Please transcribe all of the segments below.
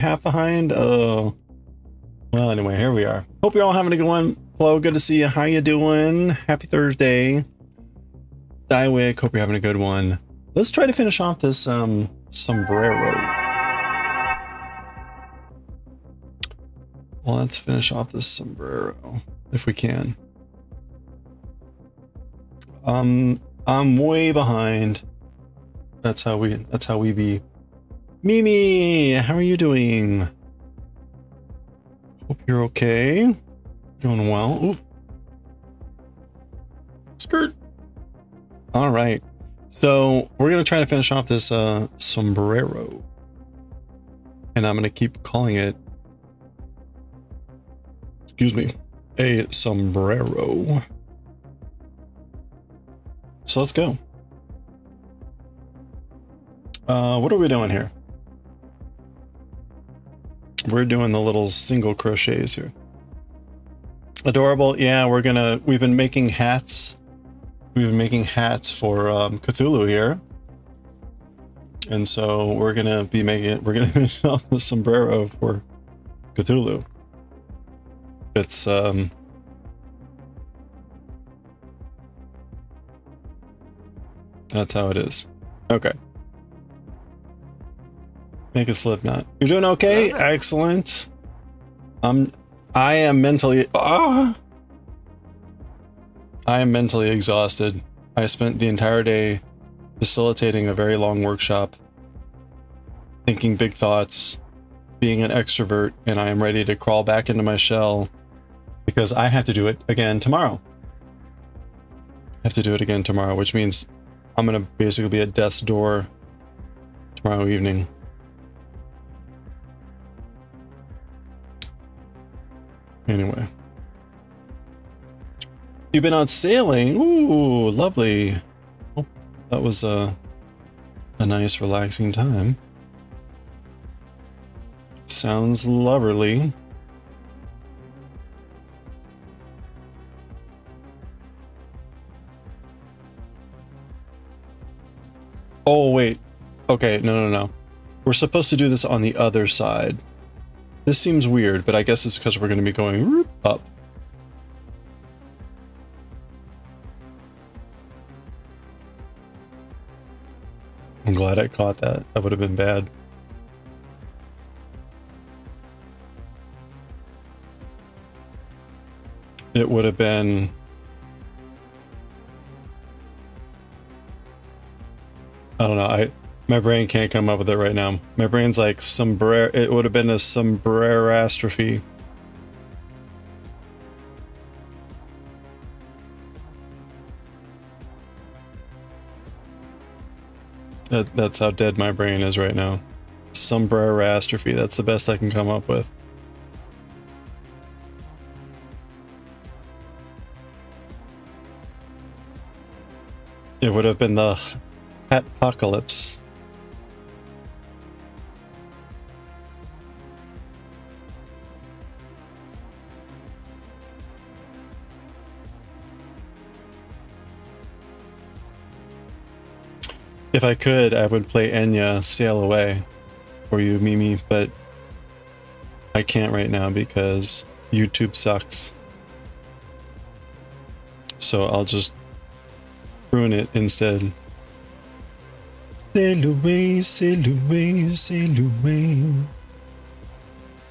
half behind? Oh. Well, anyway, here we are. Hope you're all having a good one. Hello, good to see you. How you doing? Happy Thursday. Daioh, hope you're having a good one. Let's try to finish off this sombrero. Well, let's finish off this sombrero if we can. I'm way behind. That's how we be. Mimi, how are you doing? Hope you're okay. Doing well. Ooh. Skirt. All right. So we're going to try to finish off this sombrero. And I'm going to keep calling it, excuse me, a sombrero. So let's go. What are we doing here? We're doing the little single crochets here. Adorable. Yeah, we've been making hats. We've been making hats for Cthulhu here. And so we're going to finish off the sombrero for Cthulhu. It's, that's how it is. Okay. Make a slip knot. You're doing okay? Excellent. I am mentally exhausted. I spent the entire day facilitating a very long workshop, thinking big thoughts, being an extrovert, and I am ready to crawl back into my shell because I have to do it again tomorrow. Which means I'm gonna basically be at death's door tomorrow evening. Anyway. You've been out sailing? Ooh, lovely. Oh, that was a nice relaxing time. Sounds lovely. Oh, wait. Okay, no. We're supposed to do this on the other side. This seems weird, but I guess it's because we're going to be going up. I'm glad I caught that. That would have been bad. It would have been... I don't know. My brain can't come up with it right now. My brain's like sombrero. It would have been a sombrerastrophe. That's how dead my brain is right now. Sombrerastrophe. That's the best I can come up with. It would have been the Hatpocalypse. If I could, I would play Enya Sail Away for you, Mimi, but I can't right now because YouTube sucks. So I'll just ruin it instead. Sail away, sail away, sail away.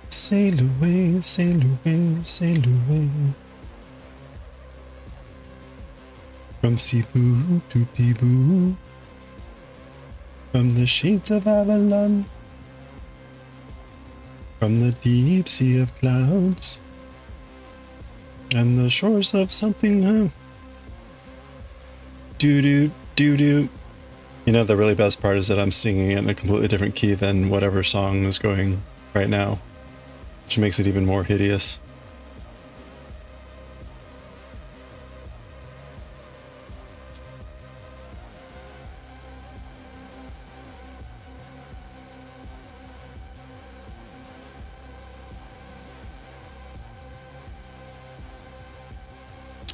Sail away, sail away, sail away. From Cebu to Peru. From the shades of Avalon, from the deep sea of clouds, and the shores of something. Doo-doo, doo-doo. You know, the really best part is that I'm singing in a completely different key than whatever song is going right now, which makes it even more hideous.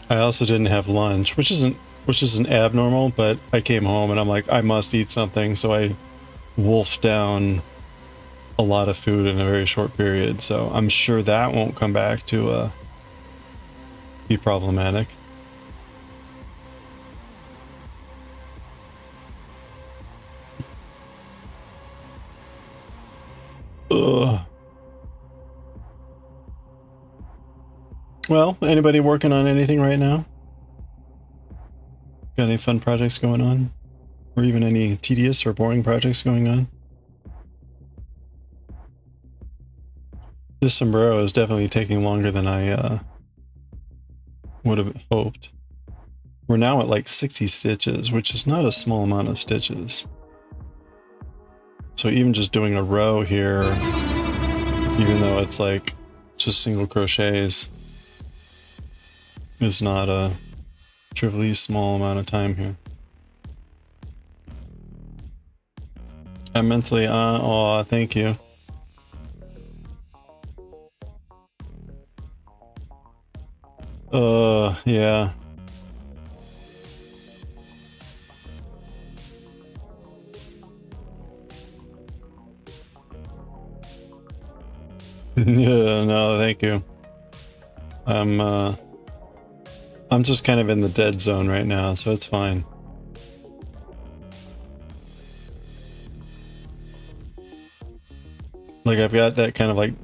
I also didn't have lunch, which isn't abnormal, but I came home and I'm like, I must eat something, so I wolfed down a lot of food in a very short period, so I'm sure that won't come back to be problematic. Ugh. Well, anybody working on anything right now? Got any fun projects going on? Or even any tedious or boring projects going on? This sombrero is definitely taking longer than I would have hoped. We're now at like 60 stitches, which is not a small amount of stitches. So even just doing a row here, even though it's like just single crochets, is not a trivially small amount of time here. I'm mentally, aw, thank you. Yeah. Yeah, no, thank you. I'm just kind of in the dead zone right now, so it's fine. Like, I've got that kind of like,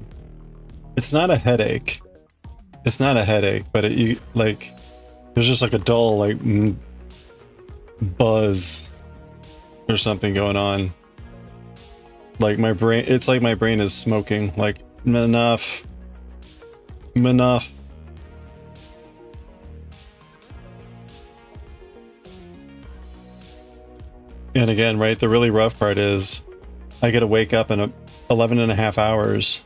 it's not a headache. It's not a headache, but you like, there's just like a dull like buzz or something going on. Like my brain, it's like my brain is smoking. Like enough. And again, right, the really rough part is I get to wake up in 11 and a half hours.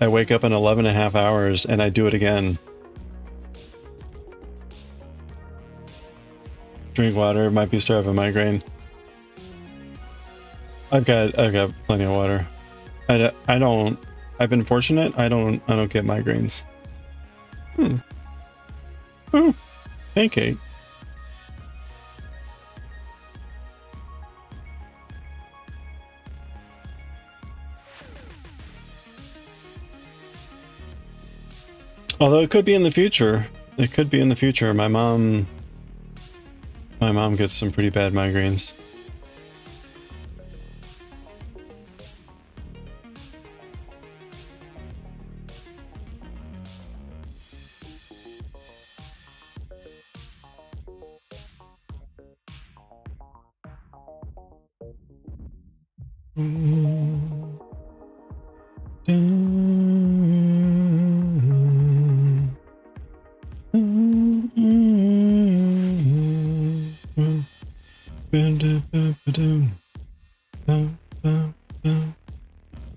I wake up in 11 and a half hours and I do it again. Drink water, might be starving of a migraine. I've got plenty of water. I don't, I've been fortunate. I don't get migraines. Pancake. Although it could be in the future. It could be in the future. My mom gets some pretty bad migraines.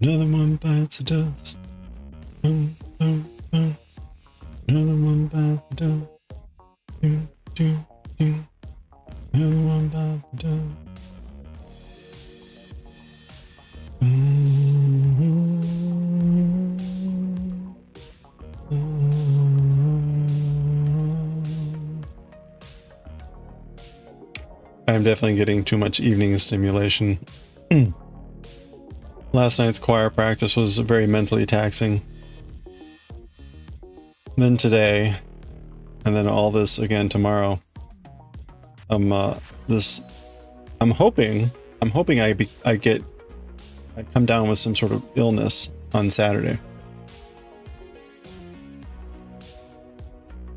Another one bites the dust. Another one bites the dust. Another one bites the dust. I'm definitely getting too much evening stimulation. Last night's choir practice was very mentally taxing. Then today, and then all this again tomorrow. I'm hoping I come down with some sort of illness on Saturday.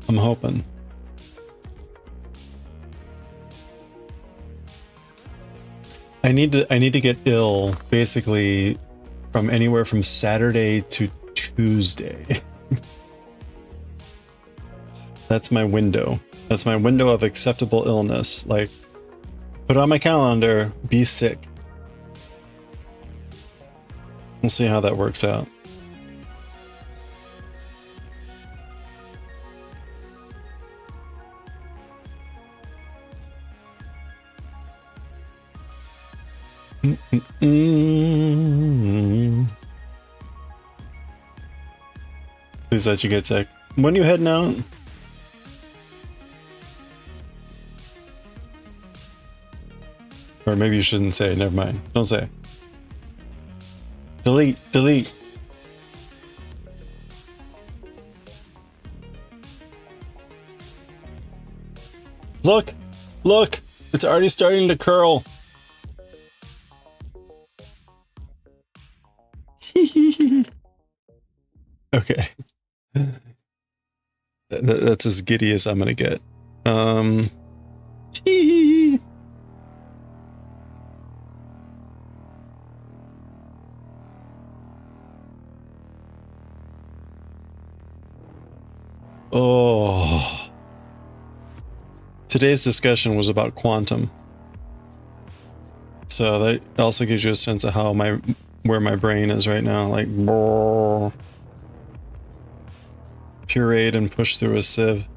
I'm hoping. I need to get ill basically from anywhere from Saturday to Tuesday. That's my window. That's my window of acceptable illness. Like, put it on my calendar, be sick. We'll see how that works out. Please let you get sick. When are you heading out? Or maybe you shouldn't say. Never mind. Don't say. Delete, delete. Look, look, it's already starting to curl. Okay. That's as giddy as I'm gonna get. Oh. Today's discussion was about quantum. So that also gives you a sense of how where my brain is right now, like pureed and pushed through a sieve.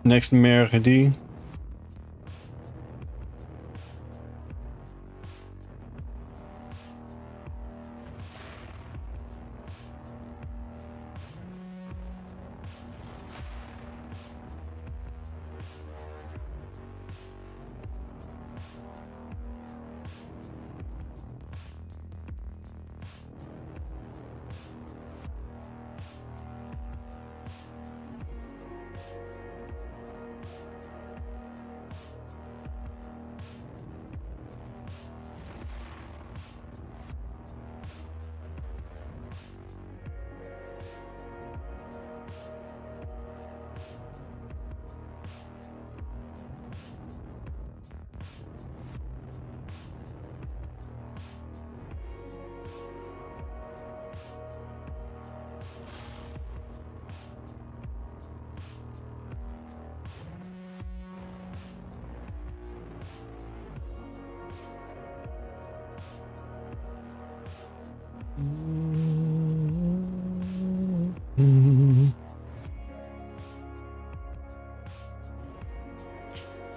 Next mercredi.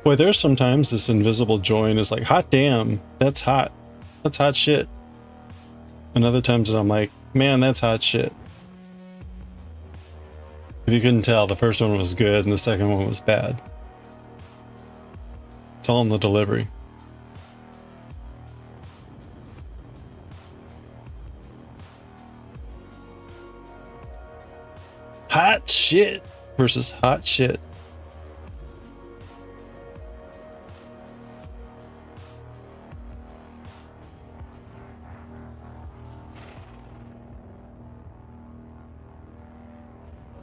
Boy, there's sometimes this invisible join is like, hot damn, that's hot. That's hot shit. And other times I'm like, man, that's hot shit. If you couldn't tell, the first one was good and the second one was bad. It's all in the delivery. Hot shit versus hot shit.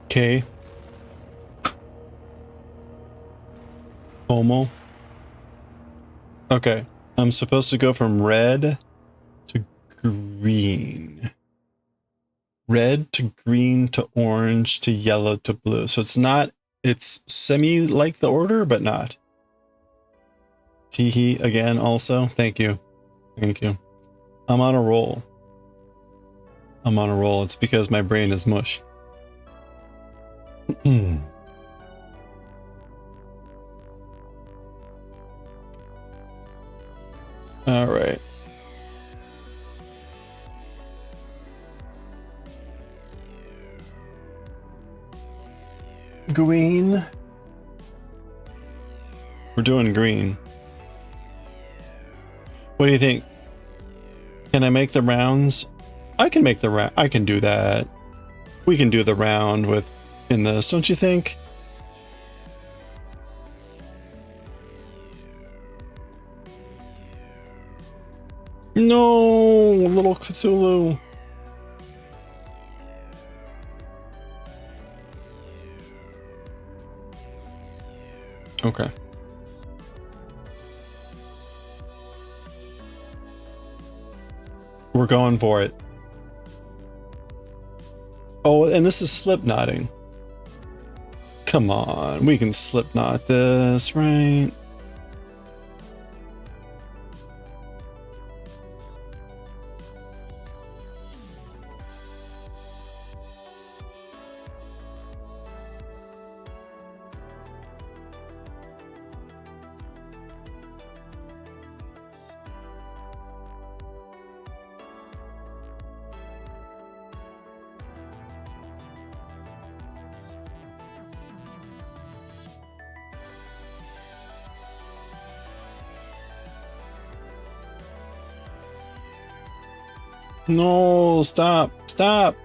Okay. Como. Okay. I'm supposed to go from red to green. Red to green to orange to yellow to blue. So it's semi like the order, but not. Teehee again also. Thank you. Thank you. I'm on a roll. I'm on a roll. It's because my brain is mush. All right. Green. We're doing green. What do you think? Can I make the rounds? I can make the round. I can do that. We can do the round in this, don't you think? No, little Cthulhu. Okay. We're going for it. Oh, and this is slip knotting. Come on, we can slip knot this, right? No, stop, stop.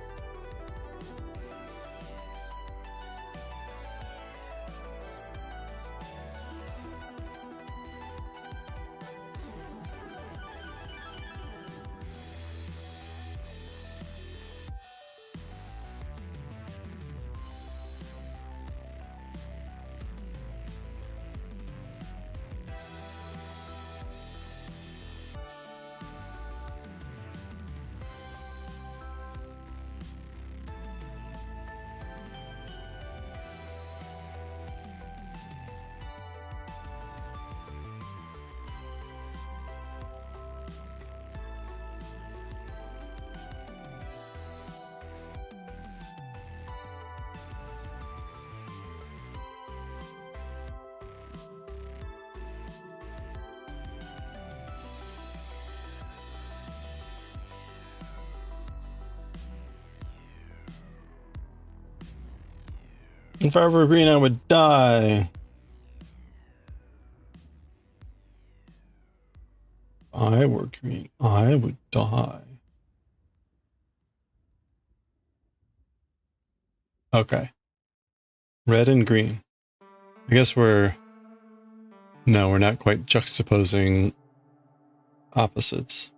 If I were green, I would die. If I were green, I would die. Okay. Red and green. I guess we're... No, we're not quite juxtaposing opposites.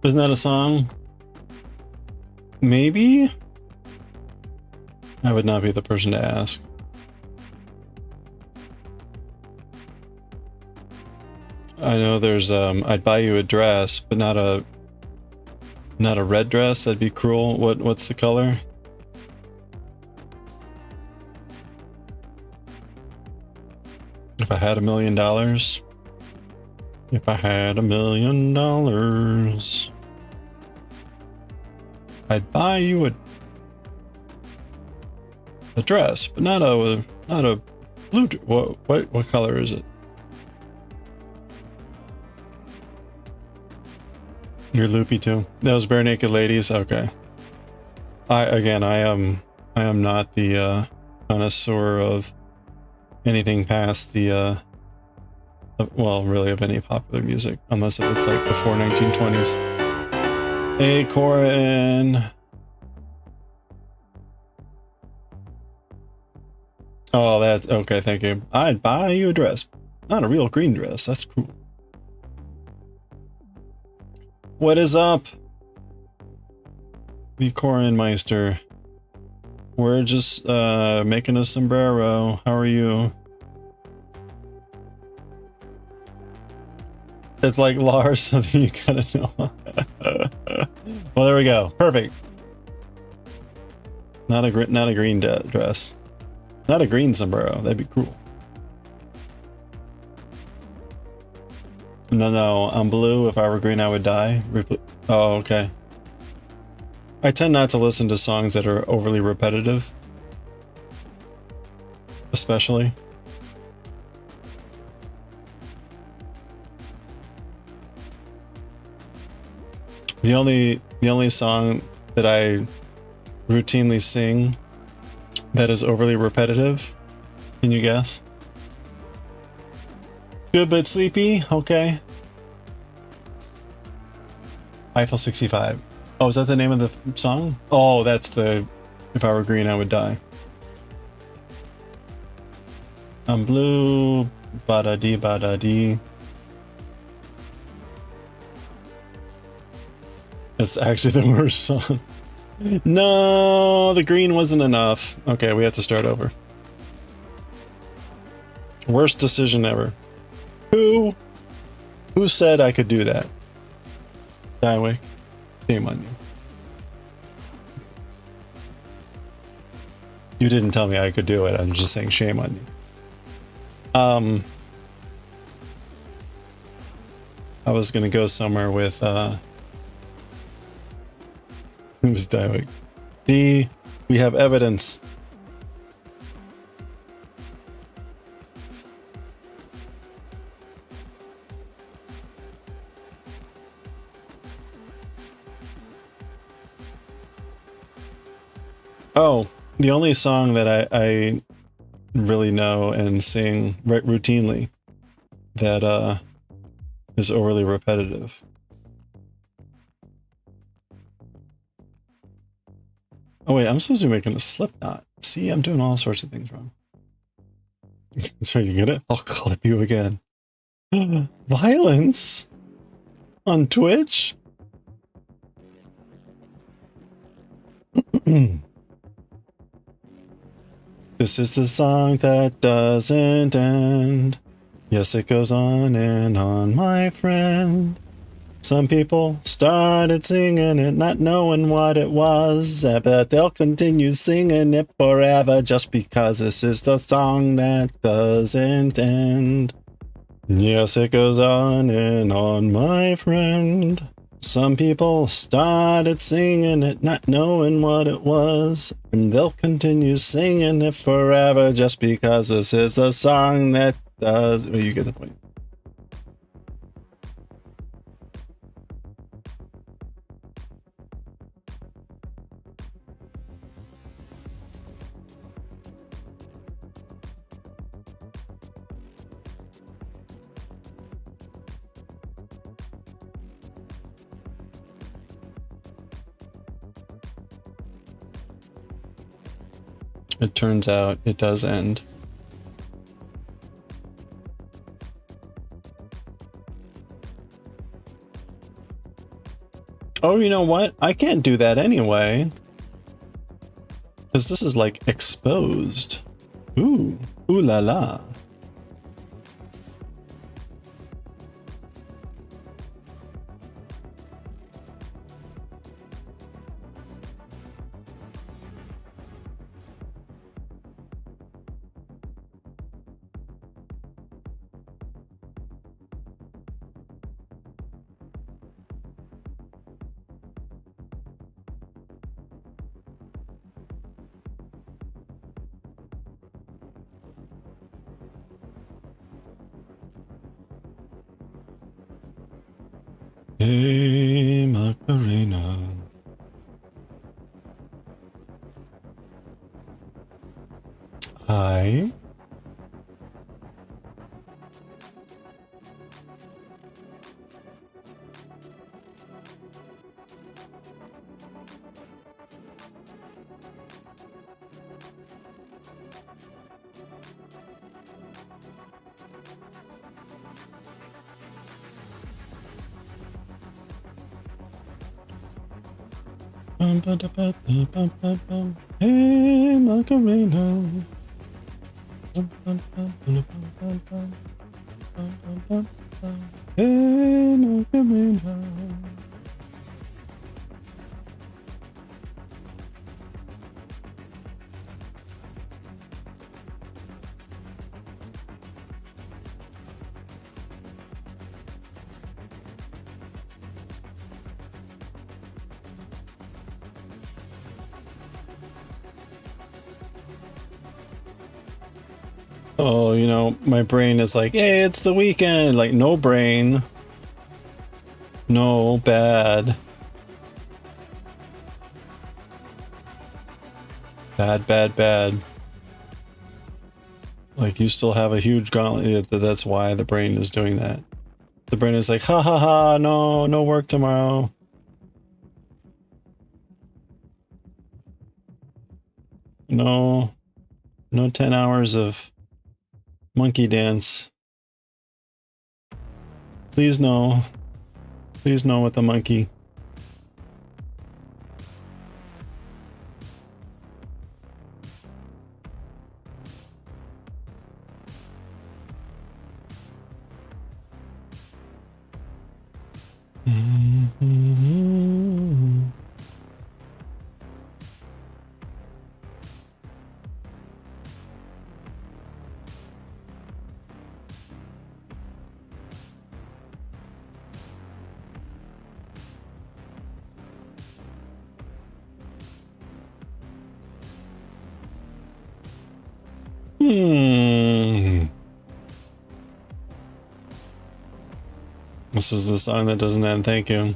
Isn't that a song? Maybe? I would not be the person to ask. I know there's I'd buy you a dress, but not a red dress. That'd be cruel. What's the color? If I had $1 million. If I had $1 million, I'd buy you a dress, but not a blue. What color is it? You're loopy too. Those bare naked ladies. Okay. I am not the connoisseur of anything past the well, really of any popular music, unless if it's like before 1920s. Hey, Corin. Oh, that's okay. Thank you. I'd buy you a dress, not a real green dress. That's cool. What is up, the Corin Meister? We're just making a sombrero. How are you? It's like Lars, something you gotta know. Well, there we go. Perfect. Not a green dress. Not a green sombrero. That'd be cool. No, I'm blue. If I were green, I would die. Oh, okay. I tend not to listen to songs that are overly repetitive. Especially. The only song that I routinely sing that is overly repetitive, can you guess? Good but sleepy? Okay. Eiffel 65. Oh, is that the name of the song? Oh, that's the If I Were Green, I Would Die. I'm blue, ba-da-dee, ba-da-dee. It's actually the worst song. No, the green wasn't enough. Okay, we have to start over. Worst decision ever. Who said I could do that? Daioh, shame on you. You didn't tell me I could do it. I'm just saying shame on you. I was gonna go somewhere with it was Daioh. See, we have evidence. Oh, the only song that I really know and sing routinely that is overly repetitive. Oh wait, I'm supposed to be making a slip knot. See, I'm doing all sorts of things wrong. So you get it? I'll clip you again. Violence? On Twitch? This is the song that doesn't end. Yes, it goes on and on, my friend. Some people started singing it, not knowing what it was, but they'll continue singing it forever just because this is the song that doesn't end. Yes, it goes on and on, my friend. Some people started singing it, not knowing what it was, and they'll continue singing it forever just because this is the song that does. Well, you get the point. It turns out it does end. Oh, you know what? I can't do that anyway. Because this is like exposed. Ooh. Ooh la la. Hey, Macarena. Hi. Hey, Macarena. Hey, Macarena. Oh, you know, my brain is like, hey, it's the weekend. Like, no brain. No, bad. Bad, bad, bad. Like, you still have a huge gauntlet. That's why the brain is doing that. The brain is like, ha ha ha, no, no work tomorrow. No, no 10 hours of monkey dance. Please no. Please no with the monkey. This is the song that doesn't end. Thank you.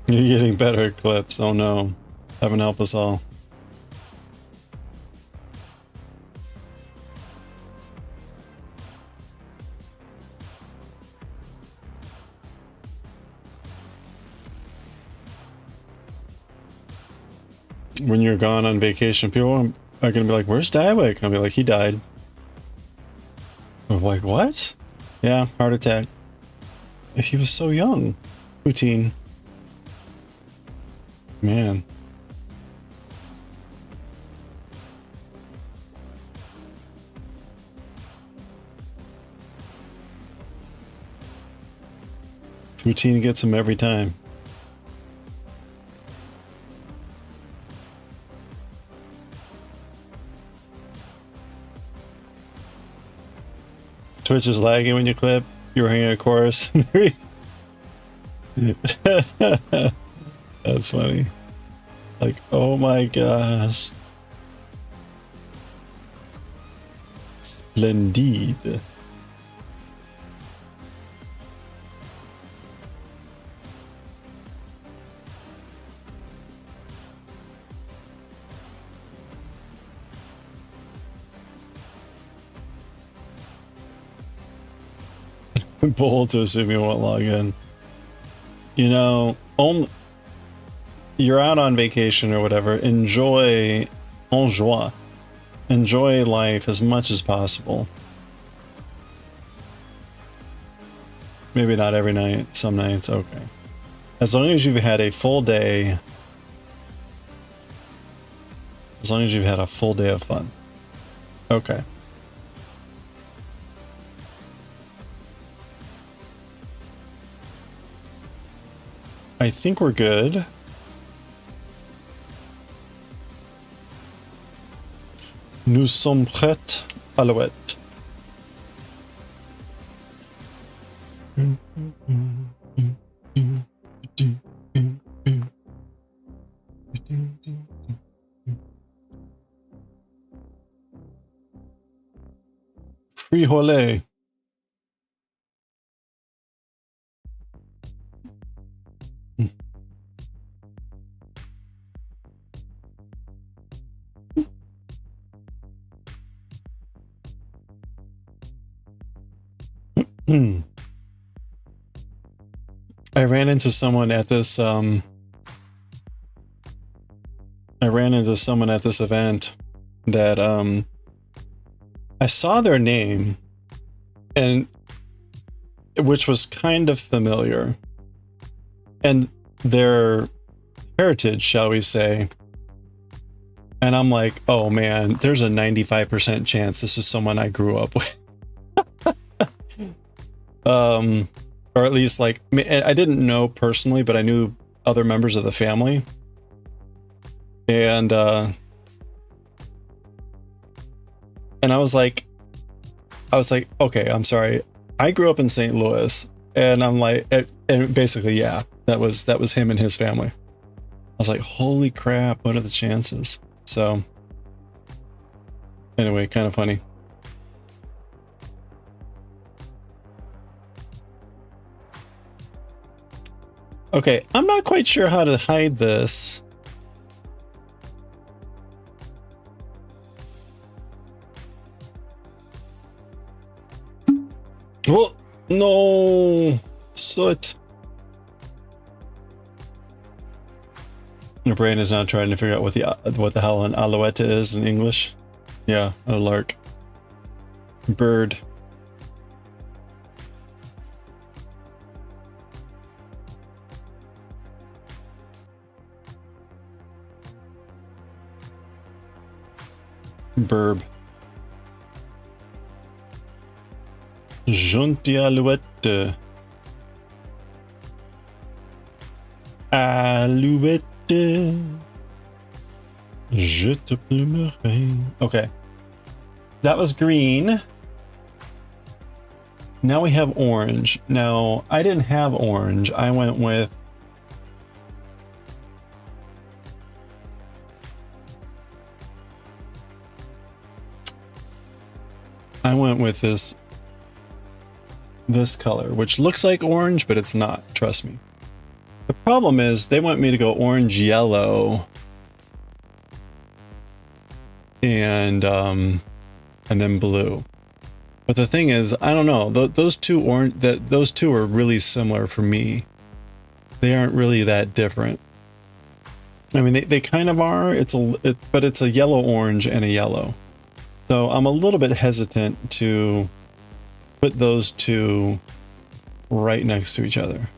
You're getting better at clips. Oh no. Heaven help us all. When you're gone on vacation, people are gonna be like, "Where's Daioh?" I'll be like, "He died." I'm like, "What?" Yeah, heart attack. He was so young. Poutine. Man. Poutine gets him every time. Twitch is lagging when you clip. You're hearing a chorus. That's funny. Like, oh my gosh. Splendid. Bold to assume you won't log in. You know, you're out on vacation or whatever. Enjoy, en joie. Enjoy life as much as possible. Maybe not every night, some nights, okay. As long as you've had a full day. As long as you've had a full day of fun. Okay. I think we're good. Nous sommes prêts, Alouette. Frijolais. I ran into someone at this event that I saw their name, and which was kind of familiar, and their heritage, shall we say. And I'm like, oh man, there's a 95% chance this is someone I grew up with. Or at least, like, I didn't know personally, but I knew other members of the family. And I was like, okay, I'm sorry. I grew up in St. Louis, and I'm like, and basically, yeah, that was him and his family. I was like, holy crap, what are the chances? So anyway, kind of funny. Okay, I'm not quite sure how to hide this. Oh, no! Soot. Your brain is now trying to figure out what the hell an alouette is in English. Yeah, a lark. Bird. Burb. Gentille alouette. Alouette. Je te plumerai. Okay. That was green. Now we have orange. Now, I didn't have orange. I went with... this color, which looks like orange, but it's not. Trust me. The problem is they want me to go orange yellow and then blue. But the thing is, I don't know. Those two are really similar for me. They aren't really that different. I mean, they kind of are. But it's a yellow orange and a yellow. So I'm a little bit hesitant to put those two right next to each other.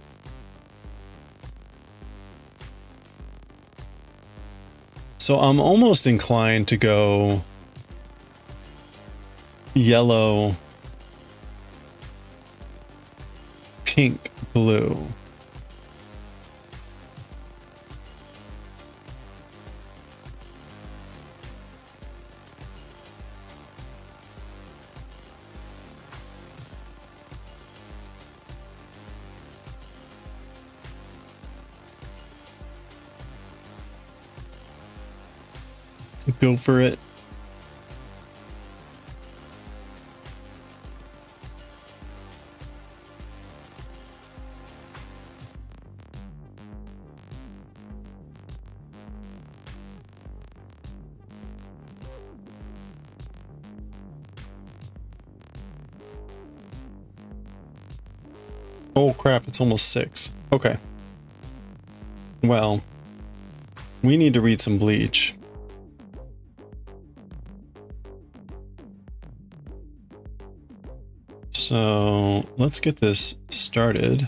So I'm almost inclined to go yellow, pink, blue. Go for it. Oh crap, it's almost 6. Okay. Well, we need to read some Bleach. So let's get this started.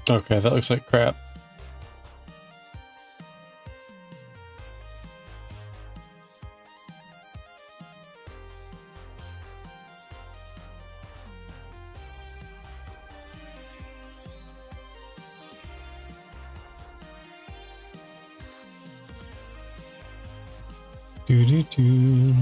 Okay, that looks like crap. Do-do-do.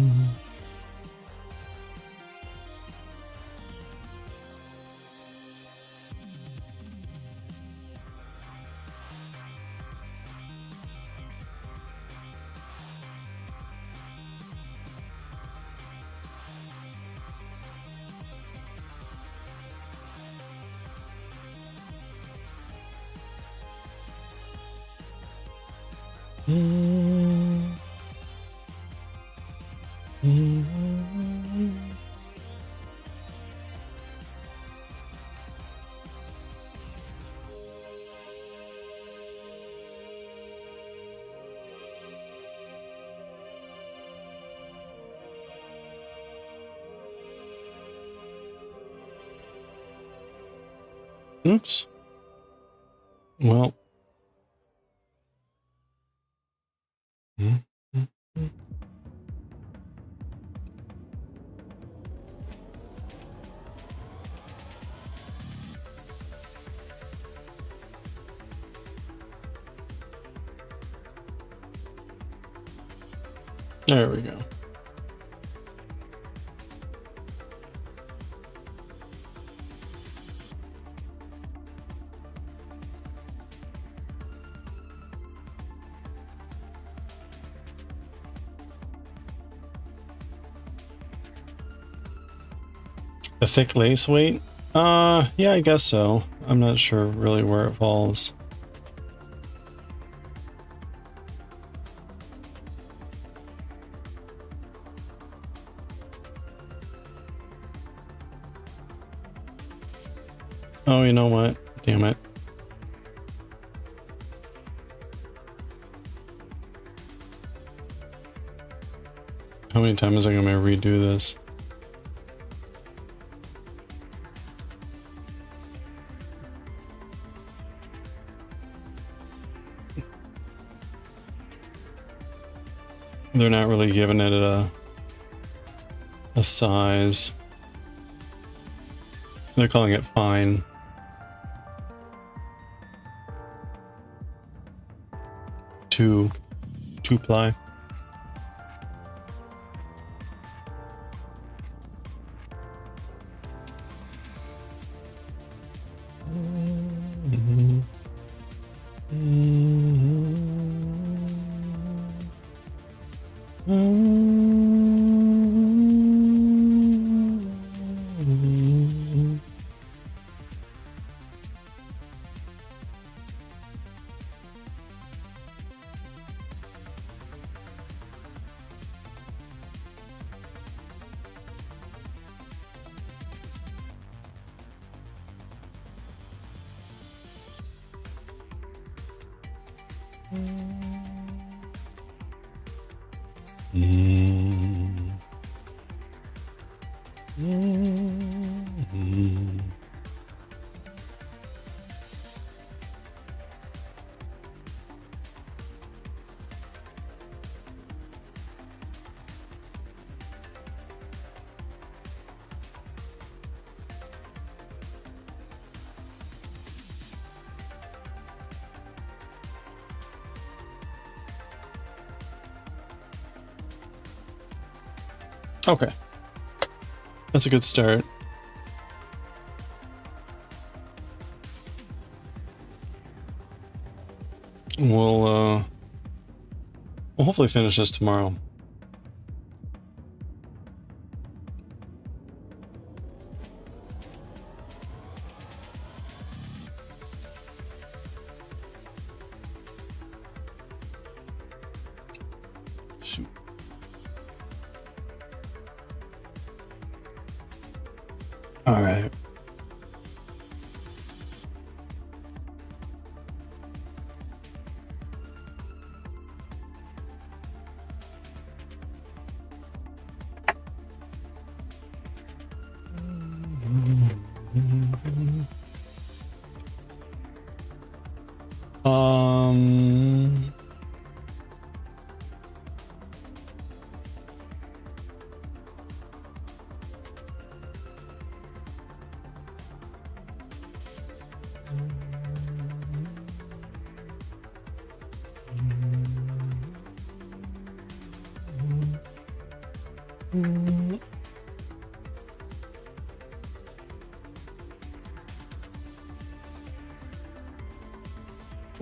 Oops. Well. There we go. A thick lace weight? Yeah, I guess so. I'm not sure really where it falls. Oh, you know what? Damn it. How many times am I gonna redo this? They're not really giving it a size. They're calling it fine. Two ply. Okay. That's a good start. We'll hopefully finish this tomorrow. Shoot. All right. Um...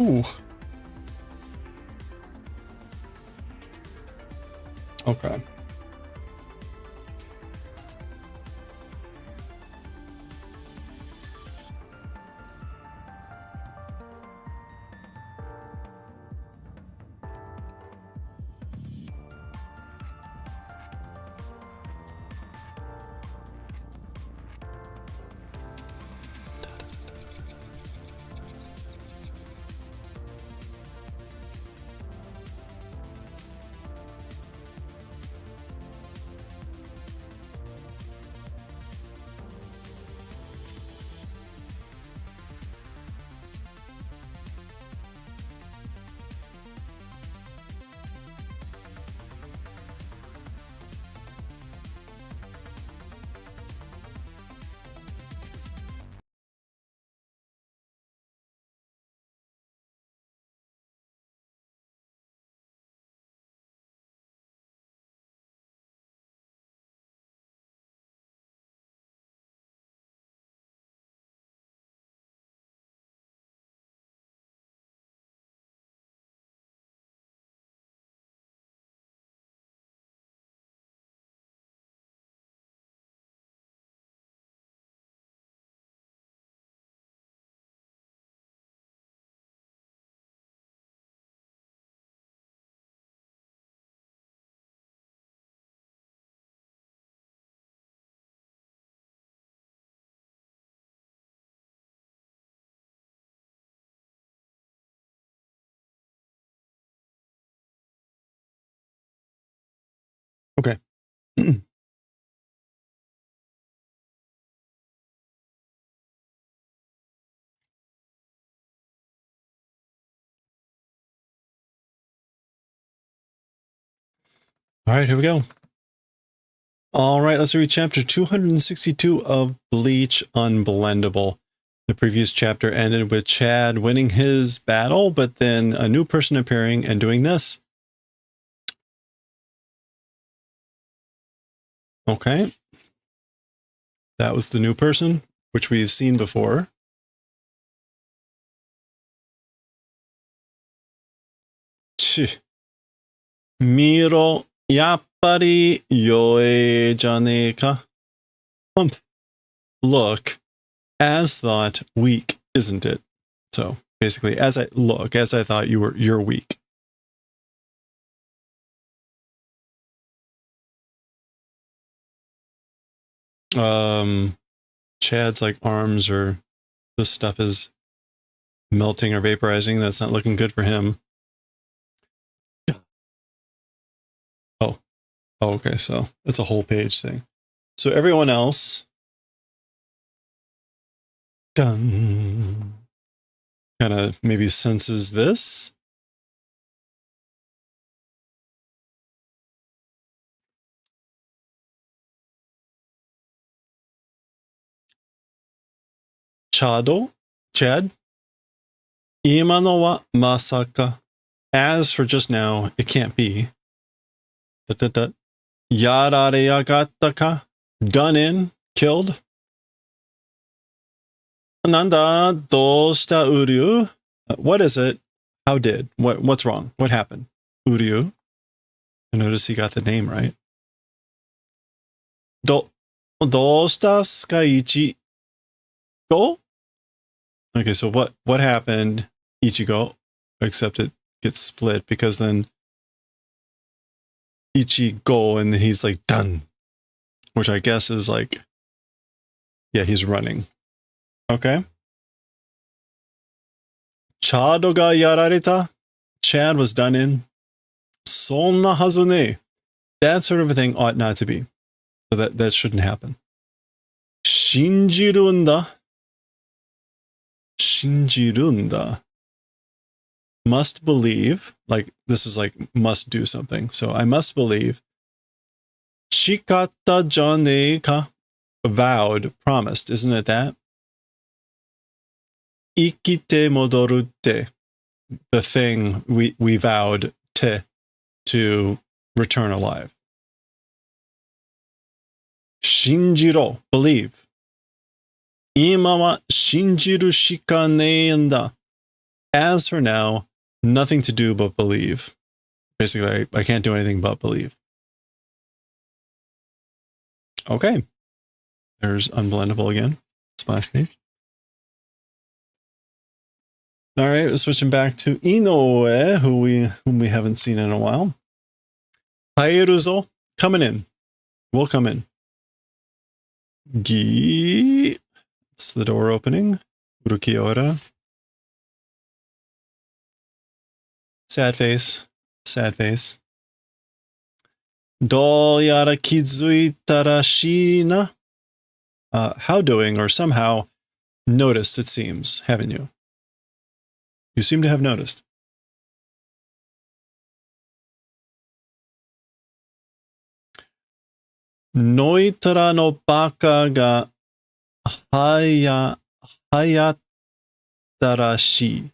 Ooh. Okay. Okay. All right, here we go. All right, let's read chapter 262 of Bleach Unblendable. The previous chapter ended with Chad winning his battle, but then a new person appearing and doing this. Okay. That was the new person, which we've seen before. Miro, yappari yoe janeka. Look, as thought, weak, isn't it? So basically, as I thought you're weak. Chad's like arms or this stuff is melting or vaporizing. That's not looking good for him. Oh, okay, so it's a whole page thing. So everyone else, done, kind of maybe senses this. Chad, imano wa masaka. As for just now, it can't be. Yarare yagatta ka? Done in? Killed? Nanda doshita Uryu? What is it? How did? What's wrong? What happened? Uryu? I notice he got the name right. Doshita Skaichi Go? Okay, so what happened, Ichigo? Except it gets split because then Ichigo and he's like done. Which I guess is like, yeah, he's running. Okay. Chado ga yarareta? Chad was done in. Sonna hazu ne. That sort of a thing ought not to be. So that shouldn't happen. Shinjirunda. Shinjirunda. must believe, like this is like must do something. So I must believe. Shikata jane ka, vowed, promised, isn't it that? Ikite modoru te, the thing we vowed to return alive. Shinjiro, believe. Ima wa shinjiru shika nee en da. As for now, nothing to do but believe. Basically, I can't do anything but believe. Okay. There's unblendable again. Splash page. All right, switching back to Inoue, whom we haven't seen in a while. Haeruzo, coming in. We'll come in. Gi. It's the door opening. Urukiora. Sad face. Sad face. Do yara kizuitara shina. How doing, or somehow noticed, it seems, haven't you? You seem to have noticed. Noitara no baka ga hayatarashi.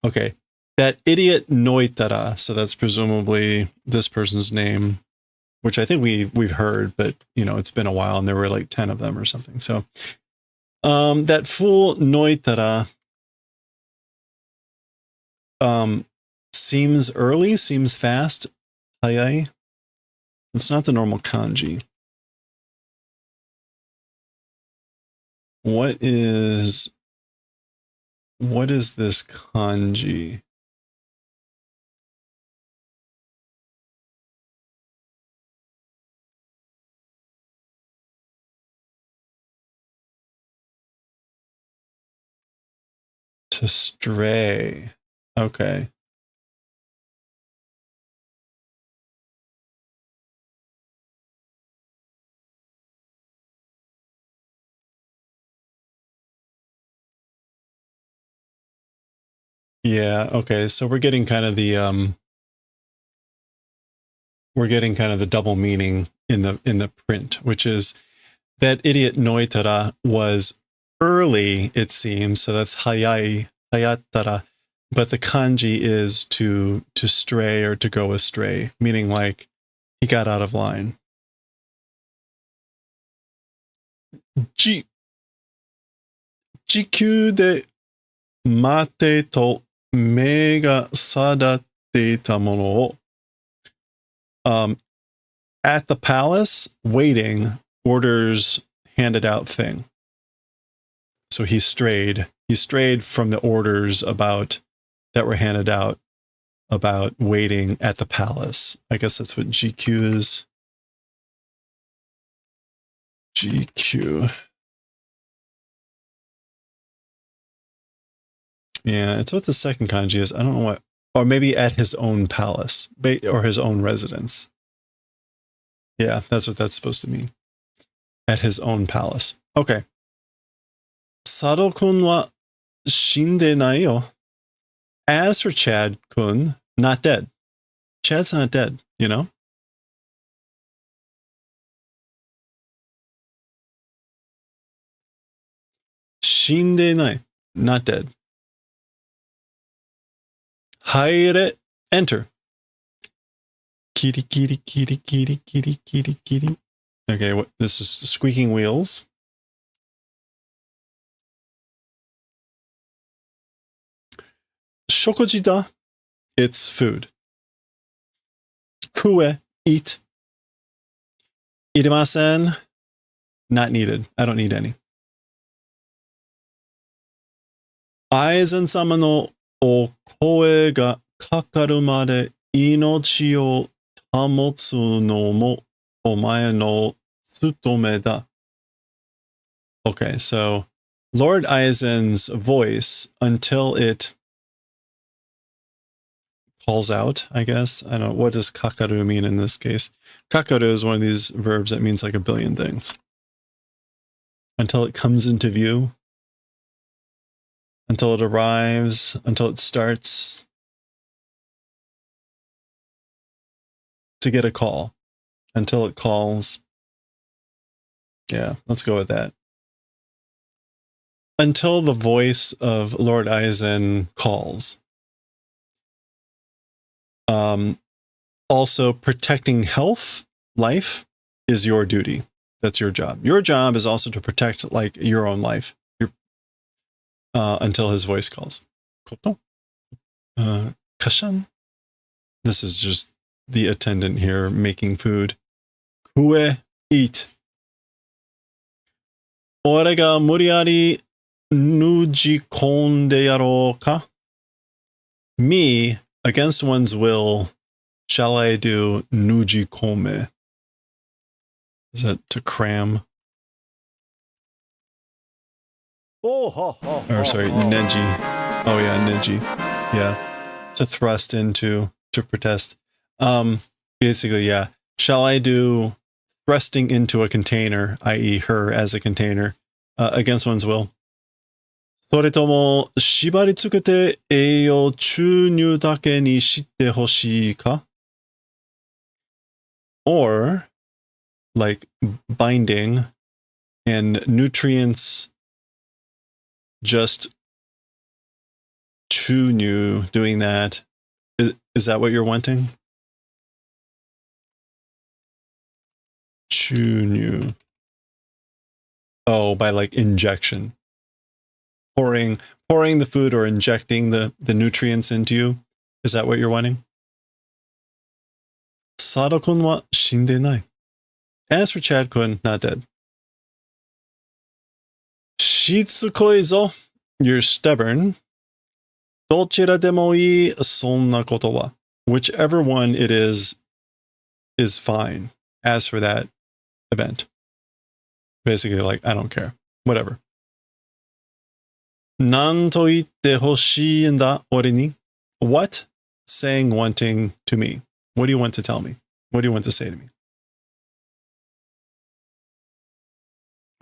Okay, that idiot Noitara, so that's presumably this person's name, which I think we've heard, but you know, it's been a while and there were like 10 of them or something. So that fool Noitara seems early, seems fast. Hayai. It's not the normal kanji. What is this kanji? To stray. Okay. Yeah, okay. So we're getting kind of the double meaning in the print, which is that idiot Noitara was early, it seems, so that's hayai, hayatara, but the kanji is to stray or to go astray, meaning like he got out of line. Jikyu de mate to me ga sadatte ita mono o. At the palace, waiting, orders handed out thing. So he strayed from the orders that were handed out about waiting at the palace. I guess that's what GQ is. GQ. Yeah, it's what the second kanji is. I don't know what, or maybe at his own palace, or his own residence. Yeah, that's what that's supposed to mean. At his own palace. Okay. Sado-kun wa shinde nai yo. As for Chad-kun, not dead. Chad's not dead, you know? Shinde nai, not dead. Haire, enter. Kitty, kitty, kitty, kitty, kitty, kitty, kitty. Okay, this is squeaking wheels. Shokoji da, it's food. Kue, eat. Irimasen, not needed. I don't need any. Aizen-sama no o koe ga kakaru made inochi o tamotsu no mo omae no tsutome da. Okay, so Lord Aizen's voice, until it calls out, I guess. I don't know. What does kakaru mean in this case? Kakaru is one of these verbs that means like a billion things. Until it comes into view. until it arrives, until it starts to get a call, until it calls. Yeah, let's go with that. Until the voice of Lord Aizen calls. Also, protecting health, life, is your duty. That's your job. Your job is also to protect, like, your own life. Until his voice calls. Koto? Kashan? This is just the attendant here making food. Kue, eat. Ore ga muriari nujikonde yarou ka? Me, against one's will, shall I do nujikome? Is that to cram? Or sorry, neji. Oh yeah, neji. Yeah. To thrust into, to protest. Basically, yeah. Shall I do thrusting into a container, i.e. her as a container, against one's will? それとも縛り付けて栄養注入だけにしてほしいか? Or, like, binding and nutrients just chunyu, doing that. Is that what you're wanting? Chunyu. Oh, by like injection. Pouring the food or injecting the nutrients into you. Is that what you're wanting? Sado-kun wa shinde nai. As for Chad-kun, not dead. Shitsukoi zo. You're stubborn. Dochira demo ii sonna koto wa. Whichever one it is fine. As for that event. Basically, like, I don't care. Whatever. Nan to itte hoshii en da ore ni? What? Saying wanting to me. What do you want to tell me? What do you want to say to me?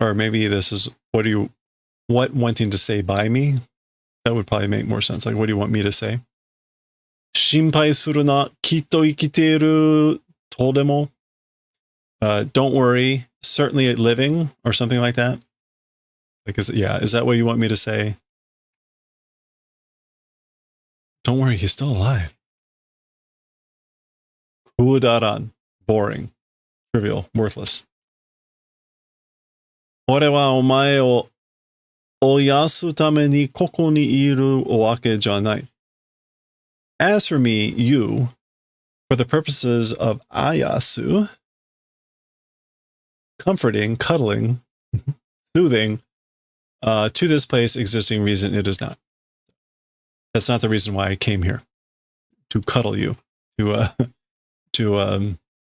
Or maybe this is, what wanting to say by me? That would probably make more sense. Like, what do you want me to say? Shinpai suru na kitto ikiteiru todemo. Don't worry, certainly living, or something like that. Like, is that what you want me to say? Don't worry, he's still alive. Kudaran. Boring. Trivial. Worthless. Ore wa omae o oyasu tame ni koko ni iru wake janai. As for me, you, for the purposes of ayasu, comforting, cuddling, soothing, to this place existing reason it is not. That's not the reason why I came here. To cuddle you. To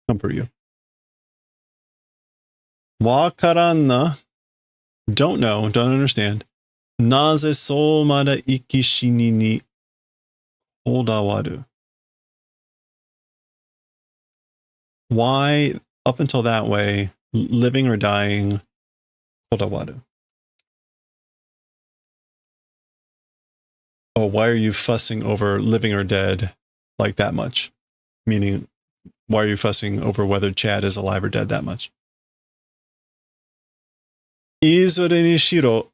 comfort you. Wakaranna. Don't know, don't understand. Naze so mada ikishini ni kodawaru. Why, up until that way, living or dying, kodawaru. Oh, why are you fussing over living or dead like that much? Meaning, why are you fussing over whether Chad is alive or dead that much? Izure ni shiro,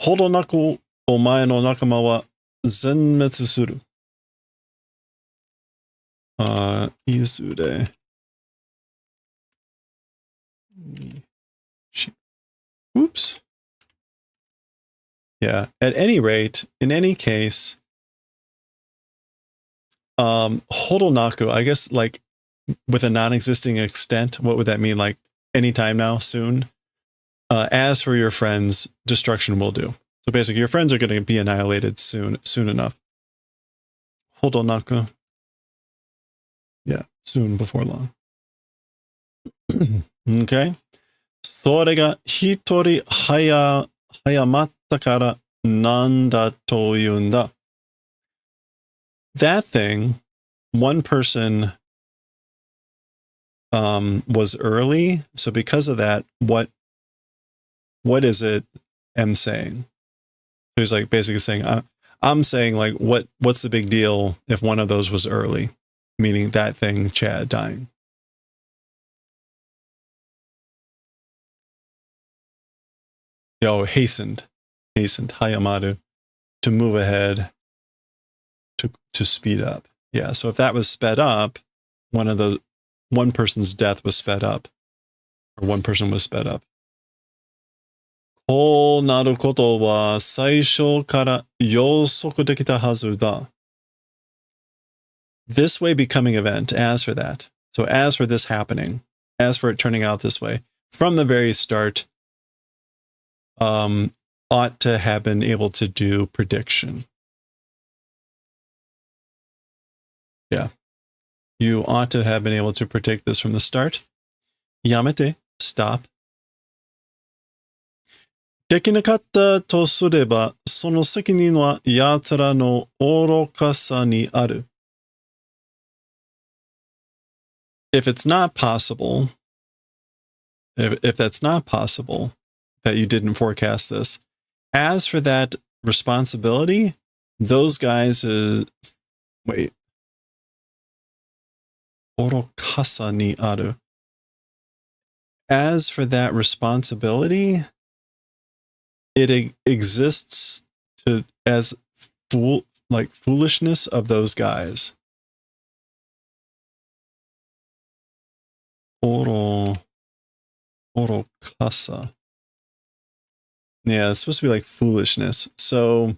hodonaku omae no nakama wa zenmetsu suru. Izure. Oops. Yeah, at any rate, in any case, hodonaku, I guess, like, with a non-existing extent, what would that mean? Like, anytime now, soon? As for your friends, destruction will do. So basically, your friends are going to be annihilated soon enough. Hodonaku. Yeah, soon, before long. Okay. それが一人早まったからなんだというんだ. That thing, one person was early, so because of that, what is it M saying? He's like basically saying, I'm saying like, what's the big deal if one of those was early? Meaning that thing, Chad, dying. Hastened, Hayamaru, to move ahead, to speed up. Yeah, so if that was sped up, one person's death was sped up, or one person was sped up. こうなることは最初から予測できたはずだ. This way becoming event, as for that. So as for this happening, as for it turning out this way, from the very start, ought to have been able to do prediction. Yeah. You ought to have been able to predict this from the start. Yamete, stop. できなかったとすれば、その責任は奴らの愚かさにある。If it's not possible, if that's not possible, that you didn't forecast this, as for that responsibility, those guys, wait. 愚かさにある. As for that responsibility, it exists as foolishness of those guys. 愚かさ. Yeah, it's supposed to be like foolishness. So,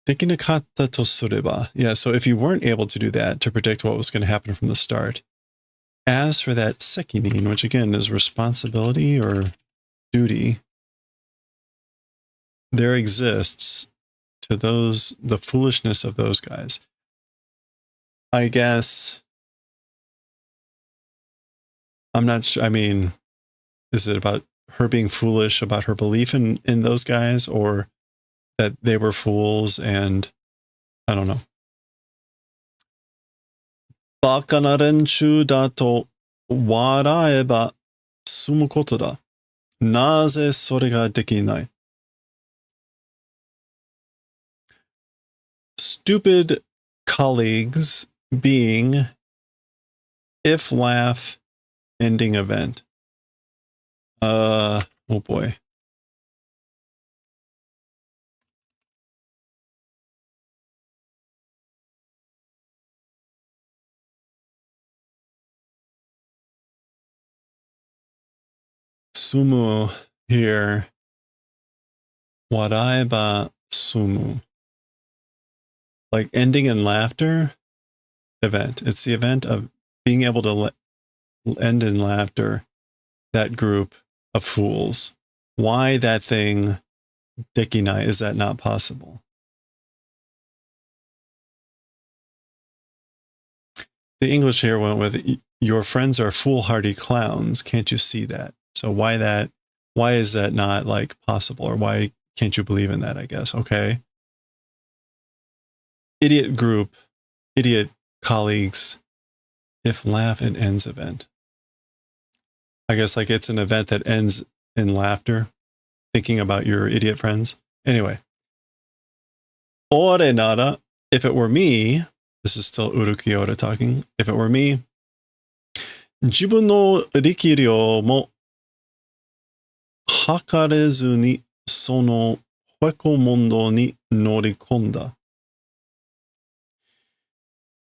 できなかったとすれば. Yeah, so if you weren't able to do that, to predict what was going to happen from the start, as for that sekinin, which again is responsibility or duty, there exists to the foolishness of those guys. I guess, I'm not sure, I mean, is it about her being foolish about her belief in those guys, or that they were fools and, I don't know. バカな連中だと笑えば済むことだ。なぜそれができない? Stupid colleagues being if laugh ending event. Oh boy. Sumu here. Waraiba sumu. Like ending in laughter event. It's the event of being able to end in laughter that group of fools. Why that thing, dekinai, is that not possible? The English here went with, your friends are foolhardy clowns. Can't you see that? So why is that not like possible, or why can't you believe in that, I guess? Okay. Idiot group, idiot colleagues, if laugh and ends event. I guess like it's an event that ends in laughter, thinking about your idiot friends. Anyway. Ore nara, if it were me, this is still Urukiota talking, if it were me, 自分の力量も測れずにそのフェコモンドに乗り込んだ.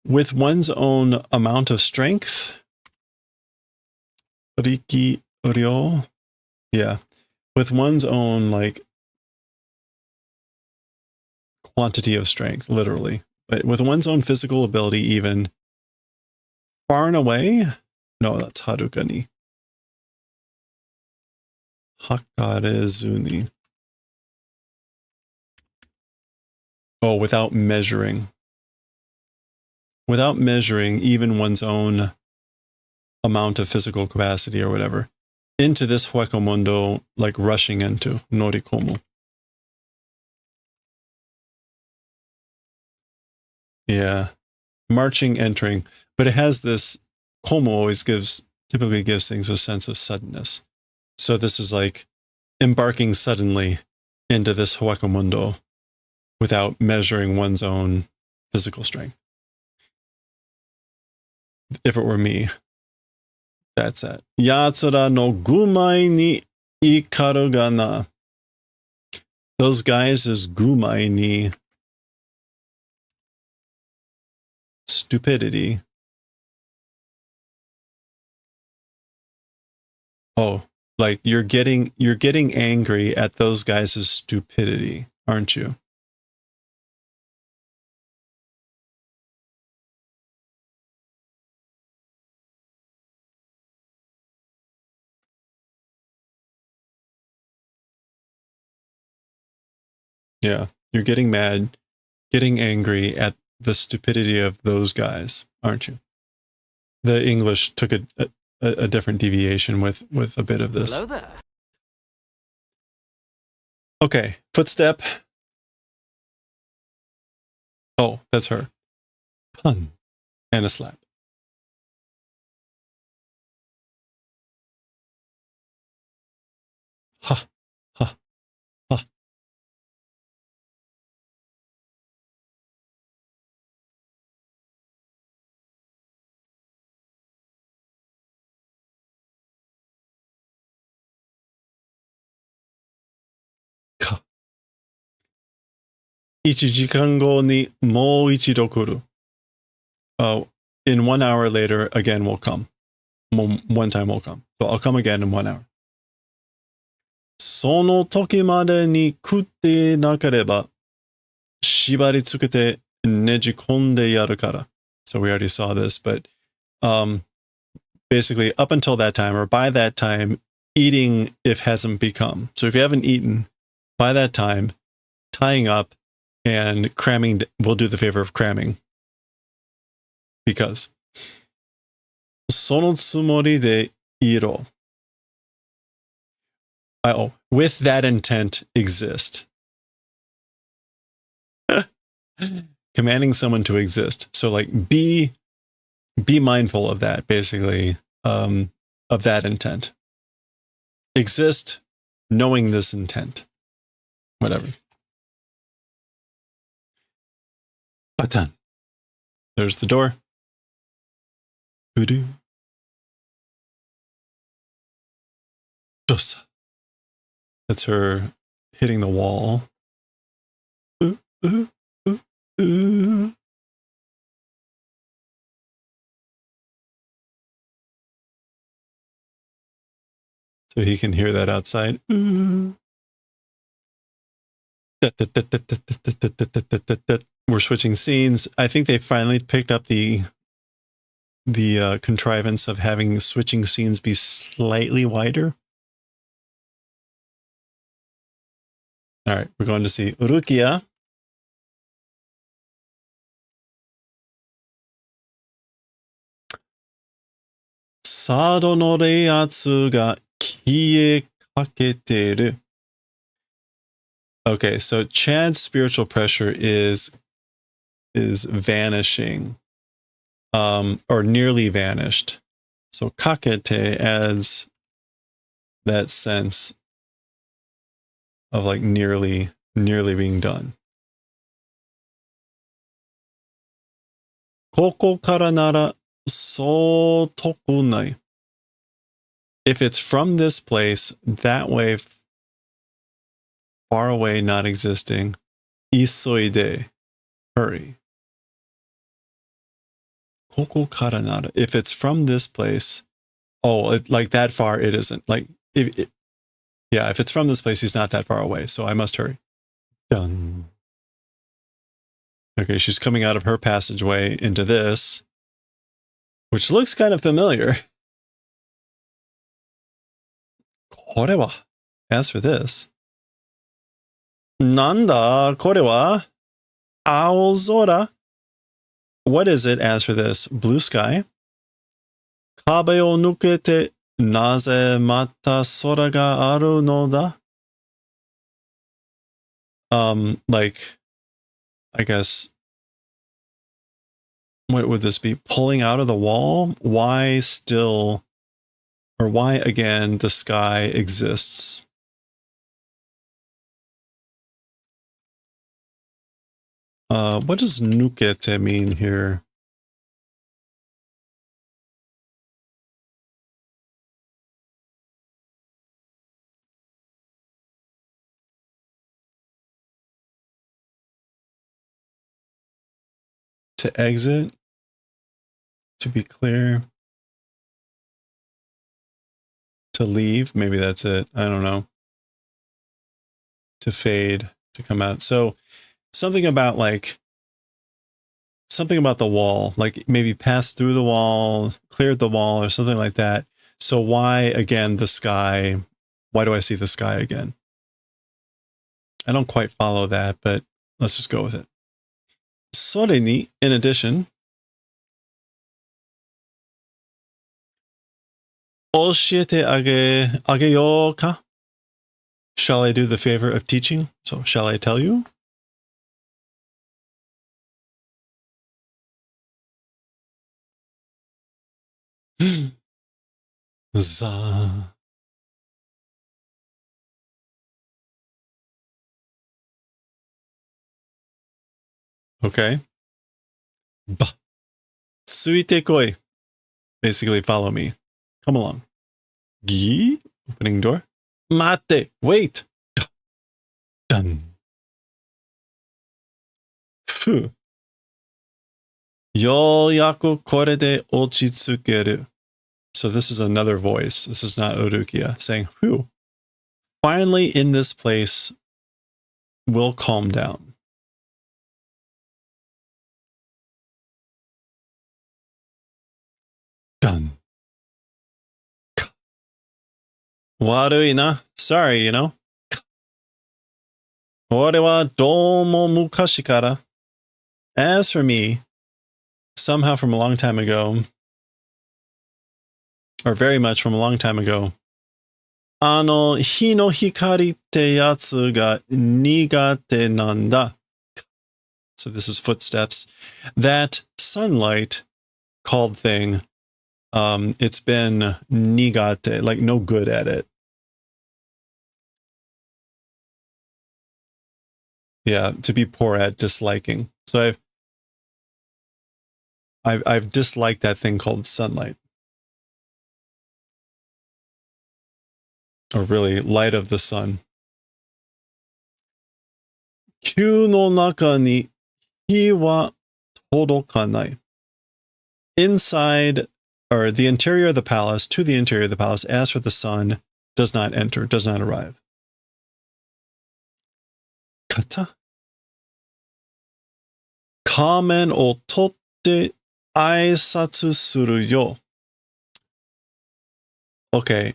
With one's own amount of strength, riki ryo, yeah, with one's own like quantity of strength, literally, but with one's own physical ability, even far and away. No, that's haruka ni. Hakarezuni. Oh, without measuring. Without measuring even one's own amount of physical capacity or whatever, into this huecomundo, like rushing into, norikomu. Yeah. Marching, entering. But it has this, komu always typically gives things a sense of suddenness. So this is like embarking suddenly into this Huacamundo without measuring one's own physical strength. If it were me, that's it. Yatsura no gumai ni ikaru ga na. Those guys is gumai ni stupidity. Oh, like you're getting angry at those guys' stupidity, aren't you? Yeah, you're getting mad, getting angry at the stupidity of those guys, aren't you? The English took a different deviation with a bit of this. Hello there. Okay, footstep. Oh, that's her. Pun. And a slap. Ha, ha, ha. Ka. 1時間後にもう一度来る. Oh, in 1 hour later, again will come. One time will come. So I'll come again in 1 hour. その時までに食ってなければ、縛りつけてねじ込んでやるから. So we already saw this, but basically up until that time, or by that time, eating if hasn't become. So if you haven't eaten, by that time, tying up and cramming will do the favor of cramming. Because そのつもりでいろ. Oh, with that intent exist. Commanding someone to exist. So like be mindful of that, basically, of that intent. Exist knowing this intent. Whatever. Button. There's the door. Voodoo. Dosa. That's her hitting the wall. Ooh, ooh, ooh, ooh. So he can hear that outside. Ooh. We're switching scenes. I think they finally picked up the contrivance of having switching scenes be slightly wider. All right, we're going to see Urukia. Sado no reiatsu ga kiekaketeru. Okay, so Chad's spiritual pressure is vanishing, or nearly vanished. So kakete adds that sense of like nearly being done. Koko kara nara so tokunai. If it's from this place, that way, far away, not existing, isoide, hurry. Koko kara nara. If it's from this place, oh, like that far, it isn't. Like, if it's from this place, he's not that far away, so I must hurry. Done. Okay, she's coming out of her passageway into this, which looks kind of familiar. Kore wa. As for this, Nanda kore wa aozora. What is it as for this? Blue sky. Kabe o nukete naze mata sora ga aru no da? Like, I guess, what would this be? Pulling out of the wall? Why still or why again the sky exists. What does nukete mean here? To exit? To be clear? To leave? Maybe that's it. I don't know. To fade, to come out. So something about like, something about the wall, like maybe passed through the wall, cleared the wall or something like that. So why again the sky? Why do I see the sky again? I don't quite follow that, but let's just go with it. それに, in addition, 教えてあげようか? Shall I do the favor of teaching? So, shall I tell you? Za. Okay. Ba. Tsuite koi. Basically, follow me. Come along. Gi. Opening door. Mate. Wait. Dun. Phew. Yoyaku kore de ochitsukeru. So this is another voice. This is not Orukia saying, whew. Finally, in this place, we'll calm down. Done. Warui na. Sorry, you know. Ore wa domo mukashi kara. As for me, somehow from a long time ago, or very much from a long time ago, hi no hikari te yatsu ga nigate nanda. So this is footsteps. That sunlight called thing, it's been nigate, like no good at it. Yeah, to be poor at, disliking. So I've disliked that thing called sunlight. Or really, light of the sun. Kyu no naka ni hi wa todokanai. Inside, or the interior of the palace, to the interior of the palace, as for the sun, does not enter, does not arrive. Kata? Kamen o totte aisatsu suru yo. Okay,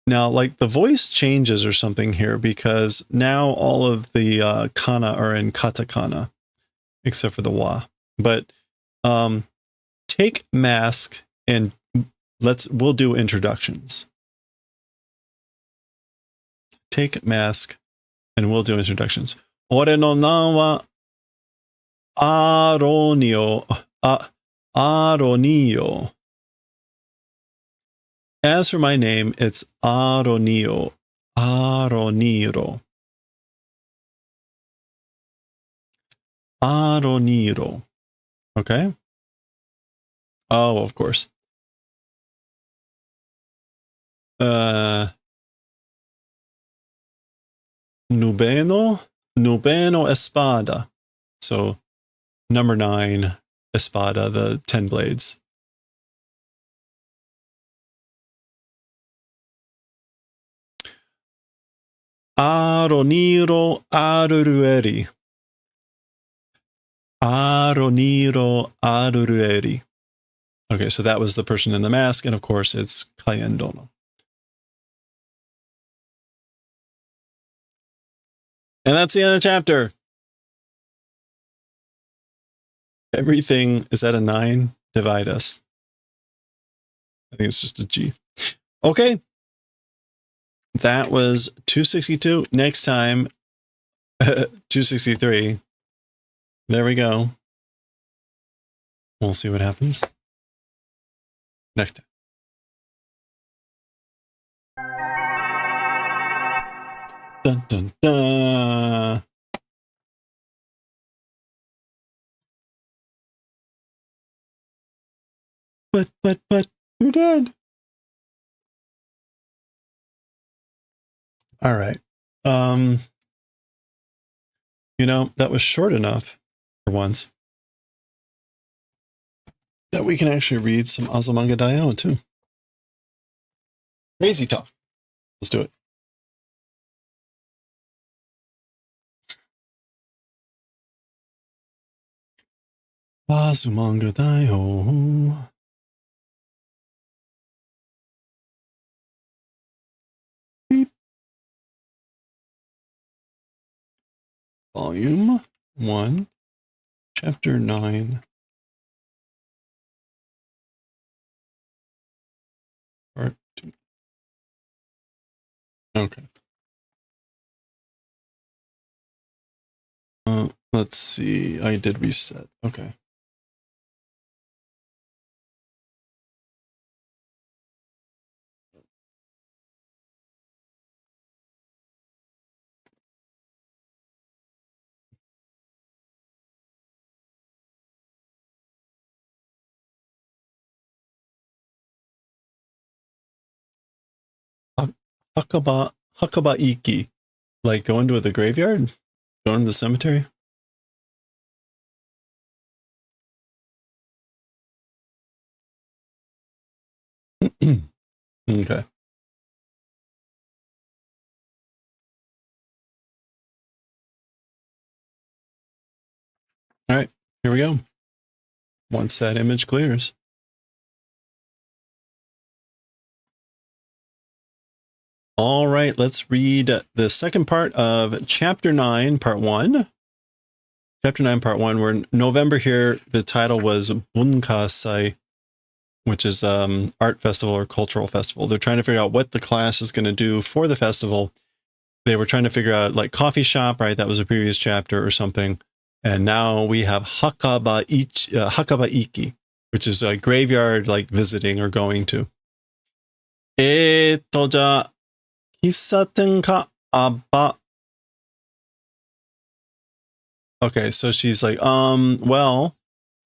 now like the voice changes or something here because now all of the kana are in katakana, except for the wa. But take mask and we'll do introductions. Take mask and we'll do introductions. Ore no nan wa Aronio. As for my name, it's Aronio. Aroniro. Aroniro. Okay? Oh, of course. Nubeno Espada. So, number 9, Espada, the 10 blades. Aroniro Arurueri. Aroniro Arurueri. Okay, so that was the person in the mask, and of course it's Kayendono. And that's the end of the chapter. Everything is at a 9. Divide us. I think it's just a G. Okay. That was 262. Next time, 263. There we go. We'll see what happens next time. Dun dun dun. But, who did? All right. You know, that was short enough for once that we can actually read some Azumanga Daioh too. Crazy talk. Let's do it. Azumanga Daioh. Beep. Volume 1, Chapter 9, Part 2. Okay. Let's see. I did reset. Okay. Hakaba Iki. Like going to the graveyard? Going to the cemetery? Okay. All right. Here we go. Once that image clears. All right, let's read the second part of Chapter 9, Part 1. Chapter 9, Part 1. We're in November here. The title was Bunkasai, which is art festival or cultural festival. They're trying to figure out what the class is going to do for the festival. They were trying to figure out like coffee shop, right? That was a previous chapter or something. And now we have Hakaba Iki, which is a graveyard like visiting or going to. じゃあ喫茶店かば Okay, so she's like, well,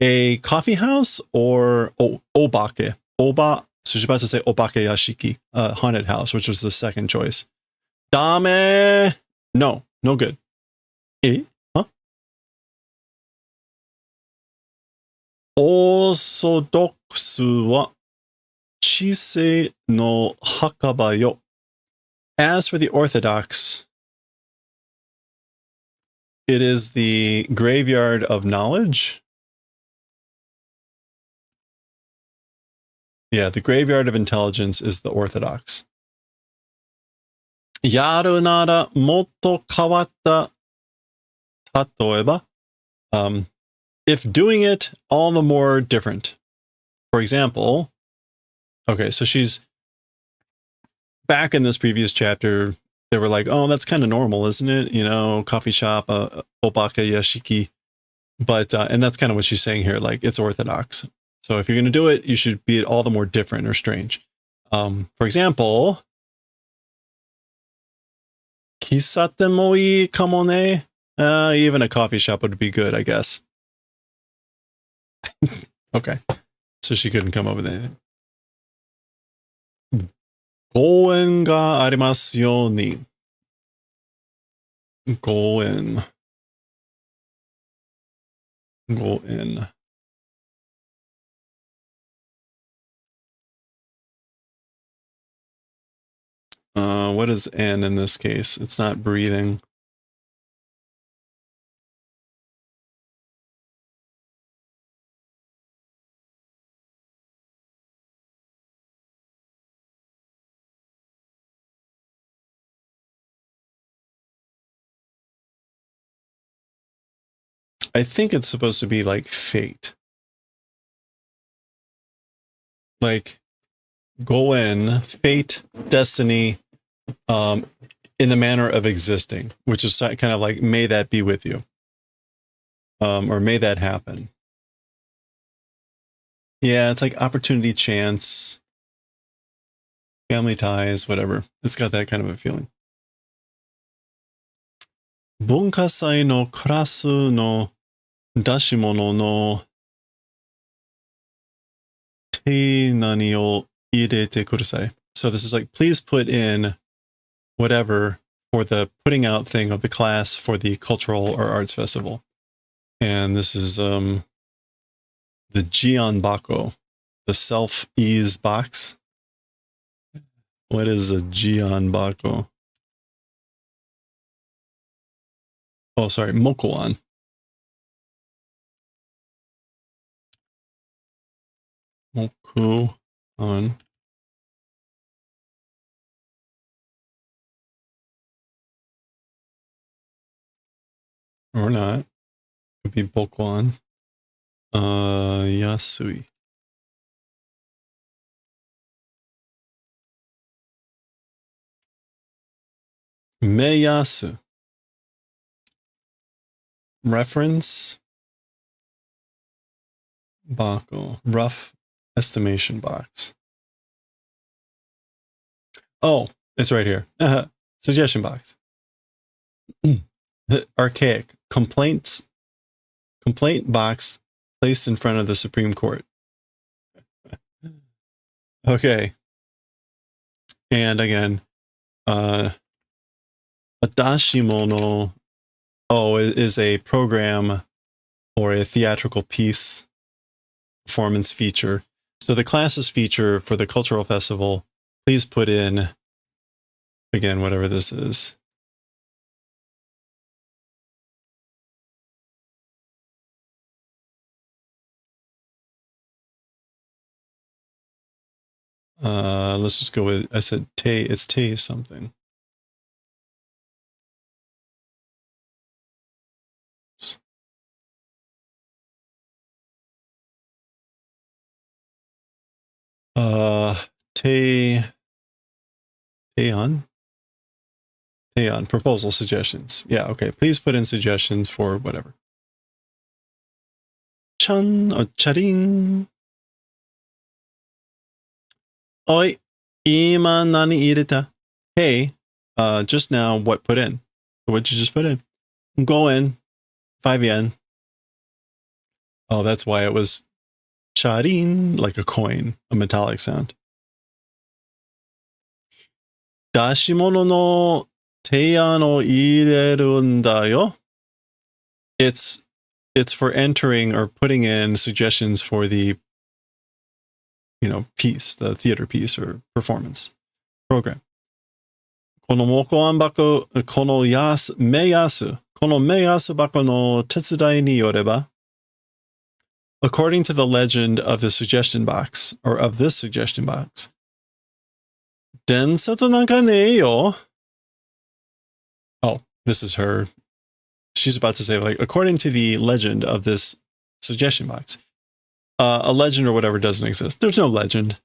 a coffee house or obake. So she's about to say obake yashiki, haunted house, which was the second choice. Dame. No good. Huh? Orthodox wa chisei no hakaba yo. As for the Orthodox, it is the graveyard of knowledge. Yeah, the graveyard of intelligence is the Orthodox. Yaru nara motto kawatta tatoeba. If doing it, all the more different. For example, okay, so she's back in this previous chapter. They were like, oh, that's kind of normal, isn't it? You know, coffee shop, obake yashiki. But, and that's kind of what she's saying here. Like, it's Orthodox. So if you're going to do it, you should be all the more different or strange. For example, kissaten mo ii kamo ne. Even a coffee shop would be good, I guess. Okay. So she couldn't come up with anything. ご縁がありますように。ご縁。ご縁。What is N in this case? It's not breathing. I think it's supposed to be like fate. Like Goen, fate, destiny, in the manner of existing, which is kind of like, may that be with you. Or may that happen. Yeah, it's like opportunity, chance, family ties, whatever. It's got that kind of a feeling. 文化祭のクラスの出し物の手何を入れてください. So this is like, please put in whatever for the putting out thing of the class for the cultural or arts festival. And this is the Jian Bako, the self-ease box. What is a Jian Bako? Oh, sorry, Mokuan. Mokuan. Or not. Could be Bokuan. Yasui. Meyasu. Reference. Bako. Rough estimation box. Oh, it's right here. Suggestion box. Archaic. Complaint box placed in front of the Supreme Court. Okay. And again, Adashimono is a program or a theatrical piece performance feature. So the classes feature for the cultural festival, please put in, again, whatever this is. Let's just go with, I said it's Tay something. Taeyeon, proposal suggestions. Yeah, okay. Please put in suggestions for whatever. Chun or charin. Oi, ima nani ireta. Hey, just now, what put in? What'd you just put in? Go in. 5 yen. Oh, that's why it was charin, like a coin, a metallic sound. Dashimono no teian o ireru n dayo. It's for entering or putting in suggestions for the, piece, the theater piece or performance program. Kono mokoan bako, kono meyasu bako no tetsudai ni yoreba. According to the legend of the suggestion box, or of this suggestion box, densato nanka ne yo. Oh, this is her. She's about to say, like, according to the legend of this suggestion box, a legend or whatever doesn't exist. There's no legend.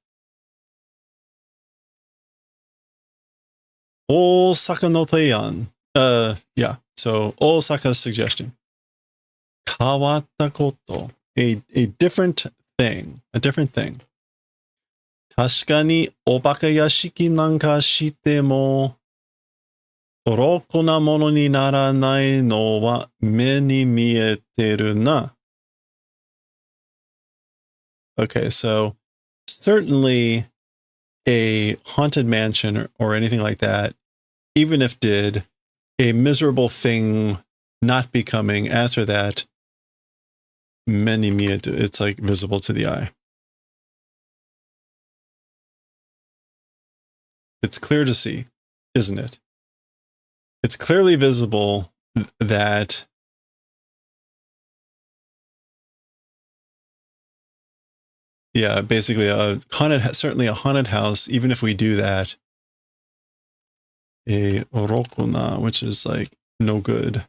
Osaka no Teian. Yeah. So Osaka's suggestion. Kawatta koto. A different thing. A different thing. Tashikani obakayashiki nanka shite mo oroko na mono ni naranai no wa me ni mieteru na. Okay, so certainly a haunted mansion or anything like that, even if did, a miserable thing not becoming after that, many mieteru, it's like visible to the eye. It's clear to see, isn't it? It's clearly visible that yeah, basically certainly a haunted house, even if we do that, a orokuna, which is like no good.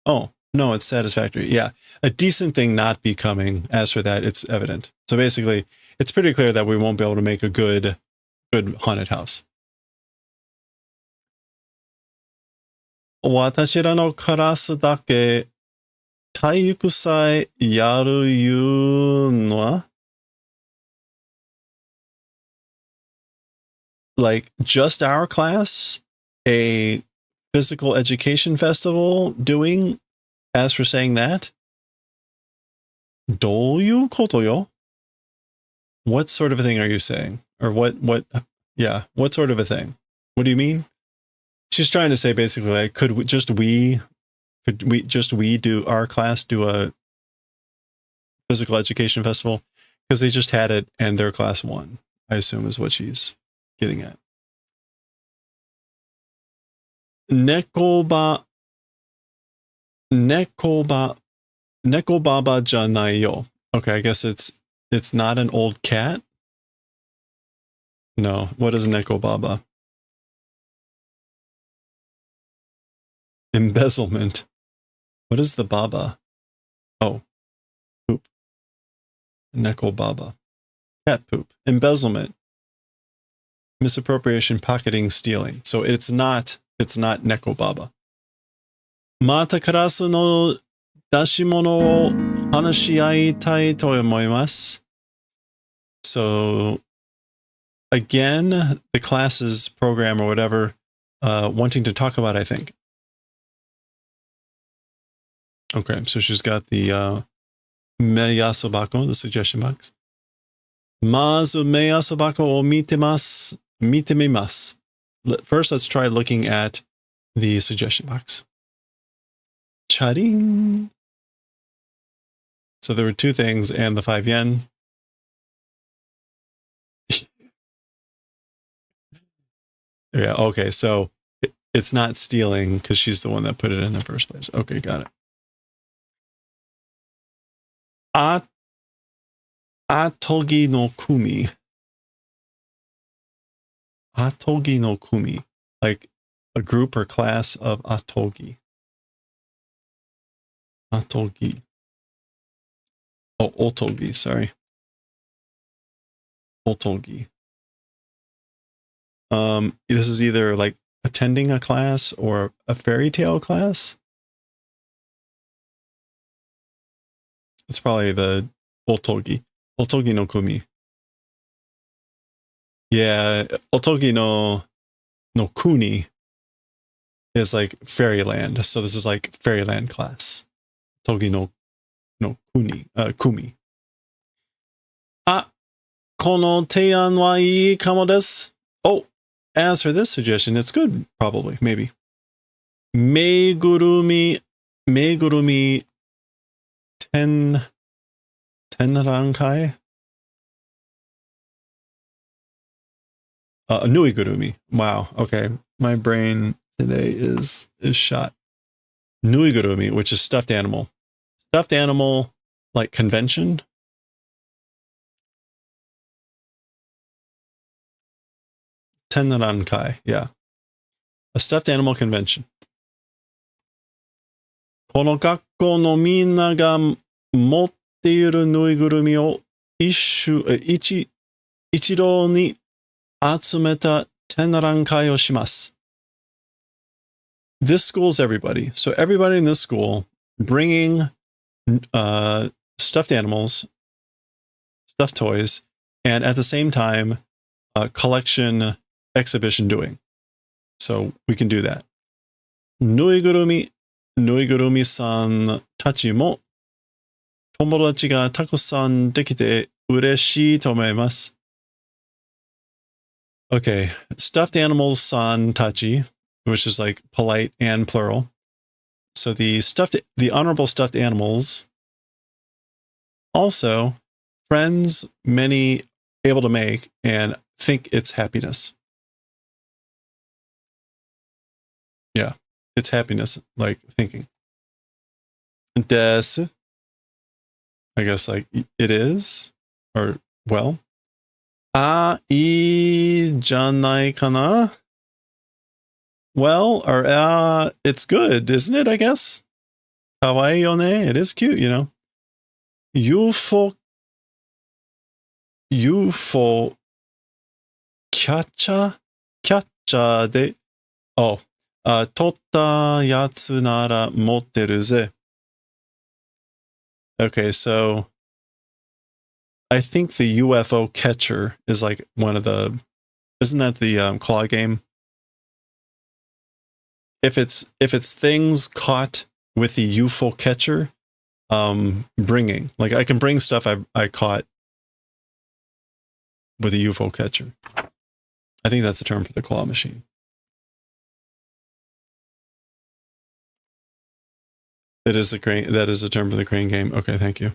Oh, no, it's satisfactory. Yeah, a decent thing not becoming, as for that, it's evident. So basically, it's pretty clear that we won't be able to make a good haunted house. Watashira no karasu dake taiukusai yaru yu wa? Like, just our class, a Physical Education Festival doing as for saying that? どういうことよ? What sort of a thing are you saying? Or what, yeah, what sort of a thing? What do you mean? She's trying to say basically, like, could we do our class do a physical education festival? Because they just had it and their class won, I assume is what she's getting at. Neko baba janai yo. Okay, I guess it's not an old cat. No, what is neko baba? Embezzlement. What is the baba? Oh, poop. Neko baba. Cat poop. Embezzlement. Misappropriation, pocketing, stealing. So it's not neko baba. Mata karasu no dashimono o hanashiaitai to omoimasu. So again, the class's program or whatever, wanting to talk about, I think. Okay, so she's got the meyasobako, the suggestion box. Mazu meyasobako o mitemimasu. First, let's try looking at the suggestion box. Charing. So there were 2 things and the 5 yen. Yeah, okay, so it's not stealing because she's the one that put it in the first place. Okay, got it. Atogi no kumi. Atogi no kumi. Like a group or class of atogi. Atogi. Oh, otogi, sorry. Otogi. This is either like attending a class or a fairy tale class. It's probably the otogi. Otogi no kumi. Yeah, otogi no kuni is like fairyland. So this is like fairyland class. Otogi no kuni, kumi. Ah, kono teian wa ii kamo desu. Oh, as for this suggestion, it's good, probably, maybe. Megurumi tenrankai? Nuigurumi. Wow, okay. My brain today is shot. Nuigurumi, which is stuffed animal. Stuffed animal, like convention. Tenrankai, yeah. A stuffed animal convention. この学校のみんなが持っているぬいぐるみを一堂に集めた展覧会をします。This school's everybody. So everybody in this school bringing stuffed animals, stuffed toys, and at the same time, collection exhibition doing. So we can do that. ぬいぐるみさんたちも友達がたくさんできて嬉しいと思います。Okay, stuffed animals san tachi, which is like polite and plural. So the honorable stuffed animals, also friends many able to make and think it's happiness. Yeah, it's happiness, like thinking. Des, I guess like it is, or well. Ii janai kana? Well, or it's good, isn't it, I guess? Kawaii yo ne? It is cute, you know. UFO catcher de, totta yatsu nara motteru ze. Okay, so I think the UFO catcher is like one of the, isn't that the claw game? if it's things caught with the UFO catcher, bringing. Like I can bring stuff I caught with a UFO catcher. I think that's a term for the claw machine. That is a term for the crane game. Okay, thank you.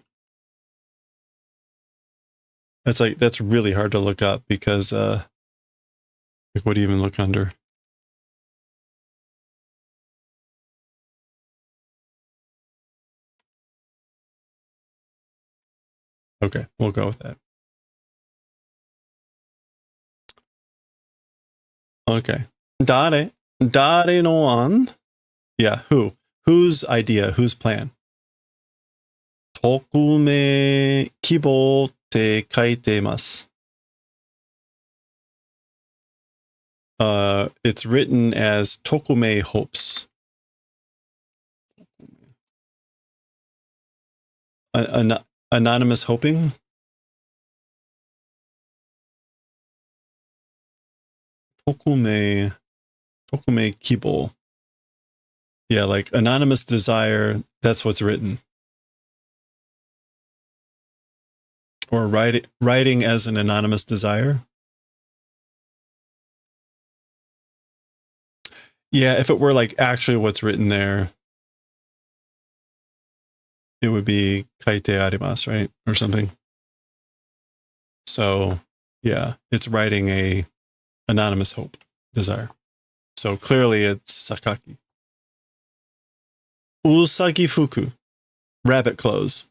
That's really hard to look up because like what do you even look under? Okay, we'll go with that. Okay. Dare no an? Yeah, who? Whose idea? Whose plan? 匿名希望って書いてます。It's written as Tokume hopes. Anonymous hoping? Tokume kibo. Yeah, like anonymous desire, that's what's written. Or writing as an anonymous desire. Yeah, if it were like actually what's written there, it would be kaite arimasu, right? Or something. So, yeah, it's writing a anonymous hope, desire. So clearly it's sakaki. Usagi fuku, rabbit clothes.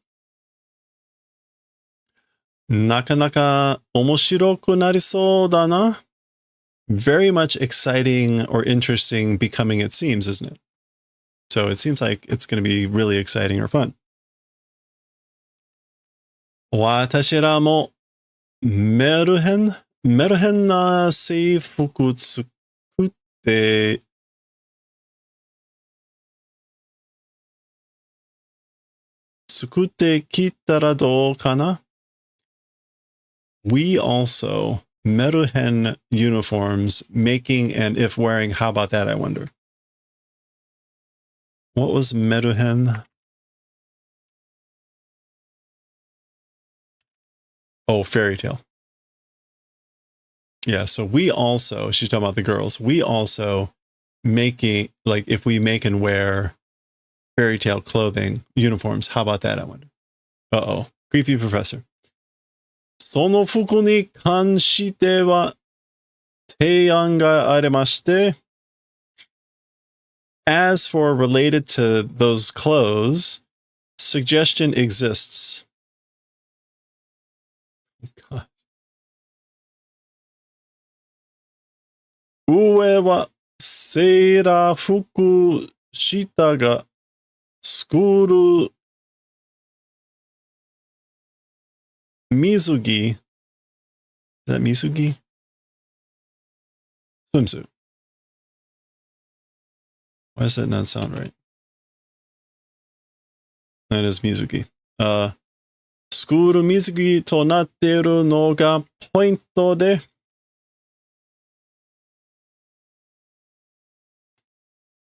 Nakanaka omoshiroku narisou da na. Very much exciting or interesting becoming it seems, isn't it? So it seems like it's going to be really exciting or fun. Watashira mo meruhen na seifuku tsukutte kitara dou kana? We also meruhen uniforms making and if wearing. How about that, I wonder? What was meruhen? Oh, fairy tale. Yeah, so we also, she's talking about the girls, we also making, like if we make and wear fairy tale clothing, uniforms, how about that, I wonder? Uh-oh, creepy professor. その服に関しては提案がありまして As for related to those clothes, suggestion exists. God. 上はセーラー服下がスクール水着. Is that Misugi? Swimsuit. Why does that not sound right? That is Mizugi. スクール水着となっているのがポイントで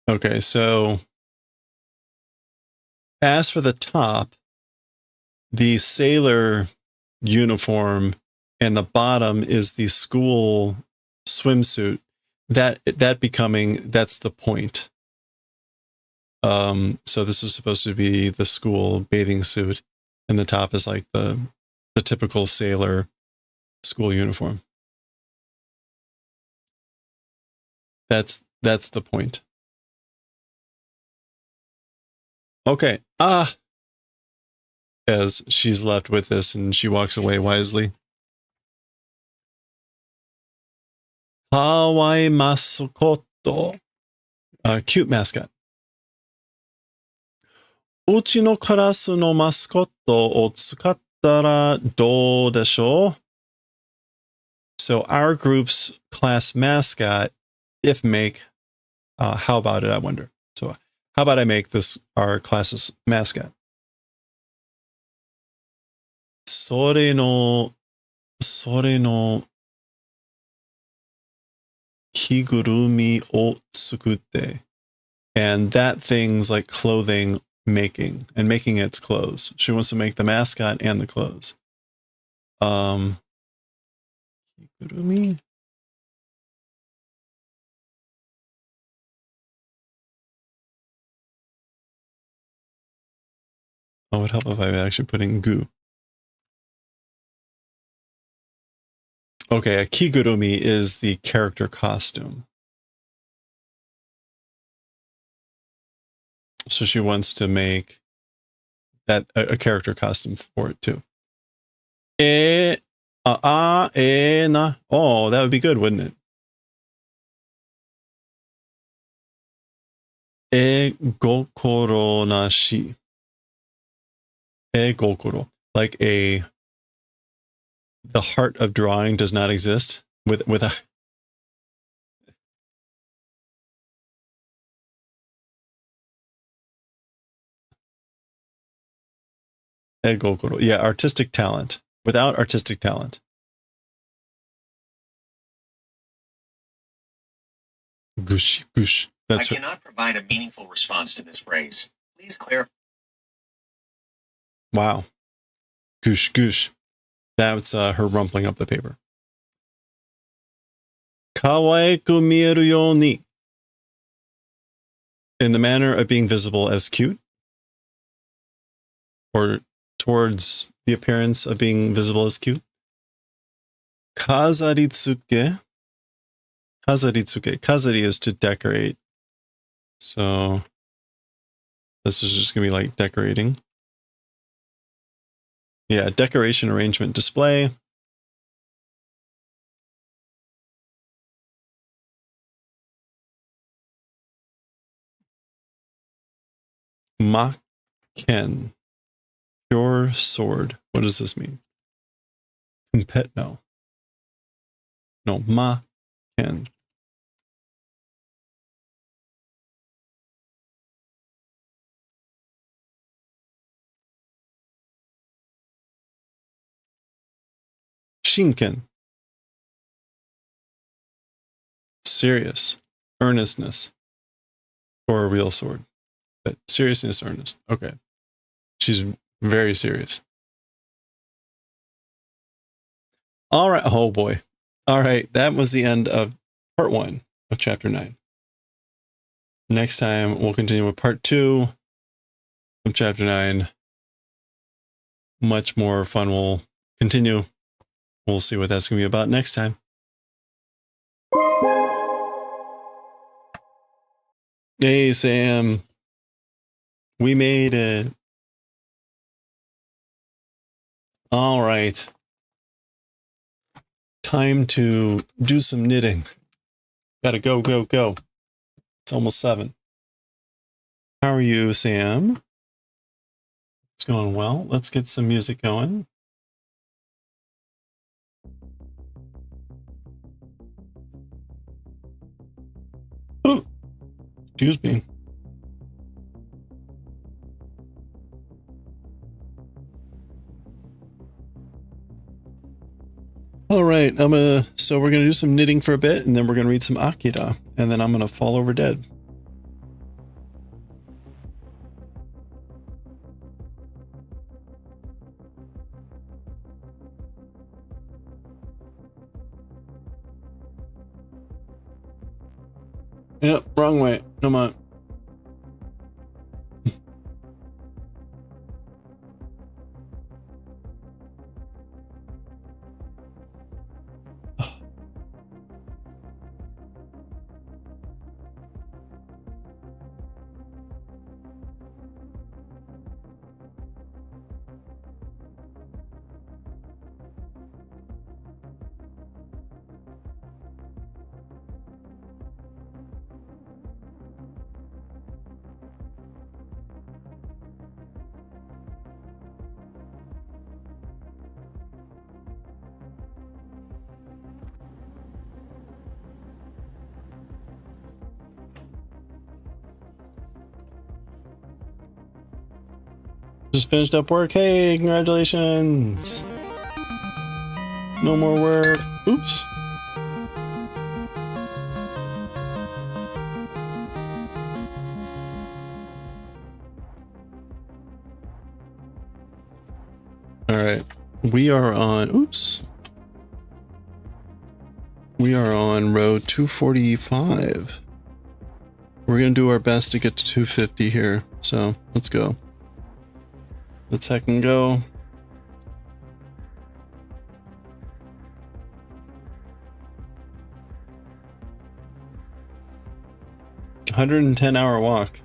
Okay, so as for the top, the sailor uniform and the bottom is the school swimsuit. That becoming, that's the point. So this is supposed to be the school bathing suit, and the top is like the typical sailor school uniform. That's the point. Okay. As she's left with this and she walks away wisely. Kawaii mascotto. Cute mascot. うちのクラスのマスコットを使ったらどうでしょう? So our group's class mascot, if make, how about it, I wonder. So how about I make this our class's mascot? それの着ぐるみを作って And that thing's like clothing making and making its clothes. She wants to make the mascot and the clothes. Kigurumi? Oh, it would help if I actually put in gu. Okay, a kigurumi is the character costume. So she wants to make that a character costume for it too. Na. Oh, that would be good, wouldn't it? Gokoro nashi. Gokoro. Like the heart of drawing does not exist with a Gokoro. Yeah, artistic talent. Without artistic talent. Gush, gush. That's I cannot provide a meaningful response to this phrase. Please clarify. Wow. Gush, gush. That's her rumpling up the paper. Kawaiiku mieru you ni. In the manner of being visible as cute. Or towards the appearance of being visible as cute. Kazaritsuke. Kazaritsuke. Kazari is to decorate. So this is just going to be like decorating. Yeah, decoration, arrangement, display. Maken. Pure sword. What does this mean? Compet? No. No, maken. Shinken. Serious. Earnestness. For a real sword. But seriousness, earnest. Okay. She's very serious. All right. Oh boy. All right. That was the end of part 1 of chapter 9. Next time we'll continue with part 2 of chapter 9. Much more fun will continue. We'll see what that's going to be about next time. Hey, Sam. We made it. All right. Time to do some knitting. Gotta go, go, go. It's almost 7. How are you, Sam? It's going well. Let's get some music going. Oh, excuse me. All right, so we're gonna do some knitting for a bit, and then we're gonna read some Akira, and then I'm gonna fall over dead. Yep, wrong way. Come on. Just finished up work. Hey, congratulations. No more work. Oops. All right. We are on, oops. We are on row 245. We're going to do our best to get to 250 here. So let's go. Let's heck and go. $110-hour walk.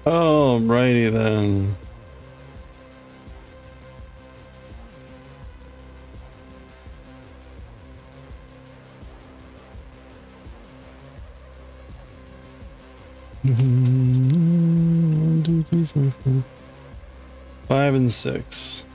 Alrighty then. One, two, three, four, five. 5 and 6.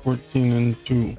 14 and 2.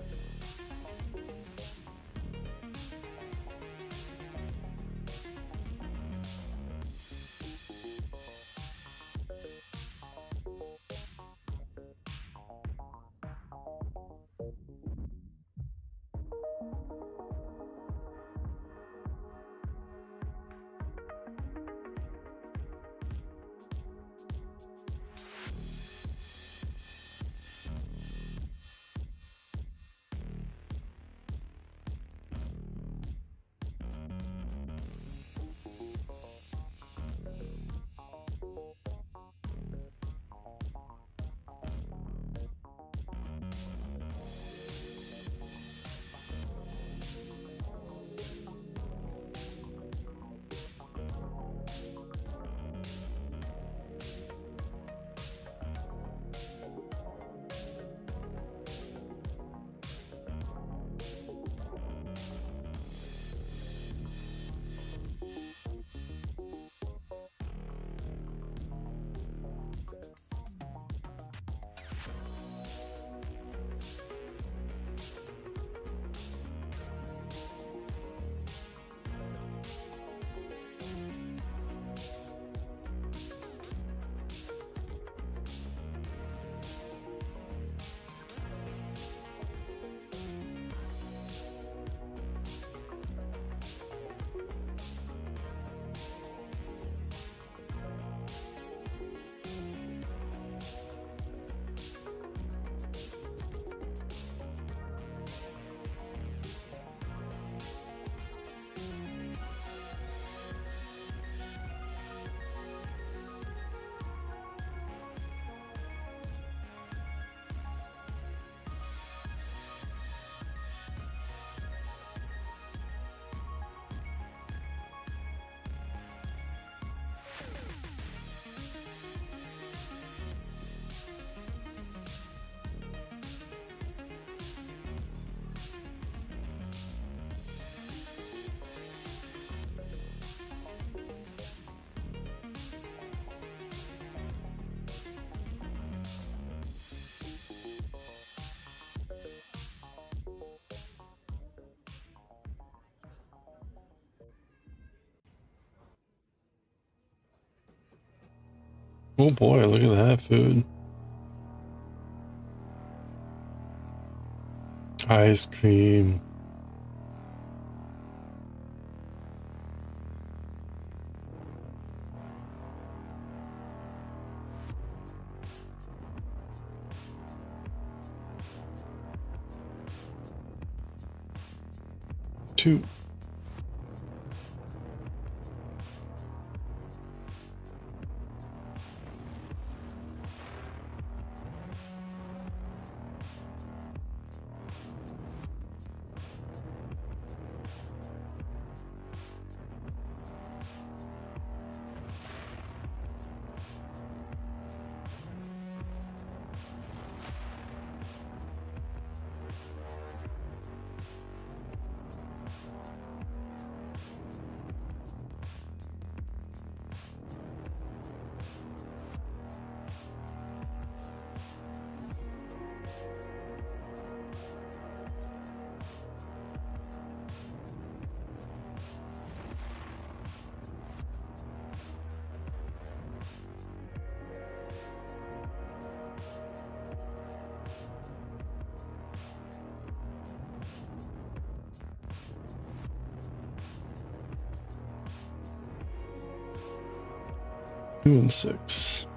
Oh boy, look at that food. Ice cream. Two. Two and 6.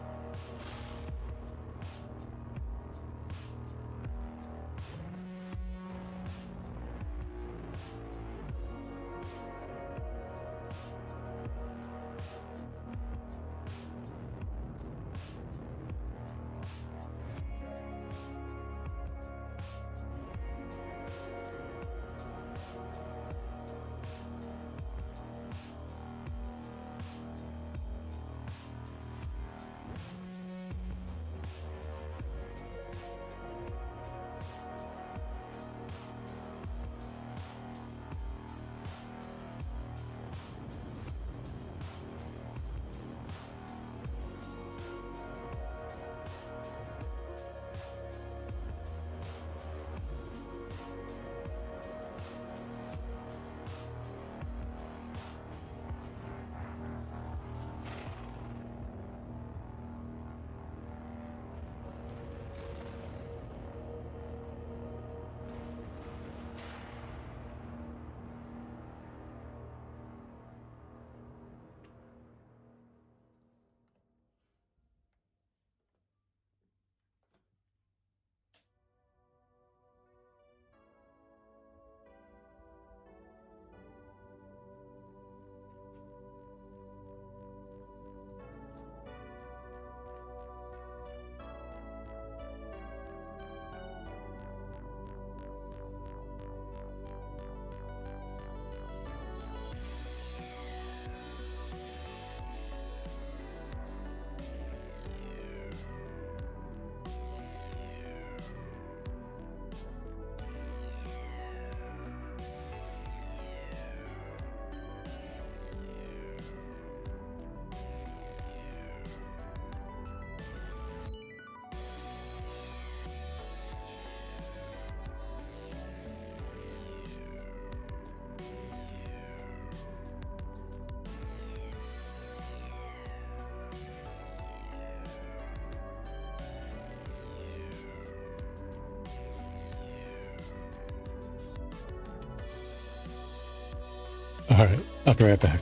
All right, I'll be right back.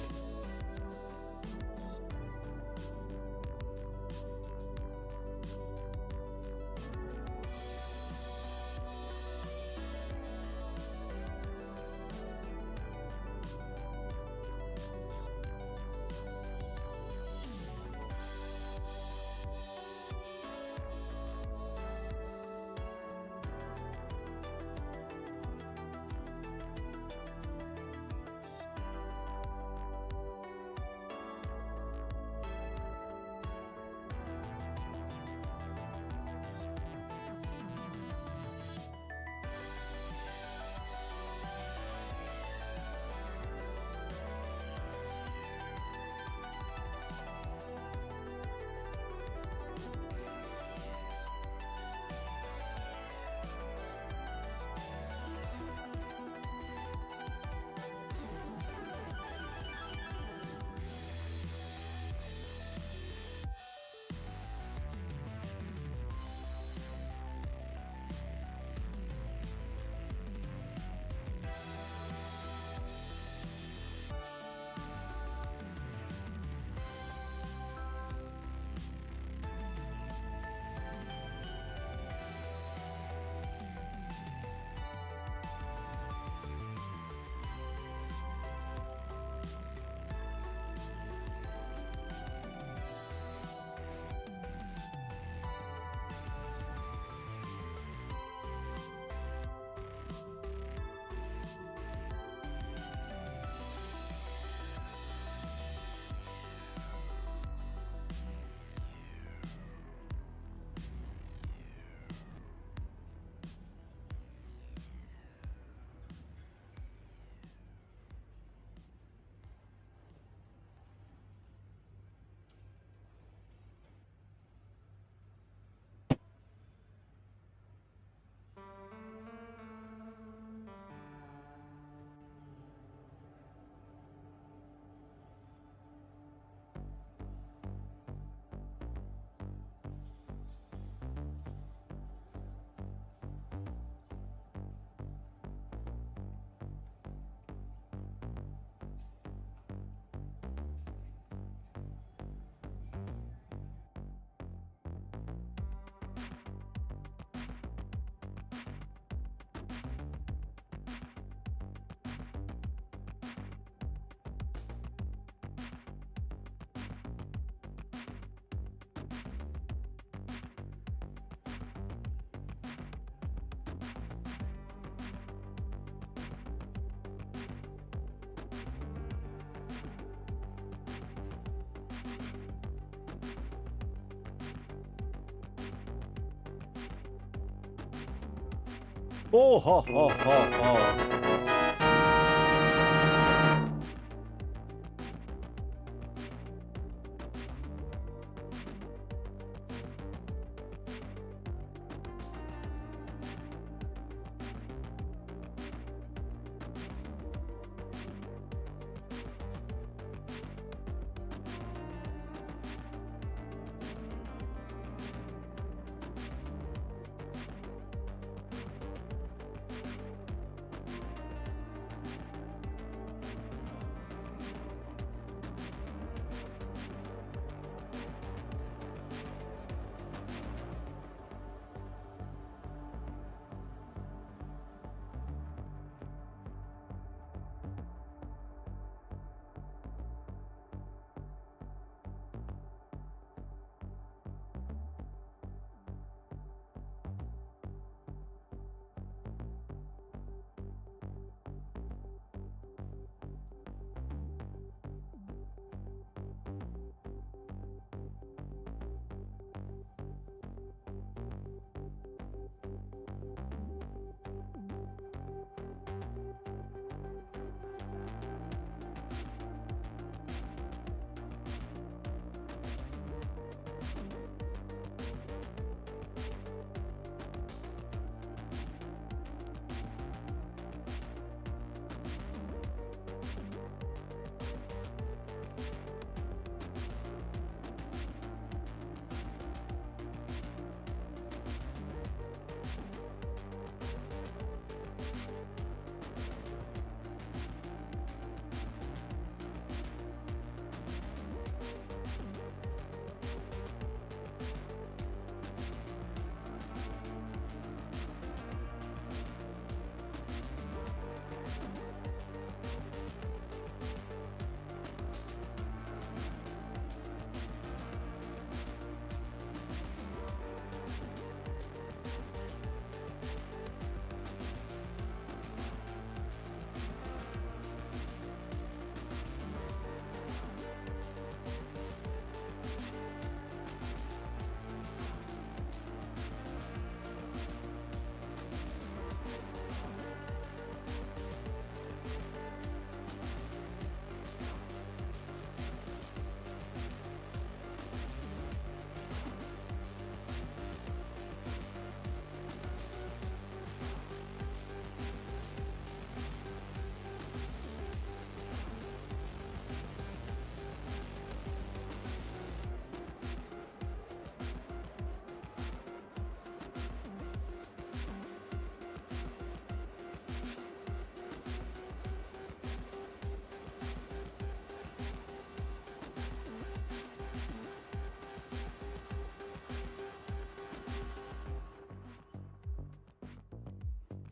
Oh, ho, ho, ho, ho.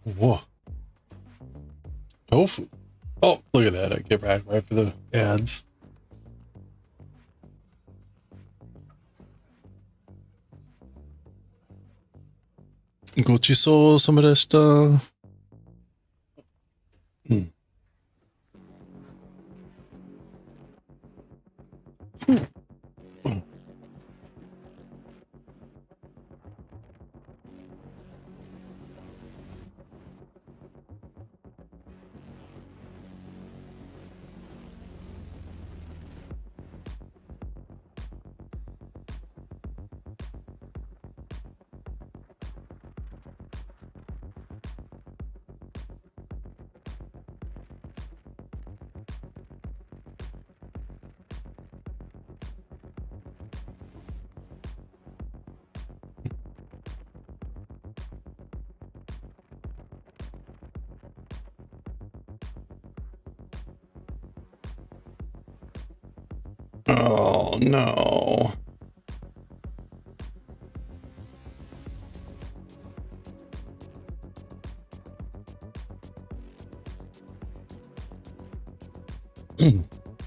Whoa. Tofu. Oh, look at that. I get back right for the ads. Gochiso samedeshita. Oh no.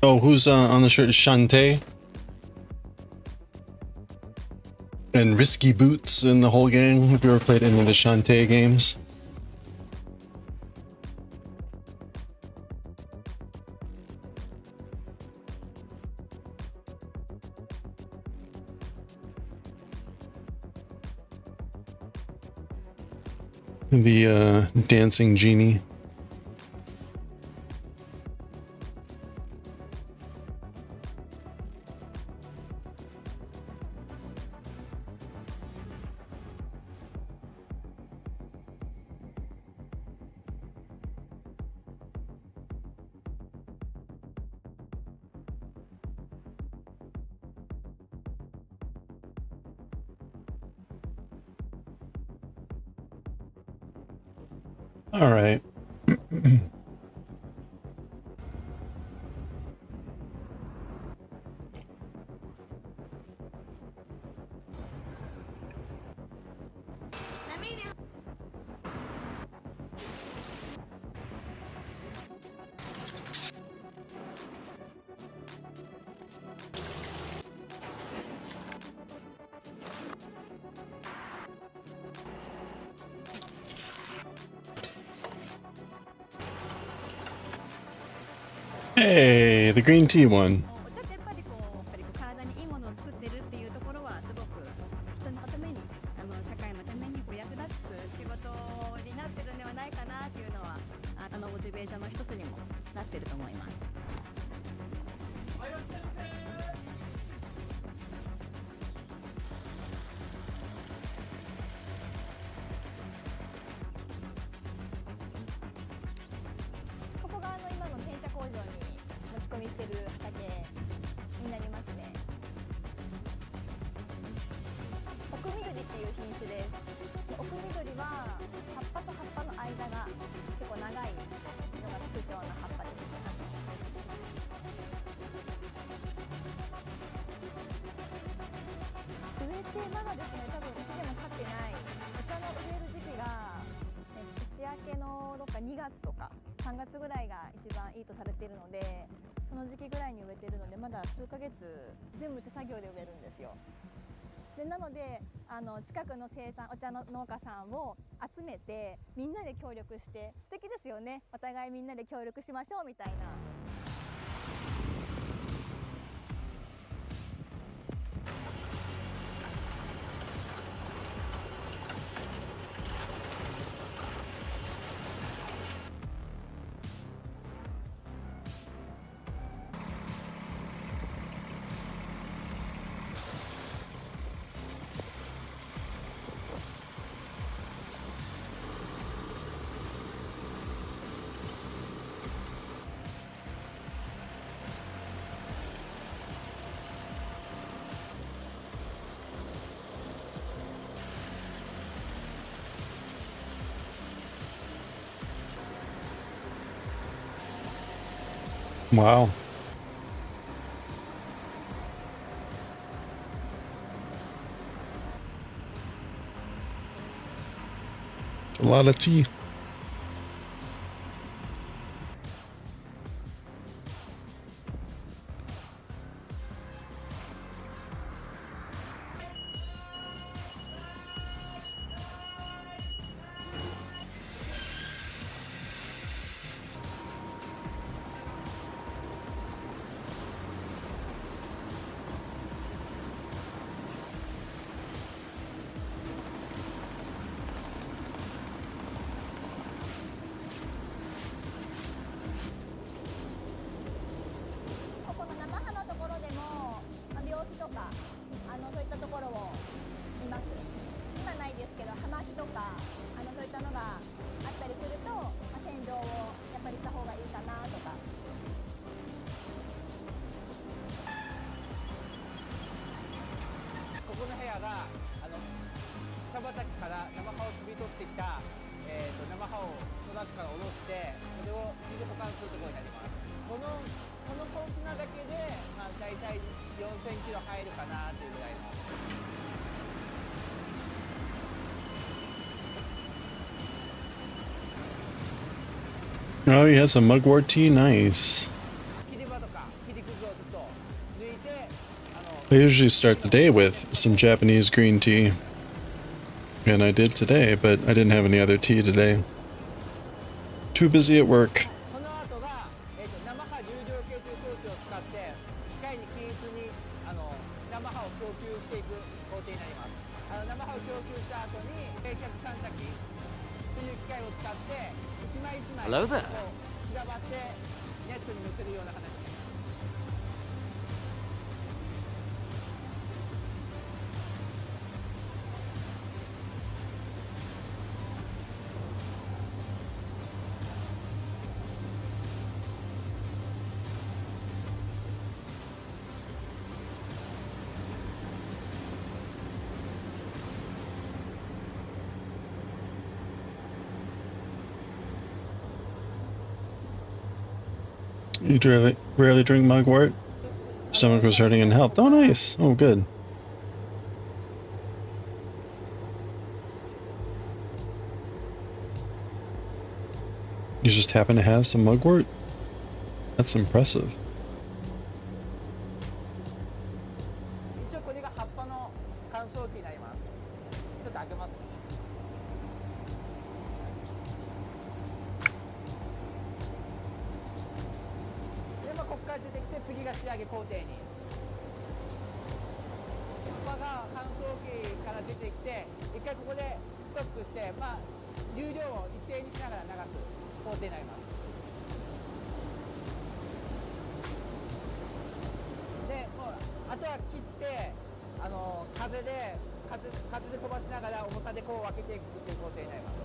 Oh, who's on the shirt? Shantae and Risky Boots and the whole gang. Have you ever played any of the Shantae games? The dancing genie. All right. Hey, the green tea one. お茶ってやっぱり体にいいものを作ってるっていうところはすごく人のために社会のために役立つ仕事になってるんではないかなっていうのはモチベーションの一つにもなってると思います。ここが今の煎茶工場に持ち込みしてる畑になりますね。奥緑っていう品種です。で奥緑は葉っぱと葉っぱの間が結構長いのが特徴の葉っぱです。植えてまだですね、多分うちでも飼ってない。お茶の植える時期が年明けのどっか2月とか3月ぐらいが一番いいとされているので、その時期ぐらいに植えてるので、まだ数ヶ月全部手作業で植えるんですよ。でなので近くのお茶の農家さんを集めてみんなで協力して、素敵ですよね。お互いみんなで協力しましょうみたいな。Wow. A lot of tea. ークから下ろしてそれを一時保管するところになります。このコンテナだけで、まあ、大体4000キロ入るかなっていうぐらいの。Oh, you had some mugwort tea? Nice. 切り場とか切りくずをちょっと抜いて、I usually start the day with some Japanese green tea. And I did today, but I didn't have any other tea today. Too busy at work. その後が、生波流量計という装置を使って機械に均一に生波を供給していく工程になります。生波を供給した後に冷却散射機という機械を使って一枚一枚 Hello there. こう散らばってネットに乗せるような形になります。You rarely drink mugwort? Stomach was hurting and helped. Oh, nice. Oh, good. You just happen to have some mugwort? That's impressive. 一応これが葉っぱの乾燥機になります。ちょっと開けますね。で、まあ、ここから出てきて次が仕上げ工程に。葉っぱが乾燥機から出てきて一回ここでストックして、まあ、流量を一定にしながら流す工程になります。で、もうあとは切って風で飛ばしながら重さでこう分けていくっていう工程になります。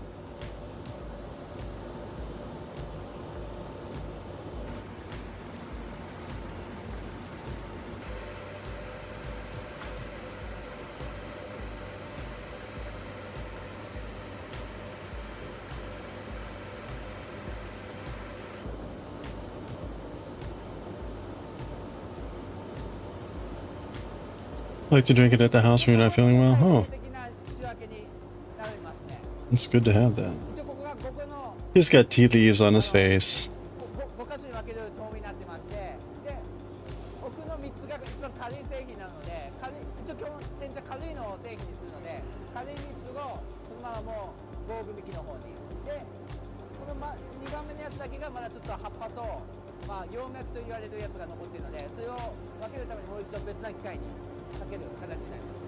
Like to drink it at the house when you're not feeling well? Oh, 的な仕分けになりますね。 it's good to have that. 一応ここが5個の He's got tea leaves on his face. 5箇所に分ける透明になってまして、で奥の3つが一番軽い製品なので、一応基本的に軽いのを製品にするので、軽い3つをそのままもう合組機の方に。でこの、2番目のやつだけがまだちょっと葉っぱと、葉脈と言われるやつが残っているので、それを分けるためにもう一度別な機械にかける形になります。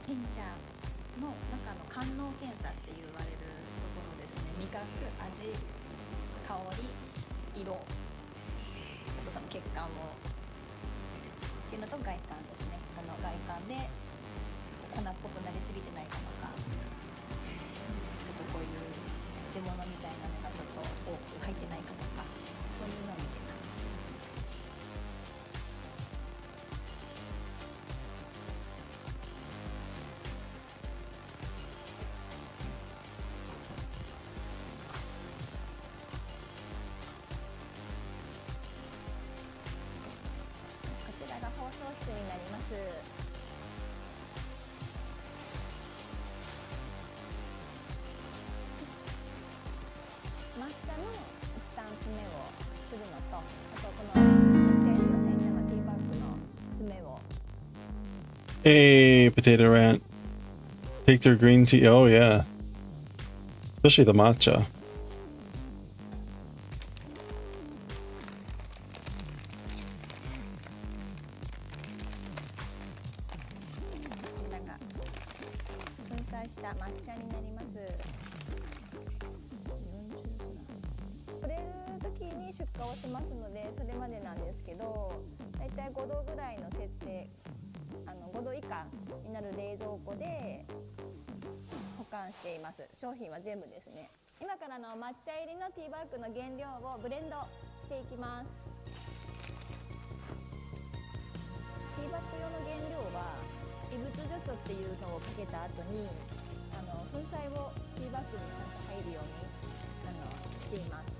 賢者の中の官能検査って言われるところですね。味覚、味、香り、色、あとその血管をっていうのと外観ですね。外観で粉っぽくなりすぎてないかとか、ちょっとこういう地物みたいなのがちょっと多く入ってないかとか、そういうのを見てます。こちらが交渉室になります。抹茶の一旦詰めをするのと、あとこの抹茶入りの煎茶のティーバッグの詰めを。Hey, potato rant. Take their green tea. Oh, yeah. Especially the matcha. こちらが粉砕した抹茶になります。取れる時に出荷をしますので、それまでなんですけど、だいたい5度ぐらいの設定、5度以下になる冷蔵庫で保管しています。商品は全部ですね。今からの抹茶入りのティーバッグの原料をブレンドしていきます。ティーバッグ用の原料は異物除去っていうのをかけた後に粉砕をティーバッグにちゃんと入るようにしています。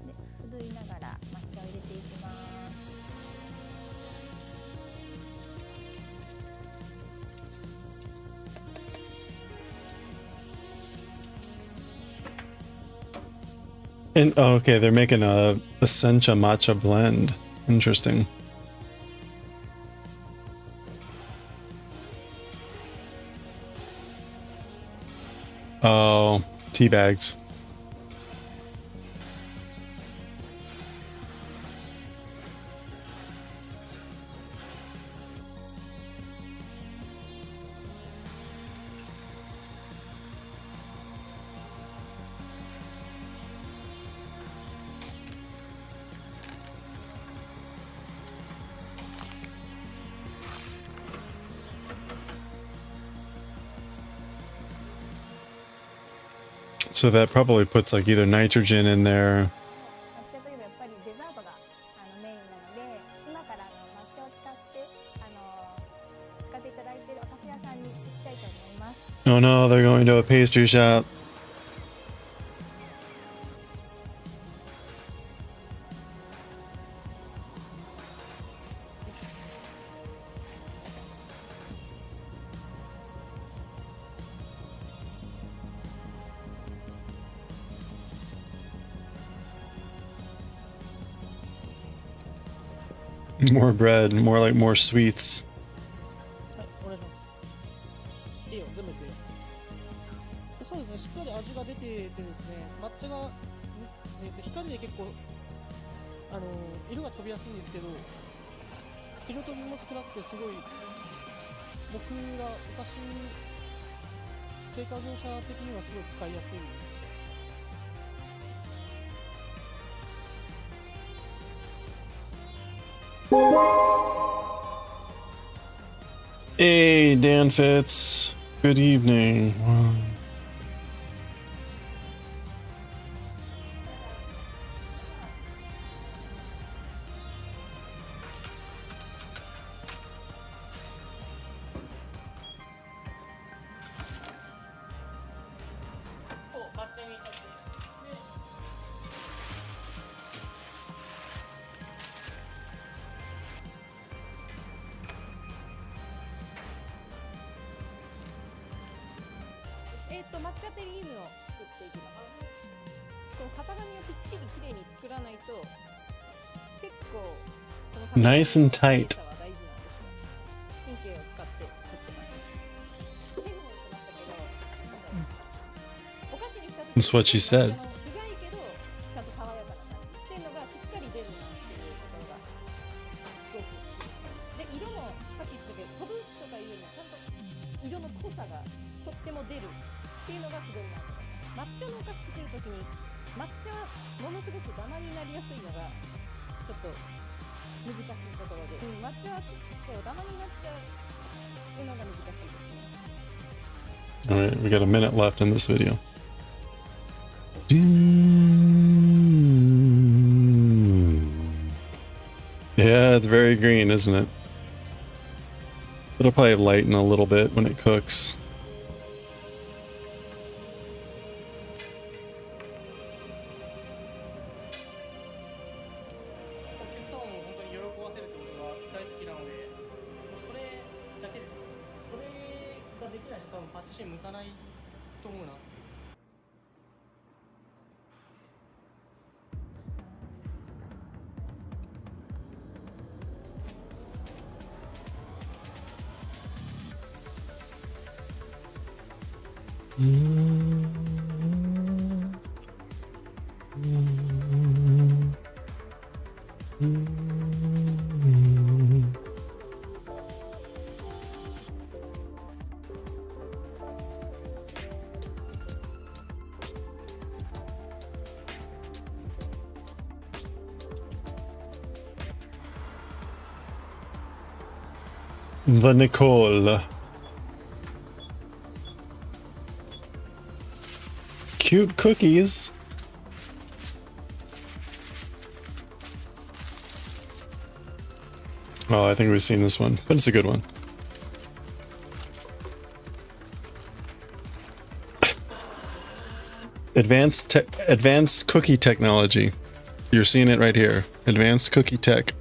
で、ふるいながら抹茶を入れていきます。And oh, okay, they're making a sencha matcha blend. Interesting. Oh, tea bags. So that probably puts like either nitrogen in there. 抹茶といえばやっぱりデザートがメインなので、今から抹茶を使っていただいているお菓子屋さんに行きたいと思います。 Oh no, they're going to a pastry shop. More bread, more like more sweets. はい、お願いします。いいよ、全部いくよ。そうですね、しっかり味が出ててですね、抹茶が、光で結構、色が飛びやすいんですけど、色飛びも少なくて、すごい、僕がお菓子製菓業者的にはすごい使いやすい。Hey, Dan Fitz. Good evening. Wow.抹茶テリーヌを作っていきます。この型紙をぴっちりきれいに作らないと結構この Nice and tight. は大事なんですよ。神経を使って作ってます。シェフも言ってましたけど、お菓子にした時 That's what she said. 意外けどちゃんと爽やかな感じっていうのがしっかり出るなっていうところがすごく好きで、色もさっき言ったけど飛ぶとかいうよりもちゃんと色の濃さがとっても出るっていうのがすごいなと思います。抹茶のお菓子作るときに抹茶はものすごくダマになりやすいのがちょっと難しいところで、抹茶はそうダマになっちゃうっていうのが難しいですね。 Alright, we got a minute left in this video. Yeah, it's very green, isn't it? It'll probably lighten a little bit when it cooks. お客様も本当に喜ばせるってことが大好きなので、私向かないと思うな。The Nicole. Cute cookies. Oh, I think we've seen this one, but it's a good one. Advanced cookie technology. You're seeing it right here. Advanced cookie tech.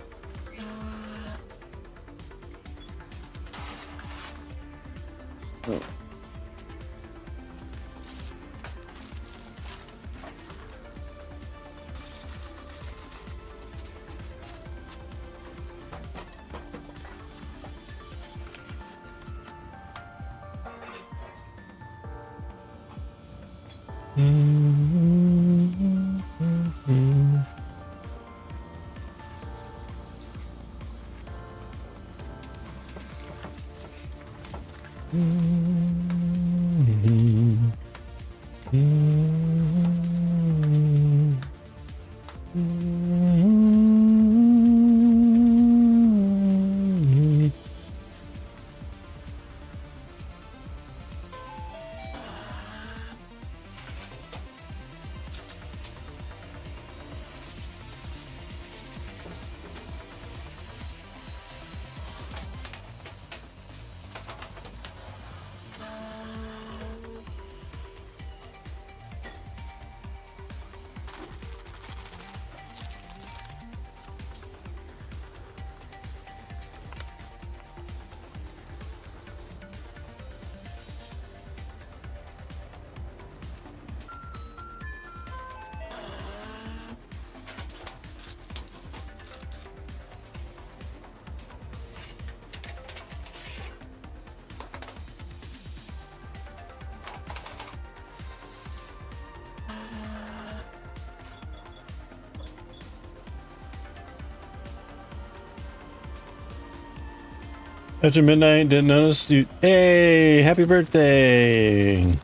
After midnight, didn't notice you. Hey, happy birthday!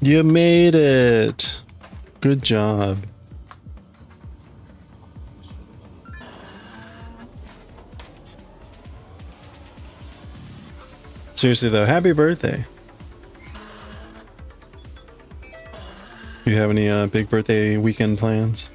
You made it! Good job. Seriously though, happy birthday. You have any big birthday weekend plans?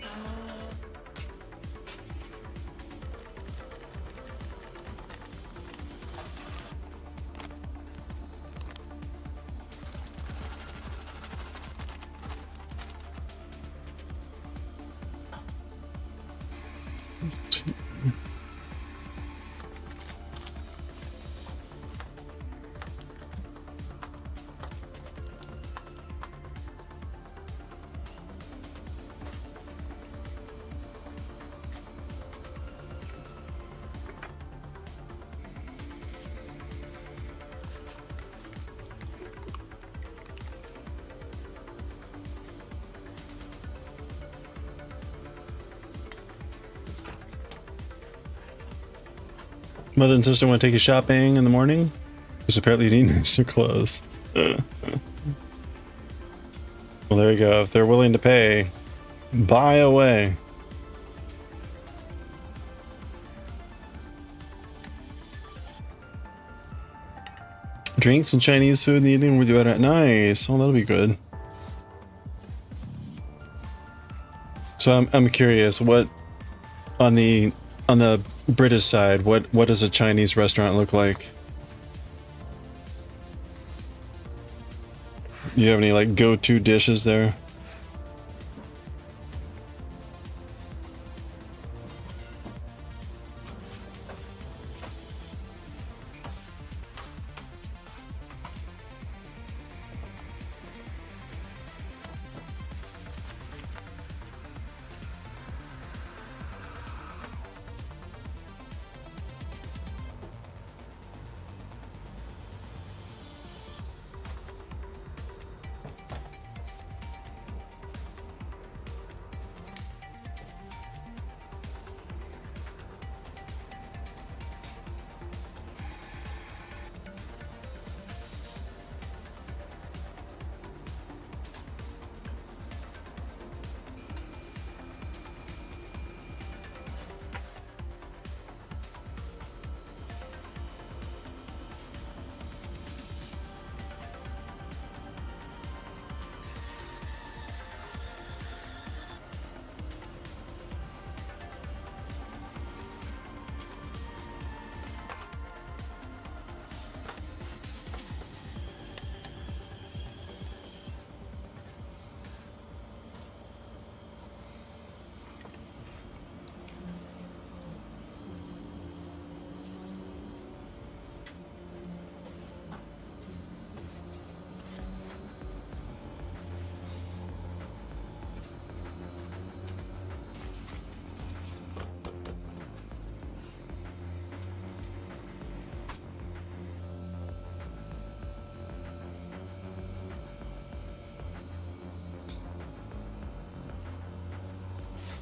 Mother and sister want to take you shopping in the morning? Because apparently you need nicer clothes. Well, there you go. If they're willing to pay, buy away. Drinks and Chinese food in the evening. We're doing it. Nice. Oh, that'll be good. So I'm curious, what on the British side, what does a Chinese restaurant look like? You have any like go-to dishes there?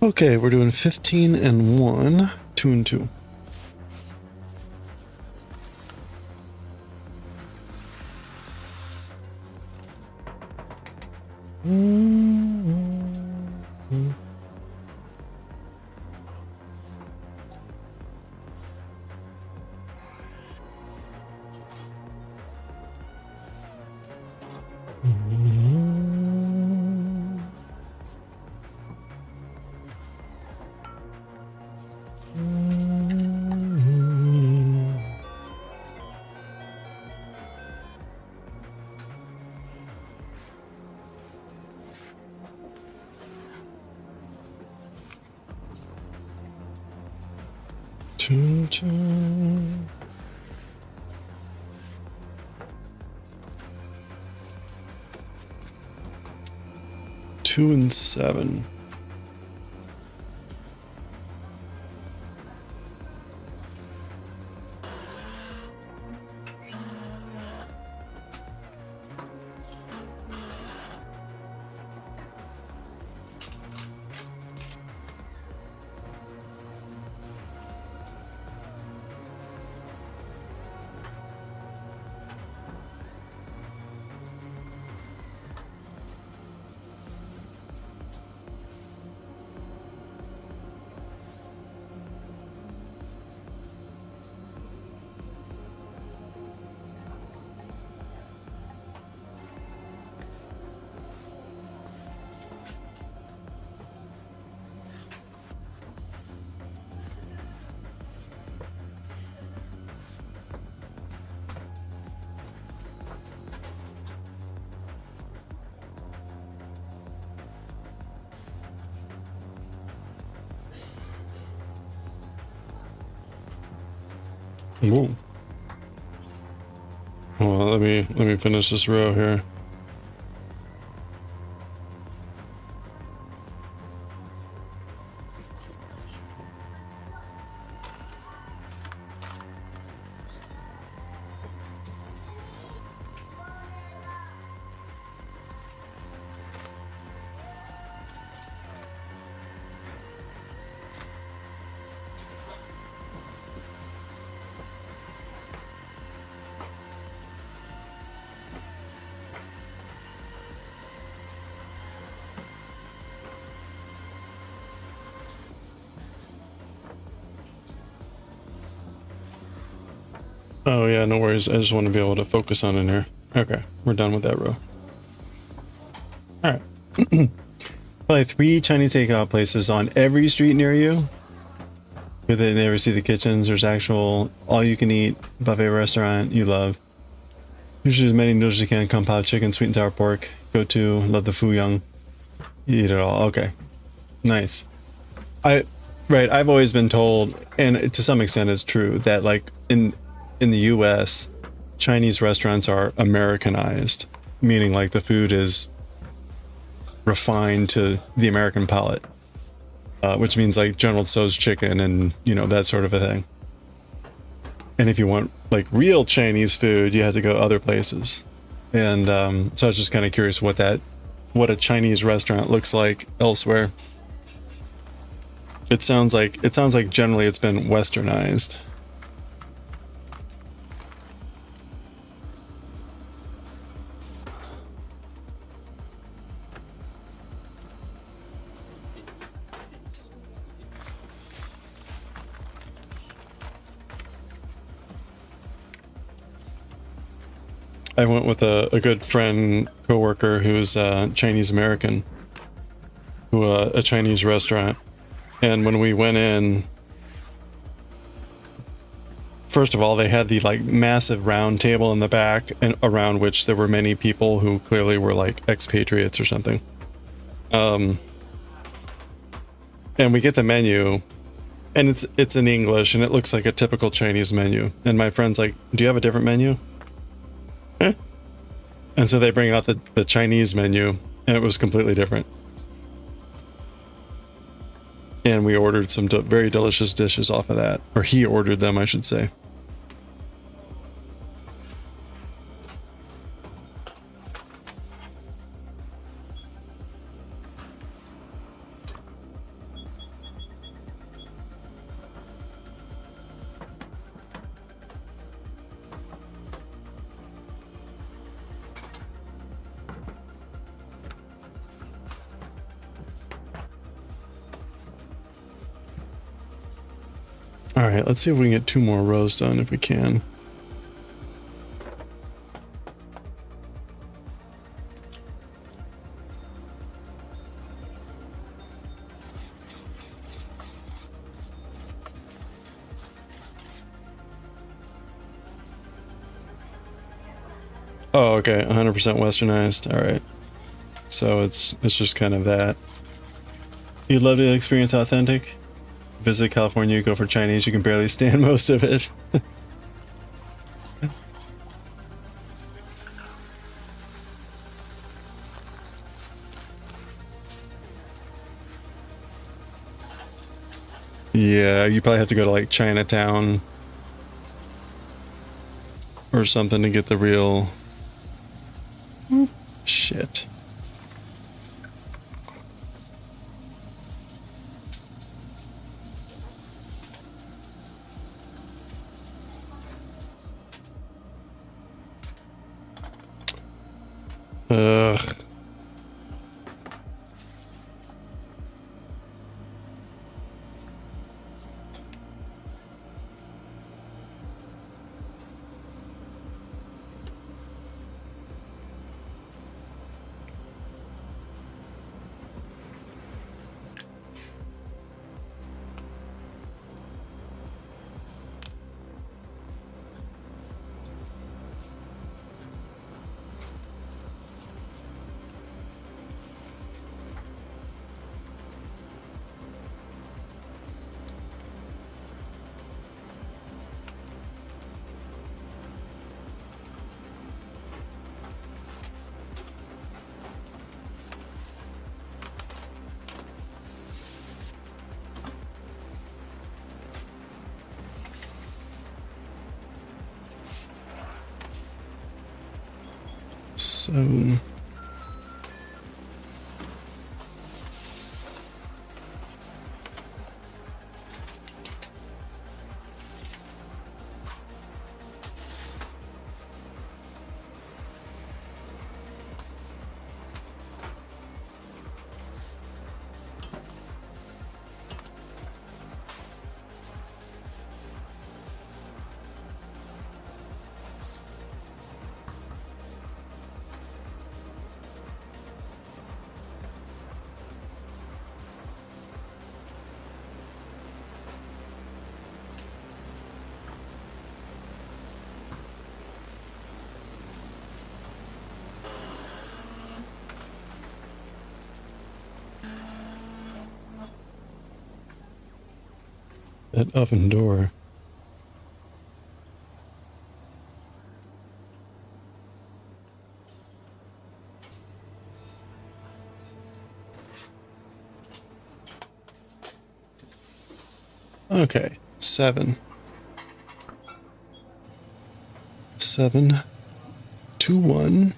Okay, we're doing 15 and 1, 2 and 2. Choo choo. 2 and 7. Whoa. Well, let me finish this row here. Oh yeah, no worries. I just want to be able to focus on in here. Okay, we're done with that row. Alright. Probably 3 Chinese takeout places on every street near you. Good that they never see the kitchens. There's actual all-you-can-eat buffet restaurant you love. Usually as many noodles as you can, kung pao chicken, sweet and sour pork. Go to, love the fuyang. You eat it all. Okay. Nice. I've always been told, and to some extent it's true, that like in the US, Chinese restaurants are Americanized, meaning like the food is refined to the American palate, which means like General Tso's chicken and, you know, that sort of a thing. And if you want like real Chinese food, you have to go other places. And so I was just kind of curious what a Chinese restaurant looks like elsewhere. It sounds like generally it's been westernized. I went with a good friend, coworker who's Chinese American, who a Chinese restaurant, and when we went in, first of all, they had the like massive round table in the back, and around which there were many people who clearly were like expatriates or something. And we get the menu, and it's in English, and it looks like a typical Chinese menu. And my friend's like, "Do you have a different menu?" And so they bring out the Chinese menu, and it was completely different. And we ordered some very delicious dishes off of that. Or he ordered them, I should say. Alright, let's see if we can get 2 more rows done if we can. Oh, okay, 100% westernized. Alright. So it's just kind of that. You'd love to experience authentic? Visit California, go for Chinese, you can barely stand most of it. Yeah, you probably have to go to like Chinatown or something to get the real shit. Ugh. So that oven door. Okay, 7. 7, 2, 1.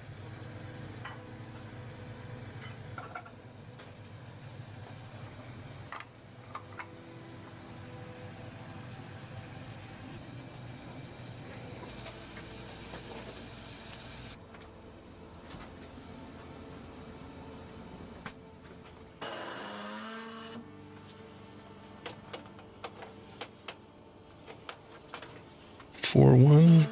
Four, 1.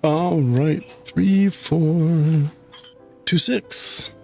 All right, 3, 4, 2, 6.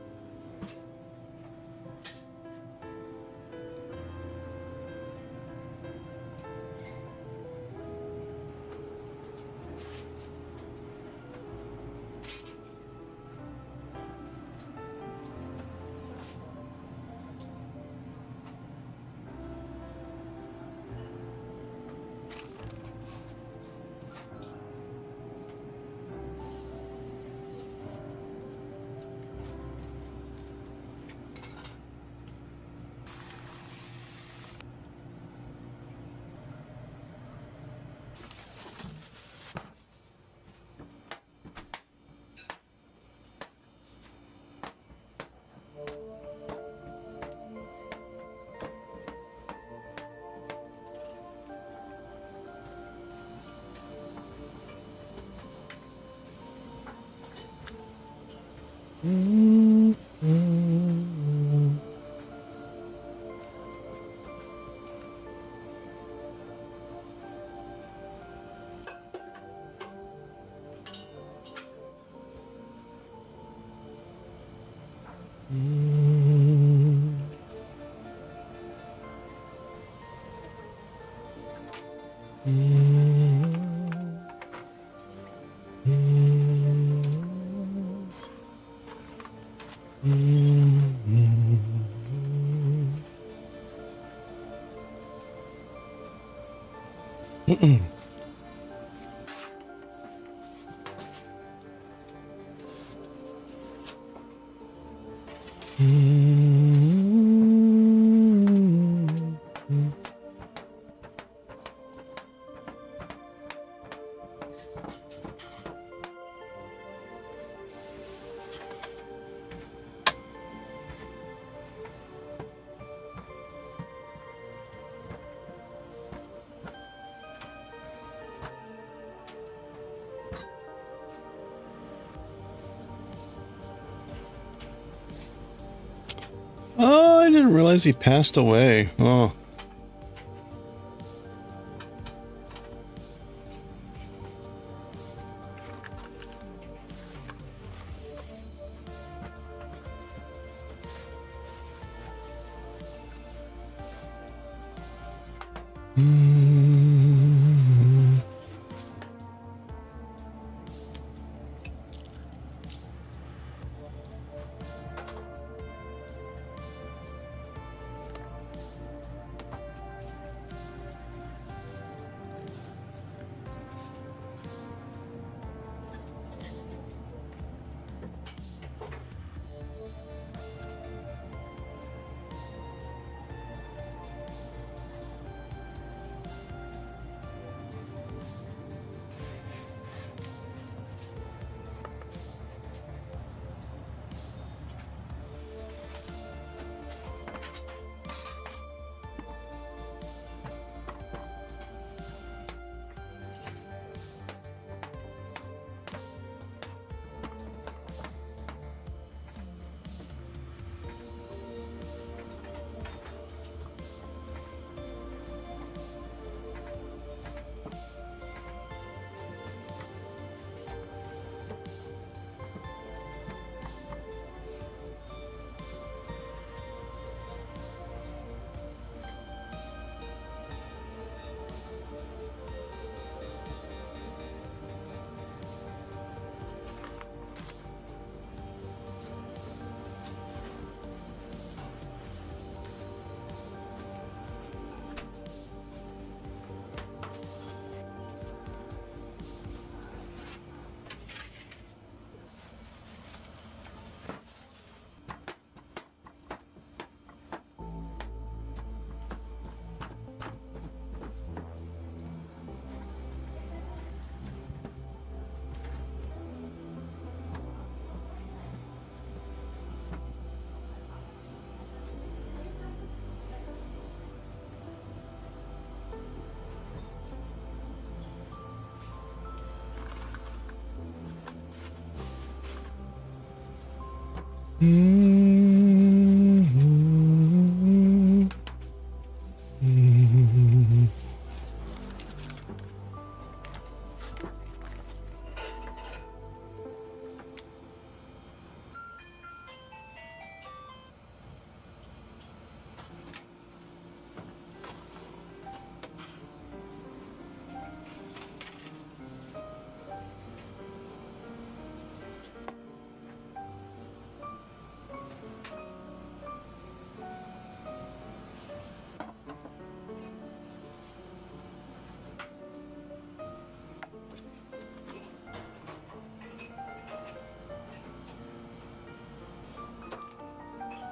didn't realize he passed away. Oh.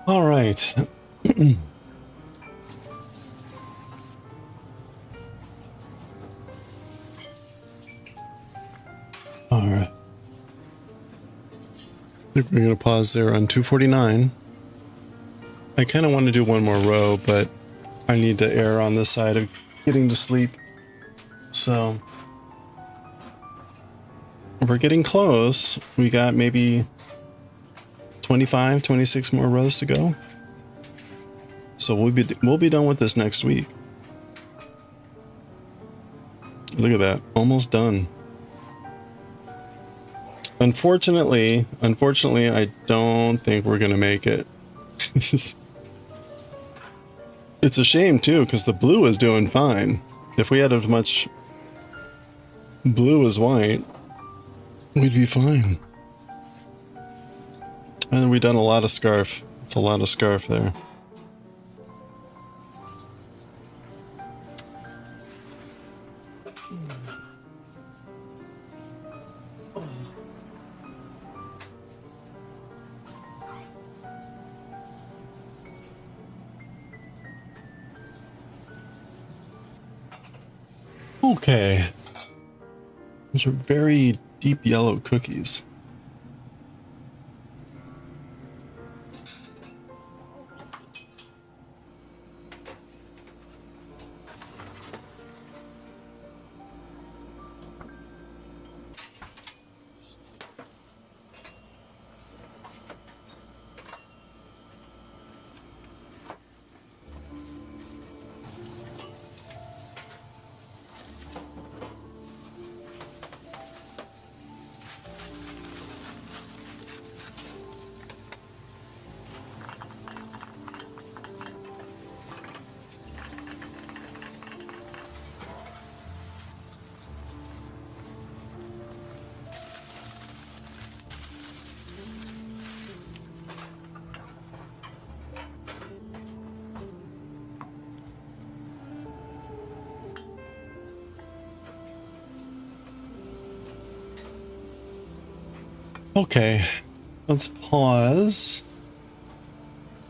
All right. All right. I think we're going to pause there on 249. I kind of want to do one more row, but I need to err on this side of getting to sleep. So we're getting close. We got maybe 25, 26 more rows to go. So we'll be done with this next week. Look at that, almost done. Unfortunately, I don't think we're gonna make it. It's a shame too, because the blue is doing fine. If we had as much blue as white, we'd be fine. And we've done a lot of scarf. It's a lot of scarf there. Okay. Those are very deep yellow cookies. Okay, let's pause.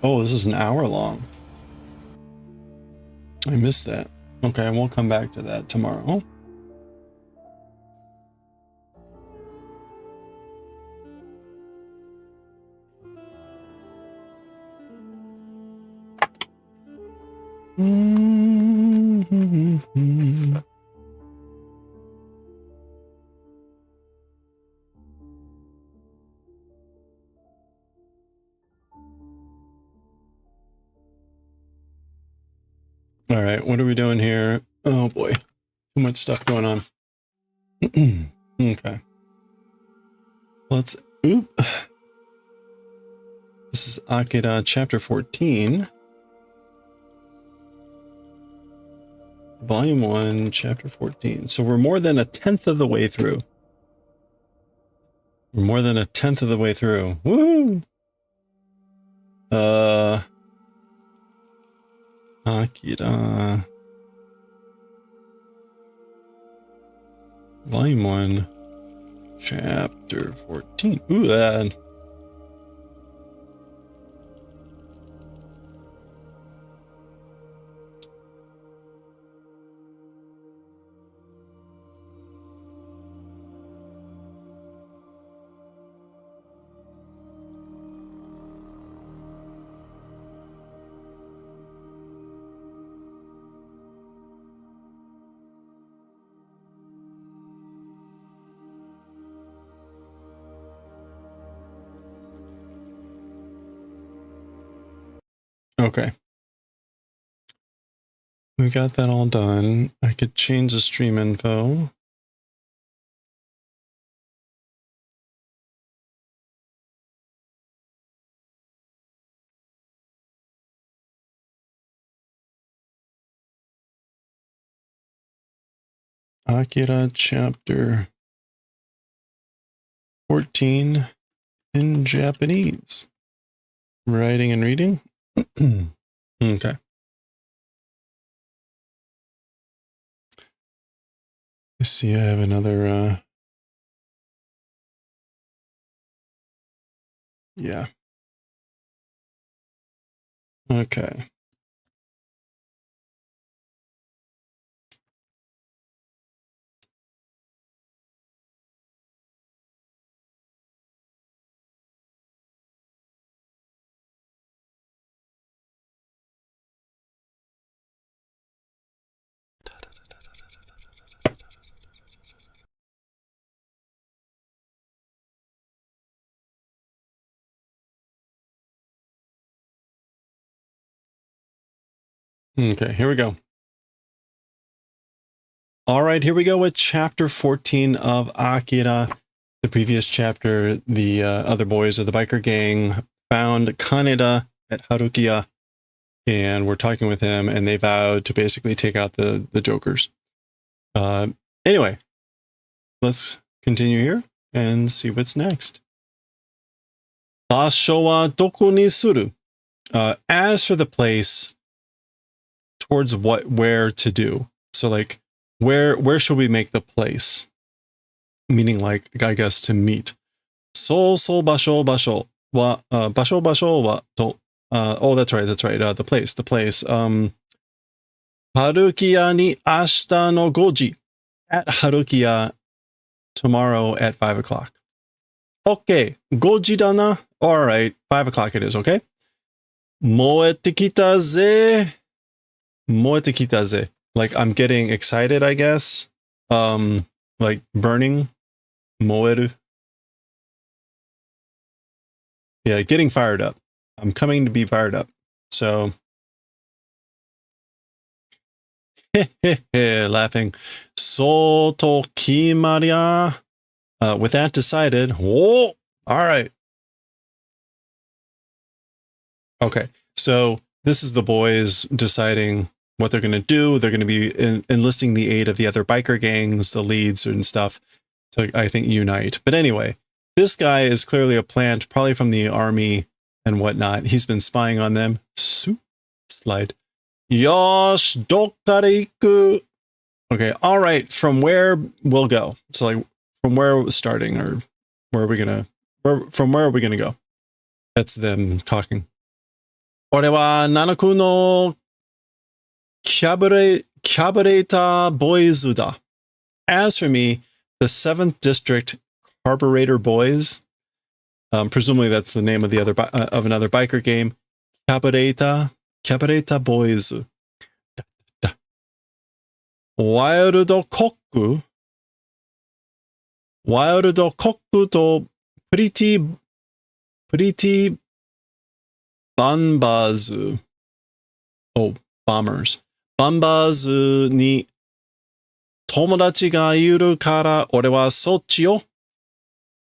Oh, this is an hour long. I missed that. Okay, we'll come back to that tomorrow. All right, what are we doing here? Oh boy, too much stuff going on. Okay. Let's, oop. This is Akira chapter 14. Volume 1, chapter 14. So we're more than a tenth of the way through. We're more than a tenth of the way through. Woo! Akira. Volume 1, chapter 14. Ooh, that. Okay. We got that all done. I could change the stream info. Akira chapter 14 in Japanese. Writing and reading. Okay. Let's see, I have another, yeah. Okay. Okay, here we go. All right, here we go with chapter 14 of Akira. The previous chapter, the other boys of the biker gang found Kaneda at Harukiya, and we're talking with him, and they vowed to basically take out the jokers. Anyway, let's continue here and see what's next. Basho wa doko ni suru? As for the place, towards where to do. So like, where should we make the place? Meaning like, I guess, to meet. So basho wa, basho wa to, oh, that's right, the place. Harukiya ni ashita no 5 ji. At Harukiya tomorrow at 5 o'clock. Okay, 5 ji da na. All right, 5 o'clock it is, okay? Moete kita ze. Moete kita ze. Like, I'm getting excited, I guess. Like, burning. Moeru. Yeah, getting fired up. I'm coming to be fired up. So, laughing. So to kimaria. With that decided. Whoa! All right. Okay, so this is the boys deciding what they're going to do. They're going to be enlisting the aid of the other biker gangs, the leads and stuff, to, I think, unite. But anyway, this guy is clearly a plant, probably from the army and whatnot. He's been spying on them. Slide. Yosh, dokkara iku. Okay, all right, from where we'll go. So like, from where we're starting, or where are we going to From where are we going to go? That's them talking. 俺は7区のキャブレーターボーイズだ. As for me, the 7th District Carburetor Boys, presumably that's the name of the of another biker game. Carburetor Boys. Wild Cockと Pretty Bombers. Oh, bombers. Bombersに友達がいるから俺はそっちよ.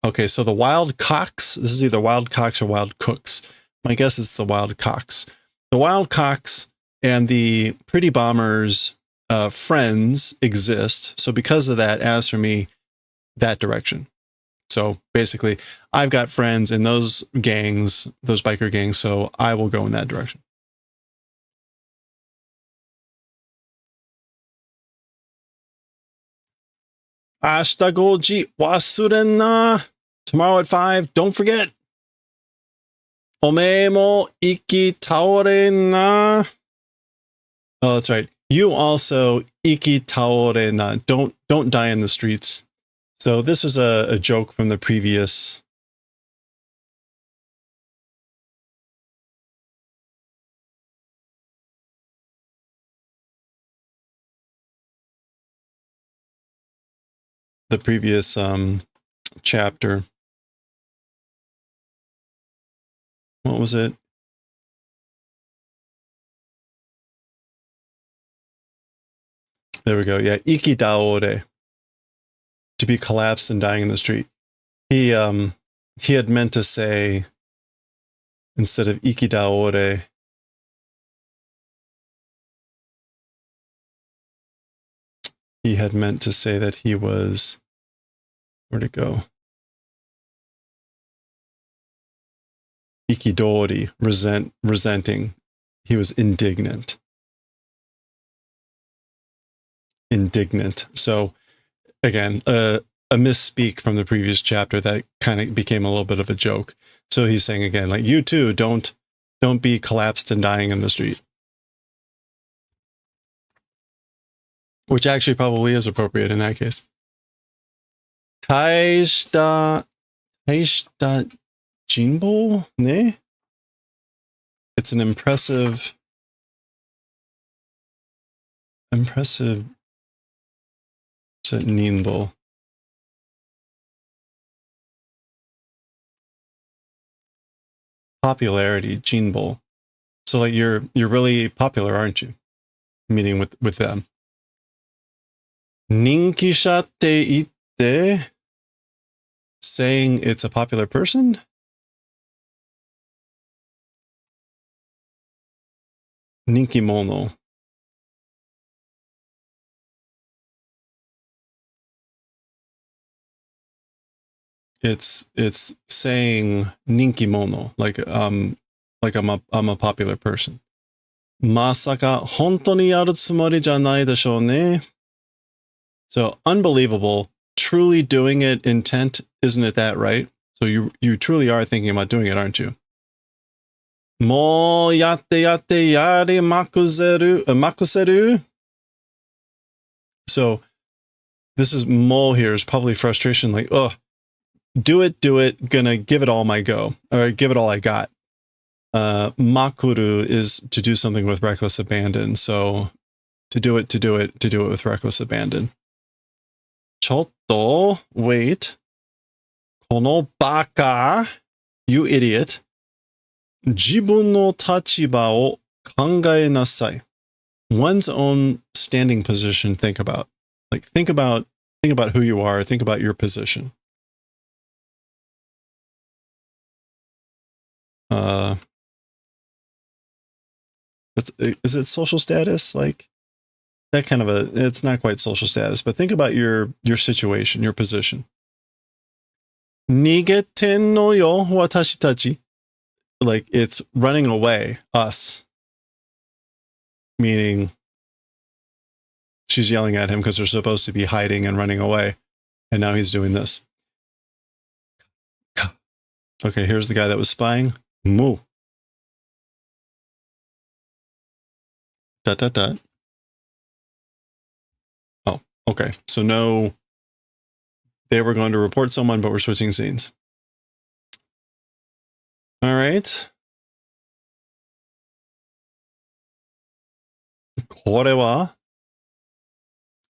Okay, so the Wild Cocks, this is either Wild Cocks or Wild Cooks. My guess is the Wild Cocks. The Wild Cocks and the Pretty Bombers friends exist. So because of that, as for me, that direction. So basically, I've got friends in those gangs, those biker gangs, so I will go in that direction. Ashita goji wasuren na. Tomorrow at 5, don't forget. Ome mo iki taore na. Oh, that's right. You also iki taore na. Don't die in the streets. So this was a joke from the previous chapter. What was it? There we go. Yeah, iki daore. To be collapsed and dying in the street. He had meant to say, instead of iki daore, he had meant to say that he was, where'd it go? Ikidori, resenting. He was indignant. So, again, a misspeak from the previous chapter that kind of became a little bit of a joke. So he's saying again, like, you too, don't be collapsed and dying in the street. Which actually probably is appropriate in that case. Taishita jinbo ne? It's an impressive ninbo. Popularity, jinbo. So like you're really popular, aren't you? Meaning with them. Ninkisha te itte, saying it's a popular person? Ninkimono. It's saying ninkimono, like I'm a popular person. Masaka hontou ni yaru tsumori janai desho ne. So unbelievable, truly doing it, intent, isn't it that, right? So you truly are thinking about doing it, aren't you? Mo yatte yare makuseru. So this is mo here is probably frustration, like, oh, do it, gonna give it all my go, or give it all I got. Makuru is to do something with reckless abandon. So to do it with reckless abandon. Chotto, wait. Kono baka, you idiot. Jibun no tachiba o kangae nasai. One's own standing position, think about. Like, think about who you are, think about your position. Is it social status? Like that kind of it's not quite social status, but think about your situation, your position. Nigeten no yo watashi tachi. Like it's running away, us. Meaning she's yelling at him because they're supposed to be hiding and running away. And now he's doing this. Okay, here's the guy that was spying. Moo. Dot, dot, dot. Oh, okay. So no, they were going to report someone, but we're switching scenes. All right. これは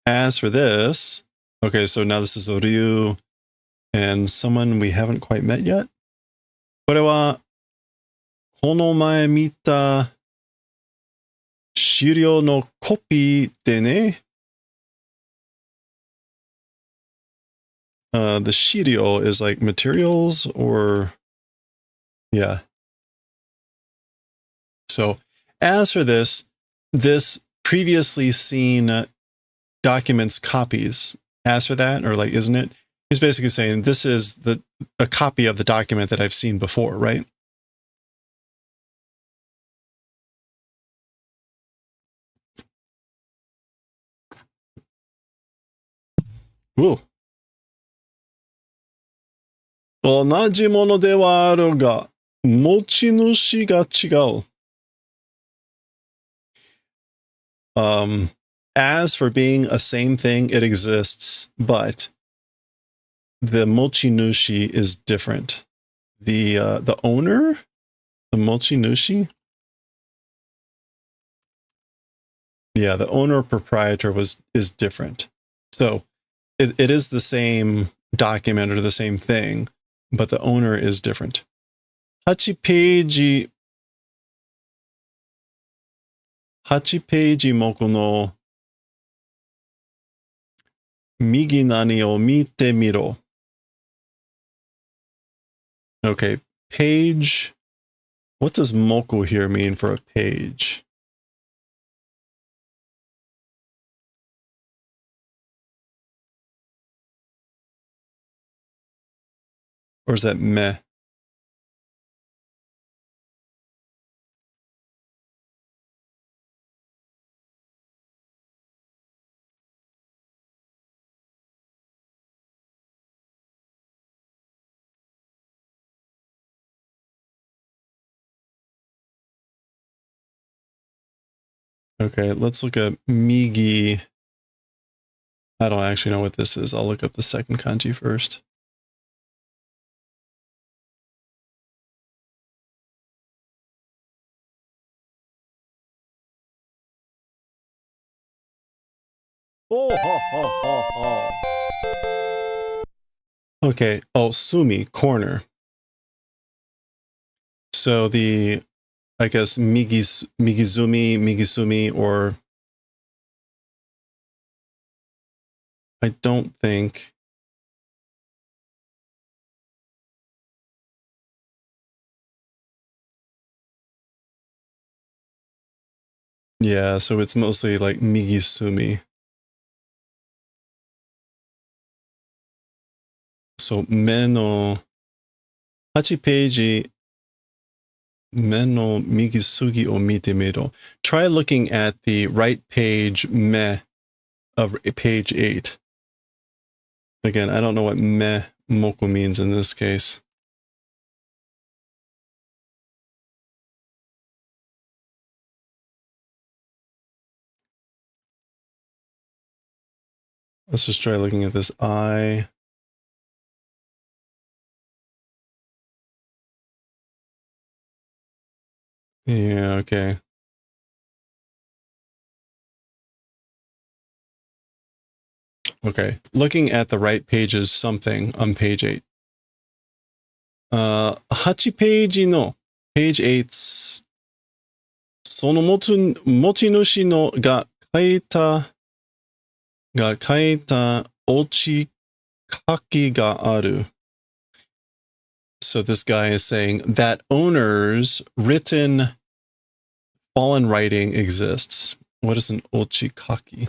As for this, okay, so now this is Ryu and someone we haven't quite met yet. これはこの前見た資料のコピーでね。The shirio is like materials or, yeah. So as for this previously seen documents copies. As for that, or like, isn't it? He's basically saying this is a copy of the document that I've seen before, right? Ooh. 同じものではあるが、持ち主が違う。As for being a same thing, it exists, but the mochinushi is different. The owner, the mochinushi, yeah, the owner proprietor is different. So it is the same document or the same thing, but the owner is different. 8ページもこの右何を見てみろ。Okay, page. What does moku here mean for a page? Or is that meh? Okay, let's look at Migi. I don't actually know what this is. I'll look up the second kanji first. Oh, ho, ho, ho, ho. Okay, oh, sumi, corner. So I guess Migisumi, or I don't think. Yeah, so it's mostly like Migisumi. So meno 8ページ meno migisugi o mite miro. Try looking at the right page me of page 8. Again, I don't know what me moku means in this case. Let's just try looking at this I. Yeah, okay. Okay, looking at the right page is something on page 8. 8ページの page 8その持ち主のが書いた落ち書きがある。So this guy is saying that owner's written fallen writing exists. What is an ochikaki?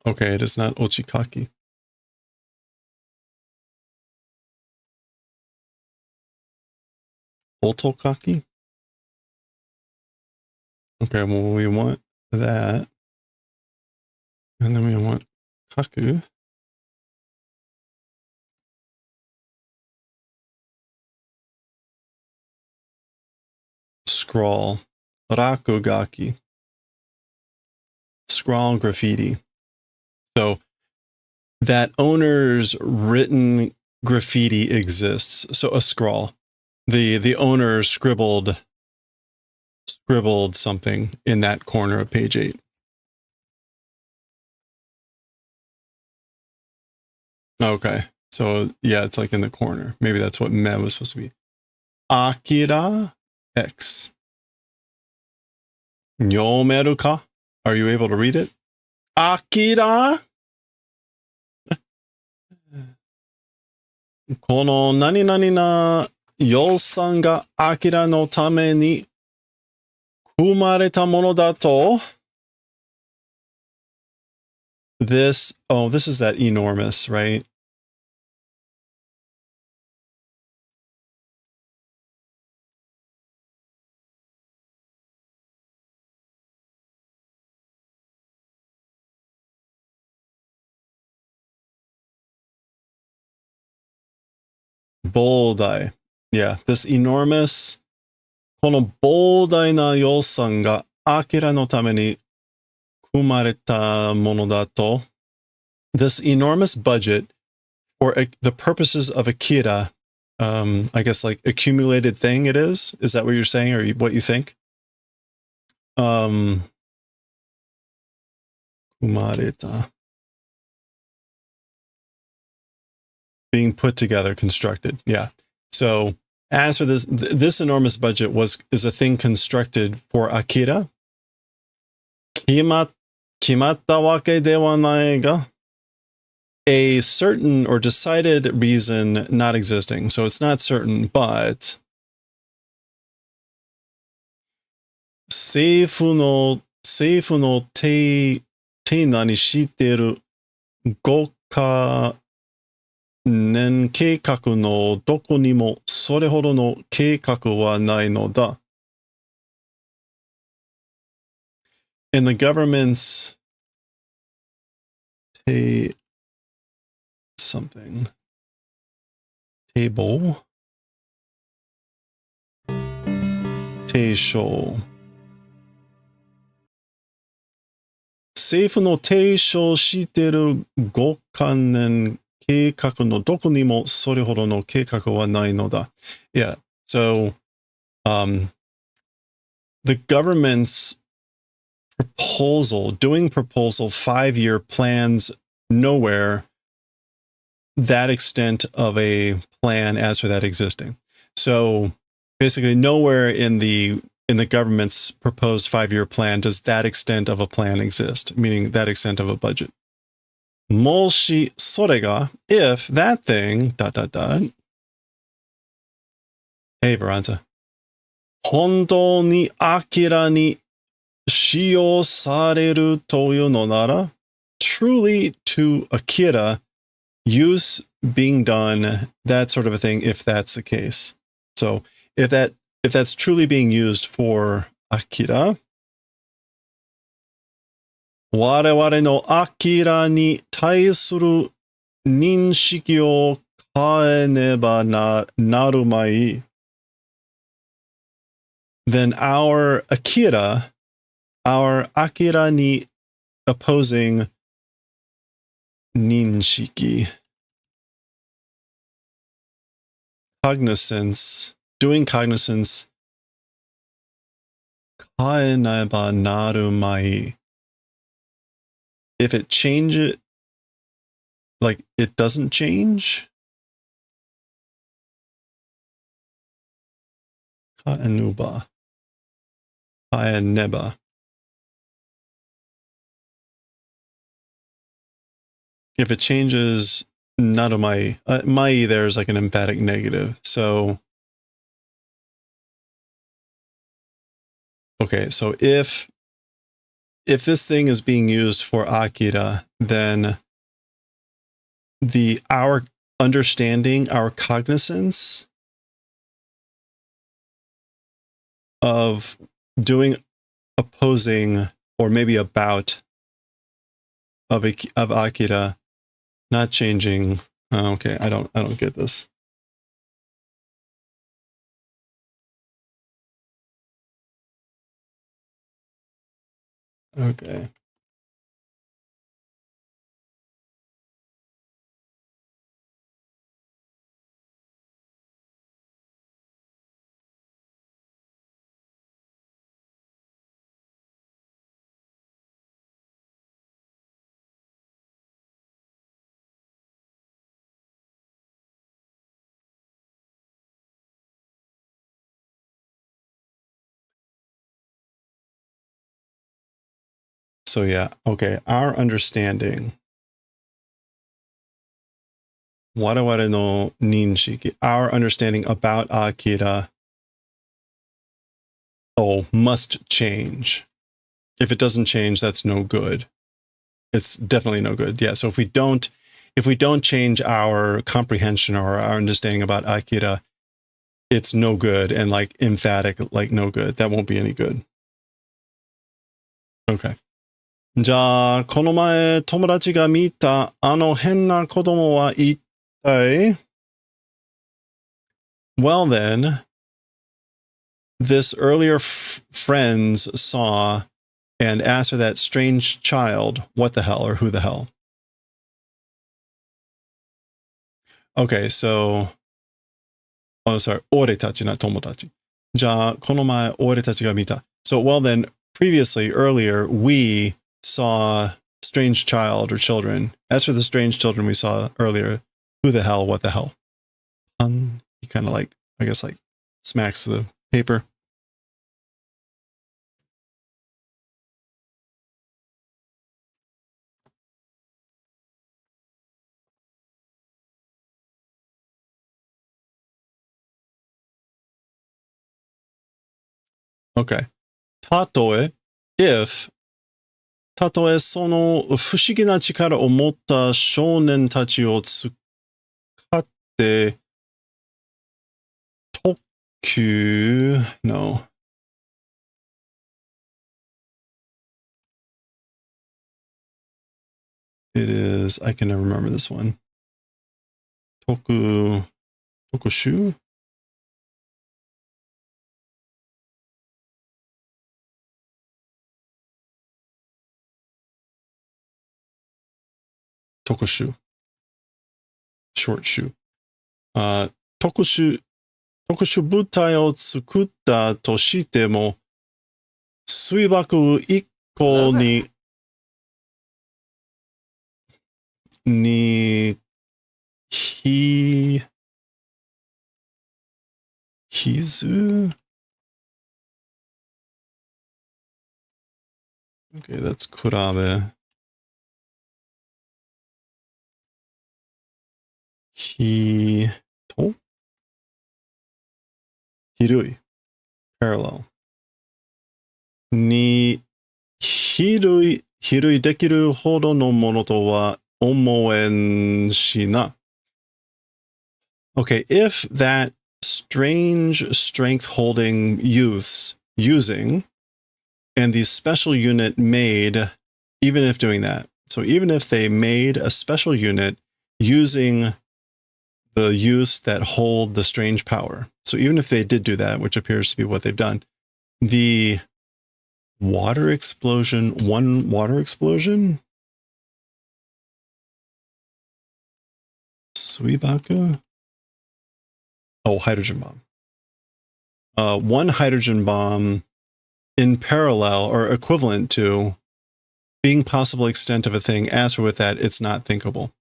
Okay, it is not ochikaki. Otokaki? Okay, well, we want that. And then we want kaku. scrawl. Rakugaki. Scrawl graffiti. So that owner's written graffiti exists. So a scrawl. The owner scribbled something in that corner of page 8. Okay. So yeah, it's like in the corner. Maybe that's what me was supposed to be. Akira X. Yomeru ka? Are you able to read it? Akira? この何々な予算がアキラのために生まれたものだと this is that enormous, right? Boldai. Yeah, this enormous この膨大な予算がアキラのために組まれたものだと this enormous budget for the purposes of Akira, I guess like accumulated thing it is? Is that what you're saying or what you think? 組まれた being put together, constructed. Yeah. So as for this enormous budget is a thing constructed for Akira. 決まったわけではないが a certain or decided reason not existing. So it's not certain, but 政府の手にしている5か年計画のどこにもそれほどの計画はないのだ。In the government's something table 提唱政府の提唱している5か年計画のどこにもそれほどの計画はないのだ。Yeah, so the government's doing proposal 5-year plans nowhere that extent of a plan as for that existing. So basically nowhere in the government's proposed 5-year plan does that extent of a plan exist, meaning that extent of a budget. もしそれが if that thing ... Hey, Veranta. 本当に明らに使用されるというのなら truly to Akira, use being done, that sort of a thing, if that's the case. So if that's truly being used for Akira, 我々のAkiraに対する認識を変えねばなるまい。Then our Akira ni opposing 認識 cognizance, doing cognizance 変えねばなるまい。If it changes, like it doesn't change. Kaenuba. Kaeneba. If it changes, narumai. Mai there is like an emphatic negative. So, okay, so if this thing is being used for Akira, then our understanding, our cognizance of doing opposing or maybe about of Akira not changing. Okay, I don't get this. Okay. So yeah, okay, our understanding. Waraware no ninshiki. Our understanding about Akira, must change. If it doesn't change, that's no good. It's definitely no good. Yeah, so if we don't change our comprehension or our understanding about Akira, it's no good, and like emphatic, like no good. That won't be any good. Okay. じゃあ、この前友達が見たあの変な子供は一体 Well then, this earlier friends saw and asked for that strange child, what the hell or who the hell? Okay, so, oh, sorry, 俺たち not 友達。じゃあ、この前俺たちが見た。So, well then, previously, earlier, we saw strange child or children. As for the strange children we saw earlier, who the hell, what the hell? He kind of like, I guess, like smacks the paper. Okay. たとえ if たとえその不思議な力を持った少年たちを使って特急 No. It is, I can never remember this one. 特殊 特殊 short shoe. 特殊部隊を作ったとしても、水爆一個に、傷 Okay, that's 比べ。広い parallel に広いできるほどのものとは思えんしな。Okay, if that strange strength holding youths using and the special unit made, even if doing that, so even if they made a special unit using the youths that hold the strange power, so even if they did do that, which appears to be what they've done, the water explosion, one water explosion? Suibaku? Oh, hydrogen bomb. One hydrogen bomb in parallel or equivalent to being possible extent of a thing. As for with that, it's not thinkable.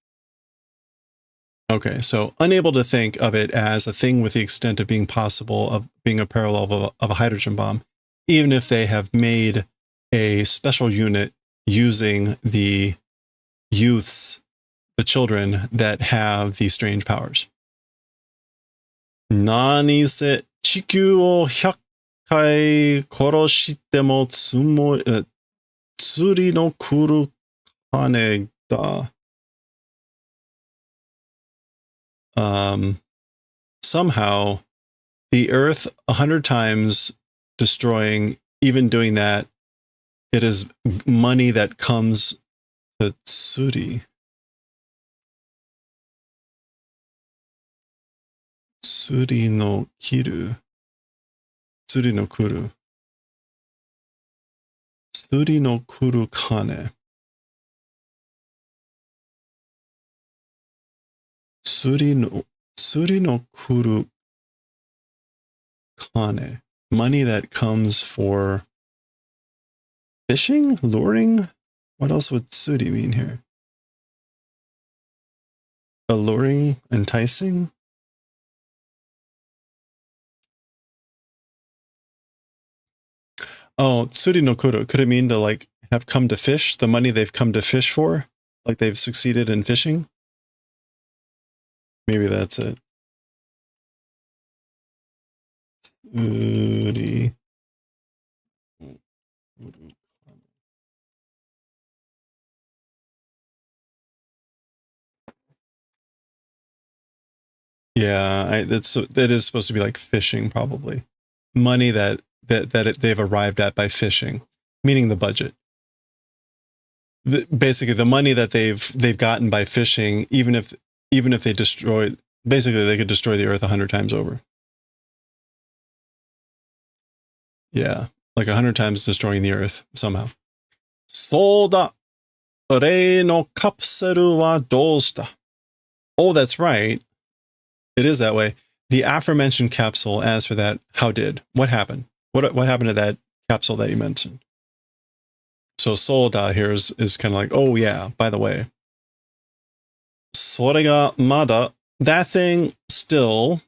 Okay, so unable to think of it as a thing with the extent of being possible of being a parallel of a hydrogen bomb, even if they have made a special unit using the youths, the children that have these strange powers. 何せ地球を100回殺しても釣りの来る金だ。Somehow the earth 100 times destroying, even doing that, it is money that comes to tsuri. Tsuri no kiru. Tsuri no kuru. Tsuri no kuru kane. Tsuri no kuru kane. Money that comes for fishing? Luring? What else would tsuri mean here? Alluring? Enticing? Oh, tsuri no kuru. Could it mean to like have come to fish? The money they've come to fish for? Like they've succeeded in fishing? Maybe that's it. Tsuri. Yeah, that is supposed to be like fishing, probably. Money they've arrived at by fishing, meaning the budget. Basically, the money that they've gotten by fishing, even if they destroy, basically they could destroy the earth 100 times over. Yeah, like 100 times destroying the earth somehow. Soda. Rei no kapselu wa doushita? Oh, that's right. It is that way. The aforementioned capsule, as for that, how did? What happened? What happened to that capsule that you mentioned? So Soda here is kind of like, oh yeah, by the way. Sore ga mada, that thing still,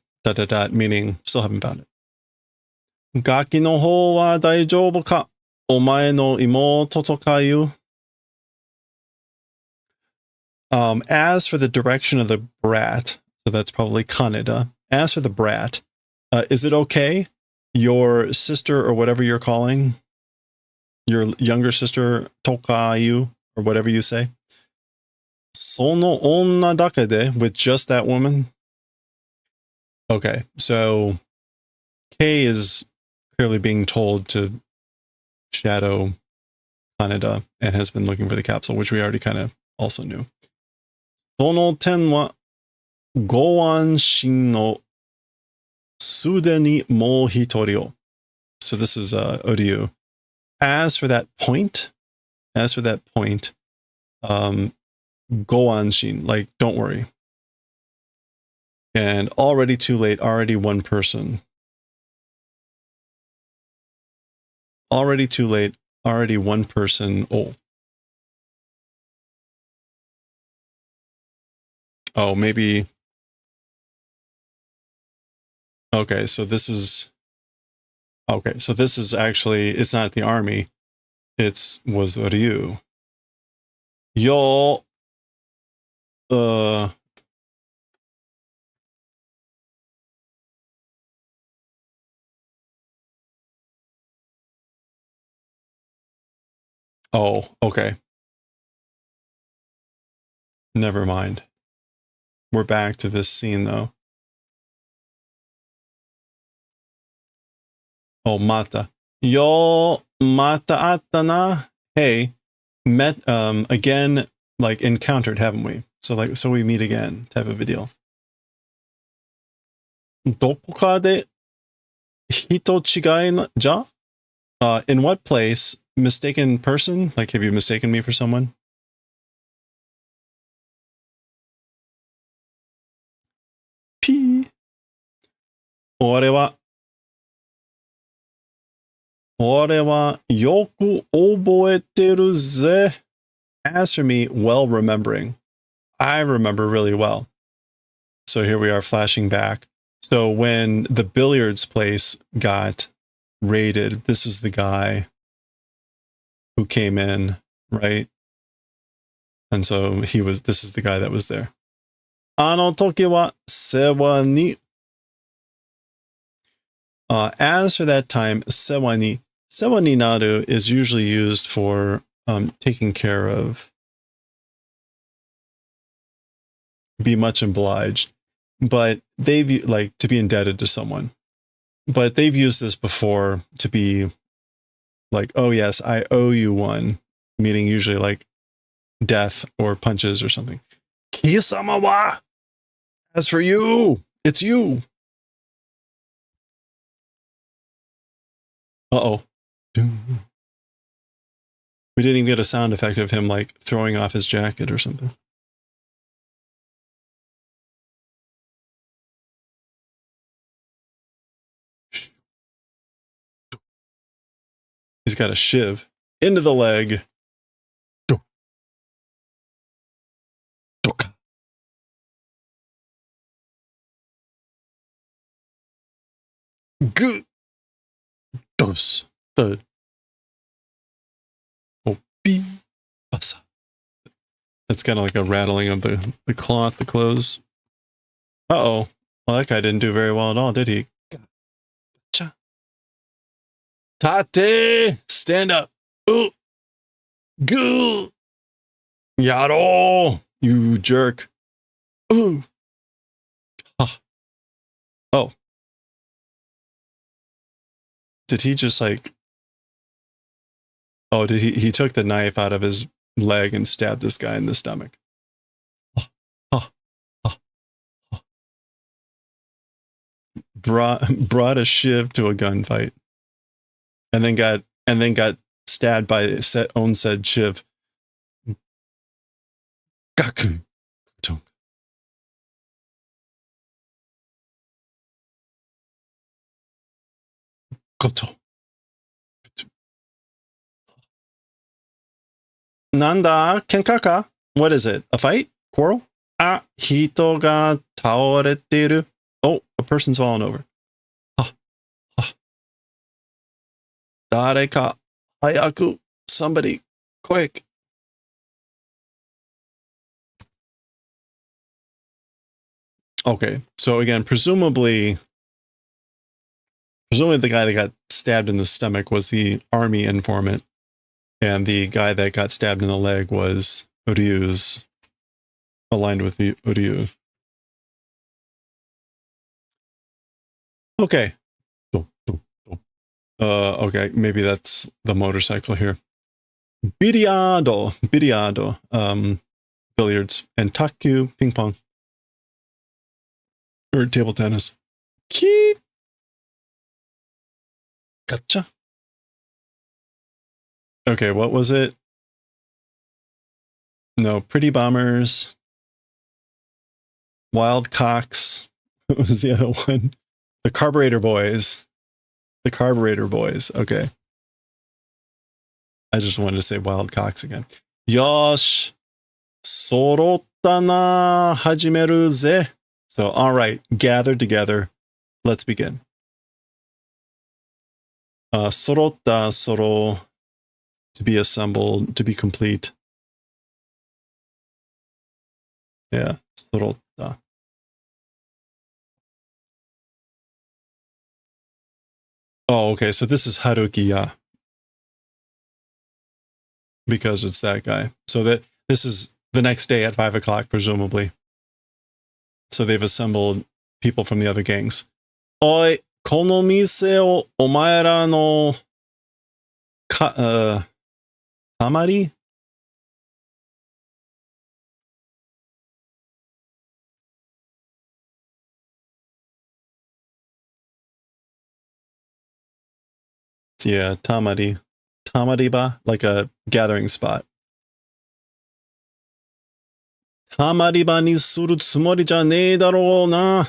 meaning still haven't found it. Gaki no hou wa daijoubu ka? Omae no imoto to kayu? As for the direction of the brat, so that's probably Kaneda. As for the brat, is it okay? Your sister or whatever you're calling, your younger sister, Tokayu, or whatever you say. Sono onna dakede, with just that woman? Okay, so Kei is clearly being told to shadow Kaneda and has been looking for the capsule, which we already kind of also knew. Sono ten wa goanshin no sude ni mo hitori o. So this is Oryu. As for that point, goanshin, like don't worry. And already too late, already one person. Already too late, already one person. Oh, maybe. Okay, so this is actually, it's not the army. Was Ryu. Yo. Oh, okay. Never mind. We're back to this scene though. Oh, mata. Yo, mata atta na. Hey, met again, like encountered, haven't we? So we meet again type of a deal. Dokoka de hito chigai na ja? In what place? Mistaken person? Like, have you mistaken me for someone? P. Ore wa yoku oboeteru ze. As for me, well remembering. I remember really well. So here we are flashing back. So when the billiards place got raided, this was the guy who came in, right? And so this is the guy that was there. Ano toki wa sewa ni. As for that time, sewa ni naru is usually used for taking care of, be much obliged, but they've like to be indebted to someone. But they've used this before to be like, oh yes, I owe you one, meaning usually like death or punches or something. Kisama wa. As for you, it's you. Uh-oh. We didn't even get a sound effect of him like throwing off his jacket or something. He's got a shiv into the leg. Good. Dos. The. Opi. Basa. That's kind of like a rattling of the cloth, the clothes. Uh-oh. Well, that guy didn't do very well at all, did he? Gotcha. Tate! Stand up. Ooh. Goo. Yaro! You jerk. Ooh. Ah. Oh. Did he just like... Oh, did he took the knife out of his leg and stabbed this guy in the stomach. Brought a shiv to a gunfight. And then got stabbed by own said shiv. Gaku. Koto. Nanda? Kenka ka? What is it? A fight? Quarrel? Ah, hito ga taoreteiru. Oh, a person's fallen over. Ha. Ha. Dare ka? Hayaku. Somebody. Quick. Okay, so again, presumably the guy that got stabbed in the stomach was the army informant, and the guy that got stabbed in the leg was Ryu's, aligned with the Ryu. Okay. Okay, maybe that's the motorcycle here. Biliardo, billiards, and takyu, ping pong. Or table tennis. Keep. Gotcha. Okay, what was it? No, Pretty Bombers. Wild Cocks. What was the other one? The Carburetor Boys. The Carburetor Boys. Okay. I just wanted to say Wild Cocks again. Yosh. Sorotta na hajimeru ze. So, all right, gathered together. Let's begin. Sorotta, soro, to be assembled, to be complete. Yeah, sorotta. Oh, okay, so this is Harukiya. Because it's that guy. So this is the next day at 5 o'clock, presumably. So they've assembled people from the other gangs. Oi, kono mise o omaera no tamari? Yeah, tamari. Tamariba, like a gathering spot. Tamariba ni suru tsumori ja nee daro na.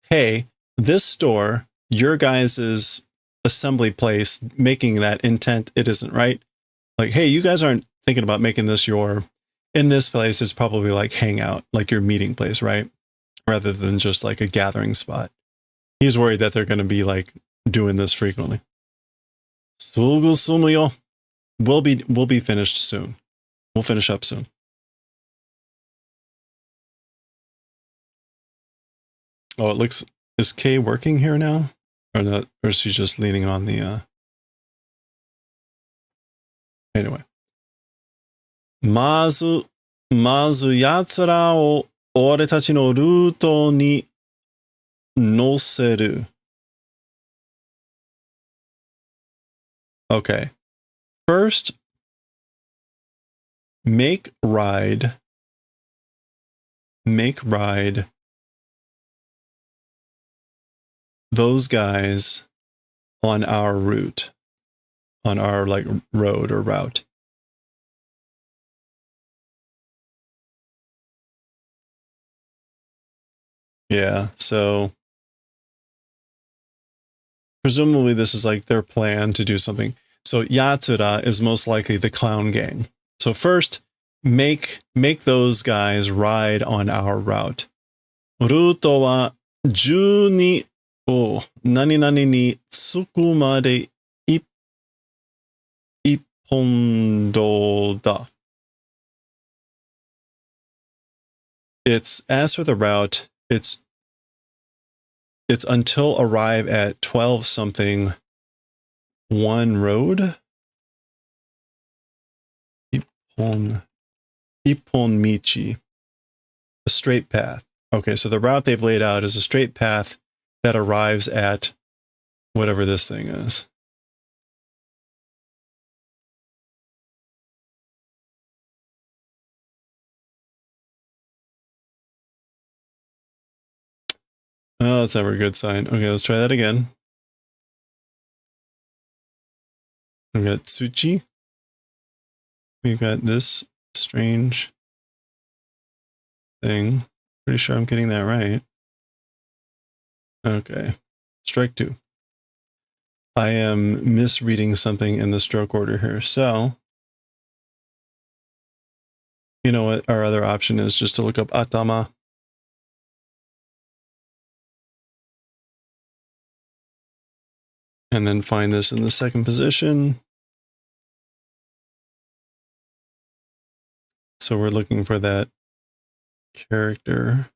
Hey, this store, your guys' assembly place, making that intent, it isn't right. Like, hey, you guys aren't thinking about making this your, in this place is probably like hangout, like your meeting place, right? Rather than just like a gathering spot. He's worried that they're going to be like doing this frequently. Sugu sumuyo. We'll be finished soon. We'll finish up soon. Oh, it looks, is Kay working here now? Or not, or is she just leaning on the anyway. Mazu yatsura o ore tachi no ruto ni noseru. Okay. First, make ride those guys on our route, on our like road or route. Yeah, so presumably this is like their plan to do something. So Yatsura is most likely the clown gang. So first, make those guys ride on our route. Ruto wa 12を何々に着くまで一本道だ. It's, as for the route, it's until arrive at 12 something one road. Ippon michi. A straight path. Okay, so the route they've laid out is a straight path that arrives at whatever this thing is. Oh, that's never a good sign. Okay, let's try that again. We've got Tsuchi. We've got this strange thing. Pretty sure I'm getting that right. Okay. Strike 2. I am misreading something in the stroke order here. So, you know what our other option is, just to look up Atama. And then find this in the second position. So we're looking for that character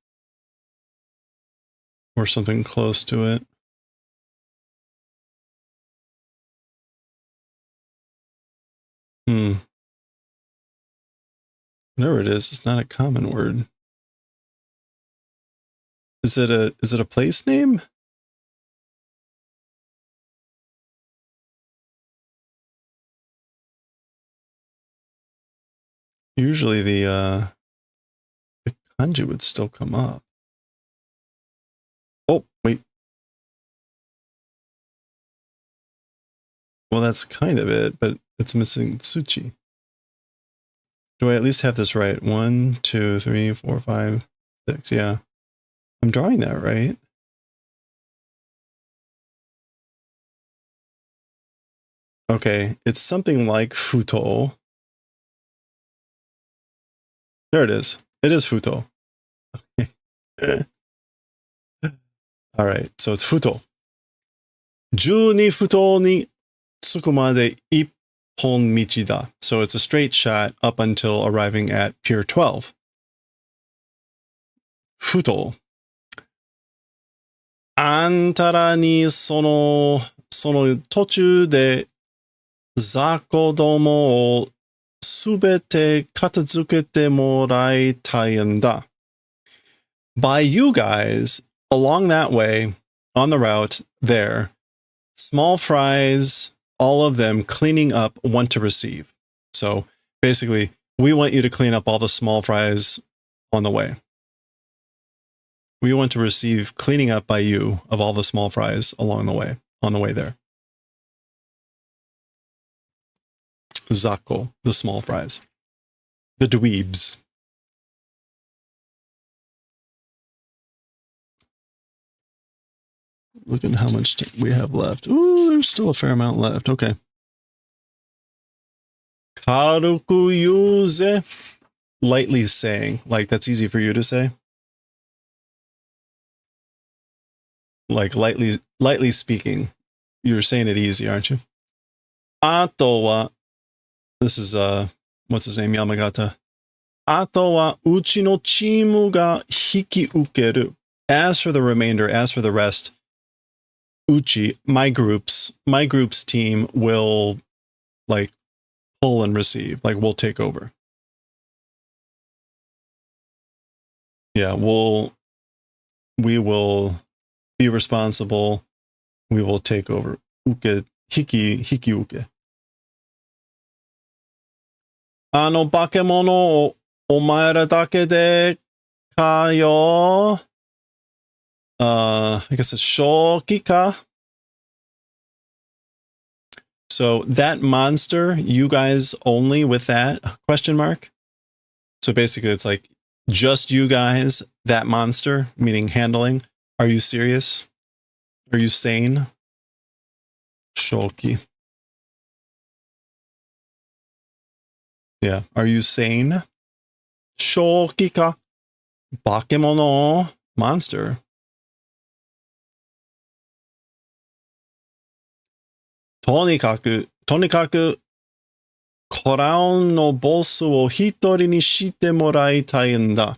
or something close to it. Whatever it is, it's not a common word. Is it a place name? Usually the kanji would still come up. Oh, wait. Well, that's kind of it, but it's missing Tsuchi. Do I at least have this right? 1, 2, 3, 4, 5, 6. Yeah. I'm drawing that right. Okay, it's something like Futo. There it is. It is Futo. All right, so it's Futo. 12 Futo ni tsuku made ippon michi da. So it's a straight shot up until arriving at Pier 12. Futo. Antara ni sono tochu de zako domo o subete katazukete moraiんだ. By you guys, along that way, on the route there, small fries, all of them cleaning up want to receive. So basically, we want you to clean up all the small fries on the way. We want to receive cleaning up by you of all the small fries along the way, on the way there. Zako, the small fries. The dweebs. Look at how much we have left. Ooh, there's still a fair amount left. Okay. Karuku yuze. Lightly saying. Like, that's easy for you to say. Like, lightly speaking. You're saying it easy, aren't you? Ato wa. This is, what's his name? Yamagata. Ato wa uchi no chiimu ga hiki ukeru. As for the remainder, as for the rest, Uchi, my group's team will, like, pull and receive. Like, we'll take over. Yeah, we will be responsible. We will take over. Uke, hiki uke. Ano bakemono o omaera dake de kayo. I guess it's Shokika. So that monster, you guys only with that question mark. So basically it's like Just you guys, that monster, meaning handling. Are you serious? Are you sane? Shoki. Yeah. Are you sane? Shoki ka? Bakemono. Monster. とにかく、コランのボスを一人にしてもらいたいんだ。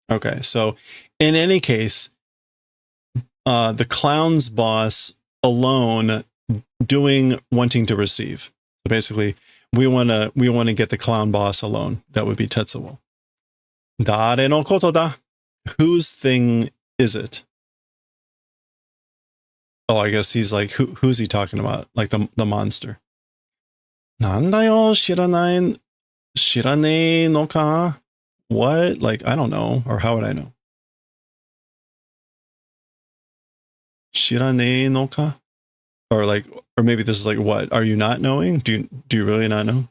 Okay, so in any case, the clown's boss alone wanting to receive. So basically, we want to get the clown boss alone. That would be Tetsuo. Dare no koto da? Whose thing is it? Oh, I guess he's like, who's he talking about? Like the monster. Nandayo shiranei no ka? What? Like, I don't know. Or how would I know? Shiranei no ka? Or like, or maybe this is like, what? Are you not knowing? Do you really not know?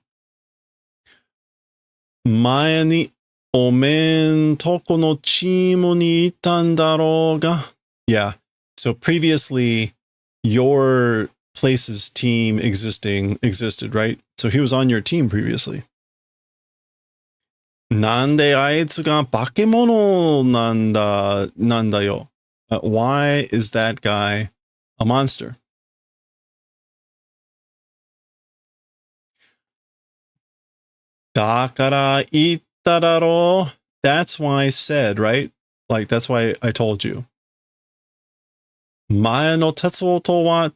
Mae ni omen toko no chimu ni itan daro ga? Yeah. So previously, your place's team existed, right? So he was on your team previously. Nande aitsu ga bakemono nanda yo? Why is that guy a monster? Dakara itta daro. That's why I said, right? Like, that's why I told you. Mae no Tetsuo to wa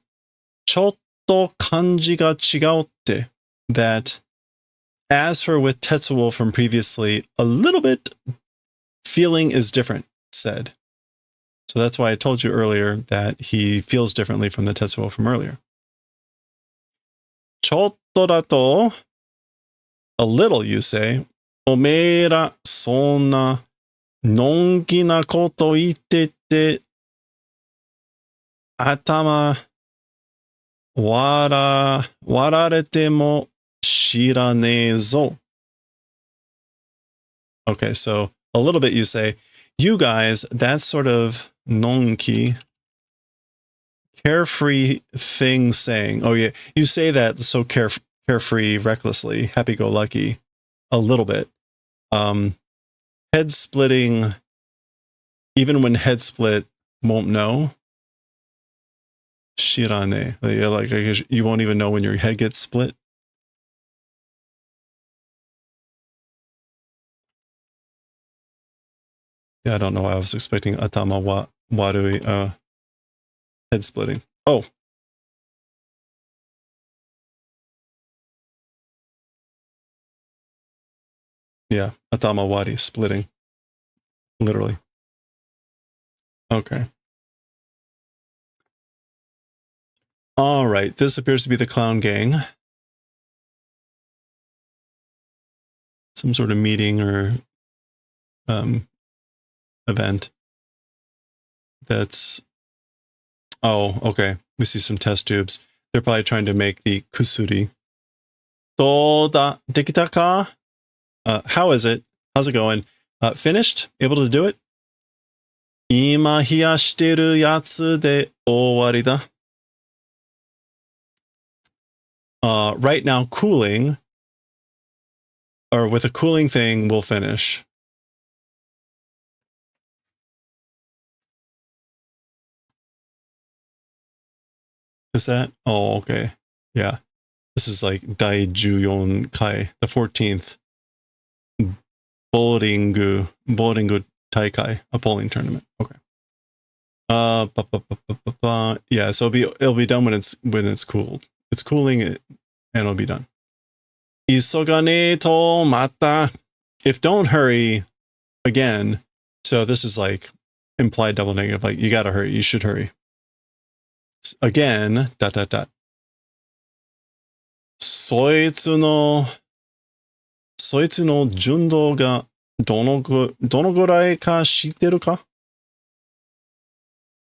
chotto kanji ga chigau tte. That, as for with Tetsuo from previously, a little bit feeling is different, said. So that's why I told you earlier that he feels differently from the Tetsuo from earlier. Chotto dato, a little, you say. Omeira sonna nonki na koto itte te atama wararete mo shiranei zo. Okay, so a little bit you say, you guys, that's sort of nonki, carefree thing saying. Oh yeah, you say that so carefree, recklessly, happy-go-lucky, a little bit. Head splitting, even when head split won't know. Shirane, like you won't even know when your head gets split. Yeah, I don't know why I was expecting atama warui head splitting. Oh. Yeah, atama wari, splitting. Literally. Okay. All right, this appears to be the clown gang. Some sort of meeting or event. That's... Oh, okay. We see some test tubes. They're probably trying to make the kusuri. Toda dekita ka? How is it? How's it going? Finished? Able to do it? Ima hiyashiteru yatsu de owari da. Right now, cooling, or with a cooling thing, we'll finish. Is that? Oh, okay. Yeah. This is like Daijuyon Kai, the 14th bowling taikai, a bowling tournament. Okay. Yeah, so it'll be done when it's cooled. It's cooling it, and it'll be done. Isogane to mata. If don't hurry, again. So this is like implied double negative. Like you gotta hurry. You should hurry. Again. ... そいつの純度がどのぐらいか知ってるか?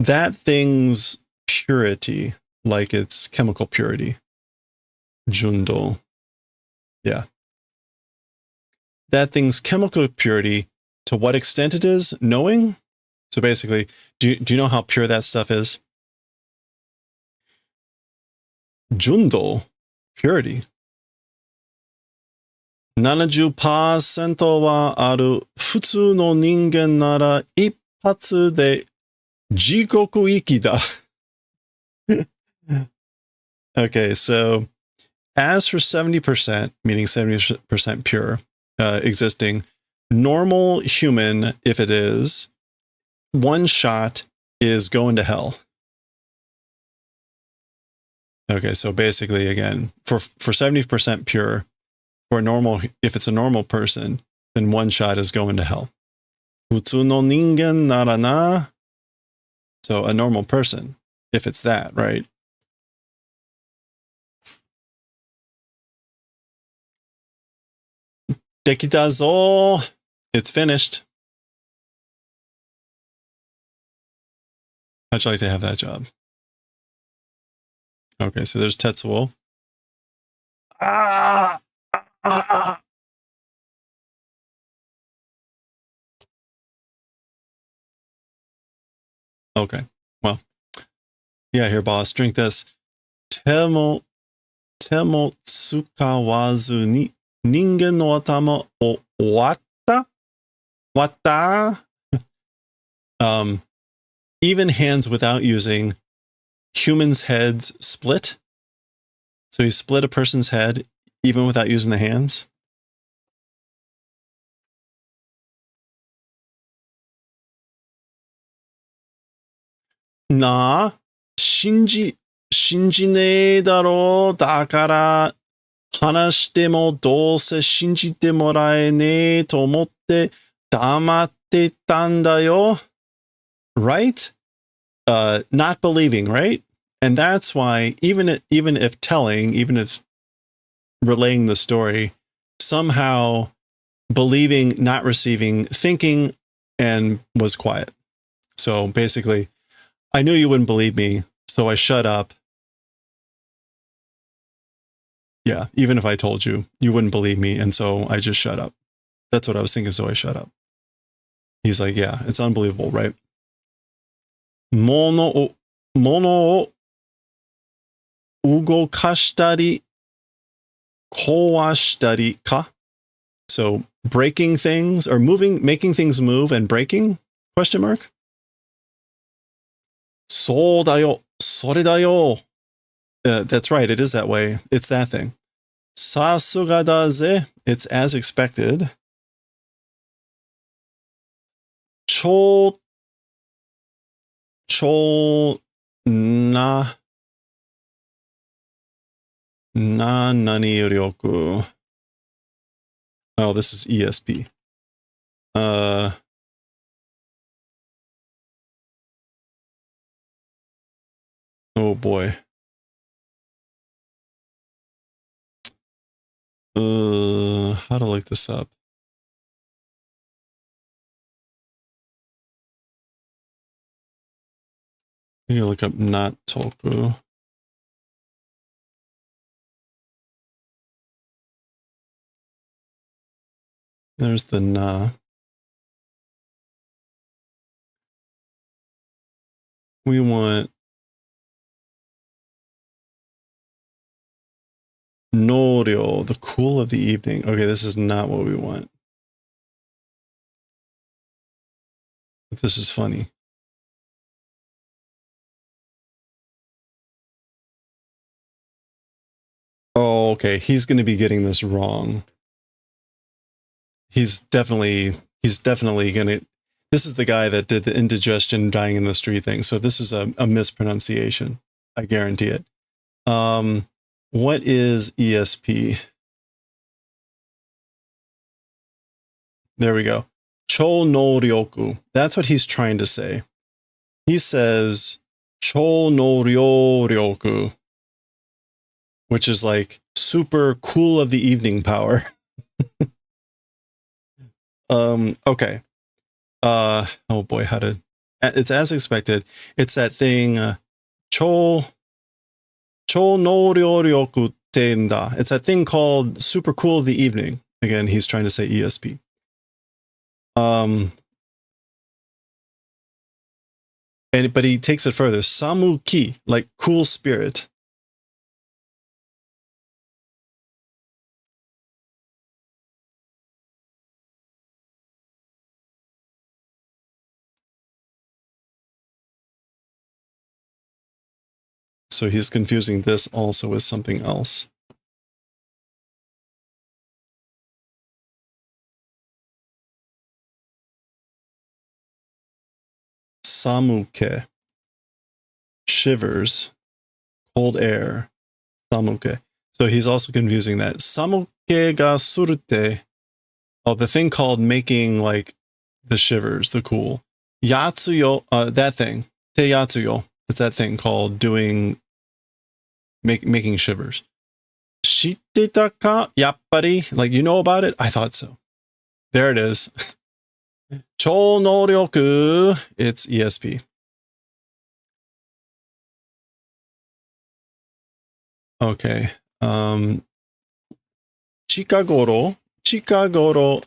That thing's purity, like its chemical purity. Jundo. Yeah. that thing's chemical purity to what extent it is, knowing. So basically, do you know how pure that stuff is? Jundo, purity. 70% はある普通の人間なら一発で地獄行きだ。Okay, so as for 70%, meaning 70% pure, existing, normal human, if it is, one shot is going to hell. Okay, so basically, again, for 70% pure, for a normal, if it's a normal person, then one shot is going to hell. 普通の人間ならな. So a normal person, if it's that, right? Dekitazo. It's finished. How'd you like to have that job? Okay, so there's Tetsuo. Okay, well, yeah, here, boss, drink this. Temo tsukawazu ni ningen no atama o watta? Watta? Even hands without using, humans' heads split. So he split a person's head even without using the hands. Nah, shinji ne daro, dakara hanashite mo douse shinjite morae ne to omotte damatte tanda yo. Right? Not believing, right? And that's why even if relaying the story, somehow believing, not receiving, thinking, and was quiet. So basically, I knew you wouldn't believe me, so I shut up. Yeah, even if I told you, you wouldn't believe me, and so I just shut up. That's what I was thinking, so I shut up. He's like, yeah, it's unbelievable, right? Mono o ugokashitari kowashitari ka. So breaking things or moving, making things move and breaking? Question mark. So dayo, sore dayo. That's right, it is that way. It's that thing. Sasuga da ze. It's as expected. Cho na nani ryoku. Oh, this is ESP. Oh boy. How to look this up? I'm gonna look up not toku. There's the na. We want Noryo, the cool of the evening. Okay, this is not what we want. But this is funny. Oh, okay. He's going to be getting this wrong. He's definitely going to... This is the guy that did the indigestion dying in the street thing. So this is a mispronunciation. I guarantee it. What is ESP? There we go. Cho no ryoku. That's what he's trying to say. He says Cho no ryoku, which is like super cool of the evening power. Okay. Oh boy, it's as expected. It's that thing, Cho no ryoku tenda. It's that thing called super cool of the evening. Again, he's trying to say ESP. But he takes it further. Samuki, like cool spirit. So he's confusing this also with something else. Samuke. Shivers. Cold air. Samuke. So he's also confusing that. Samuke ga surute. Oh, the thing called making like the shivers, the cool. Yatsuyo, that thing. Te yatsuyo. It's that thing called doing, making shivers. Shitteta ka? Yappari? Like, you know about it? I thought so. There it is. Chōnoryoku. It's ESP. Okay. Chikagoro. Chikagoro.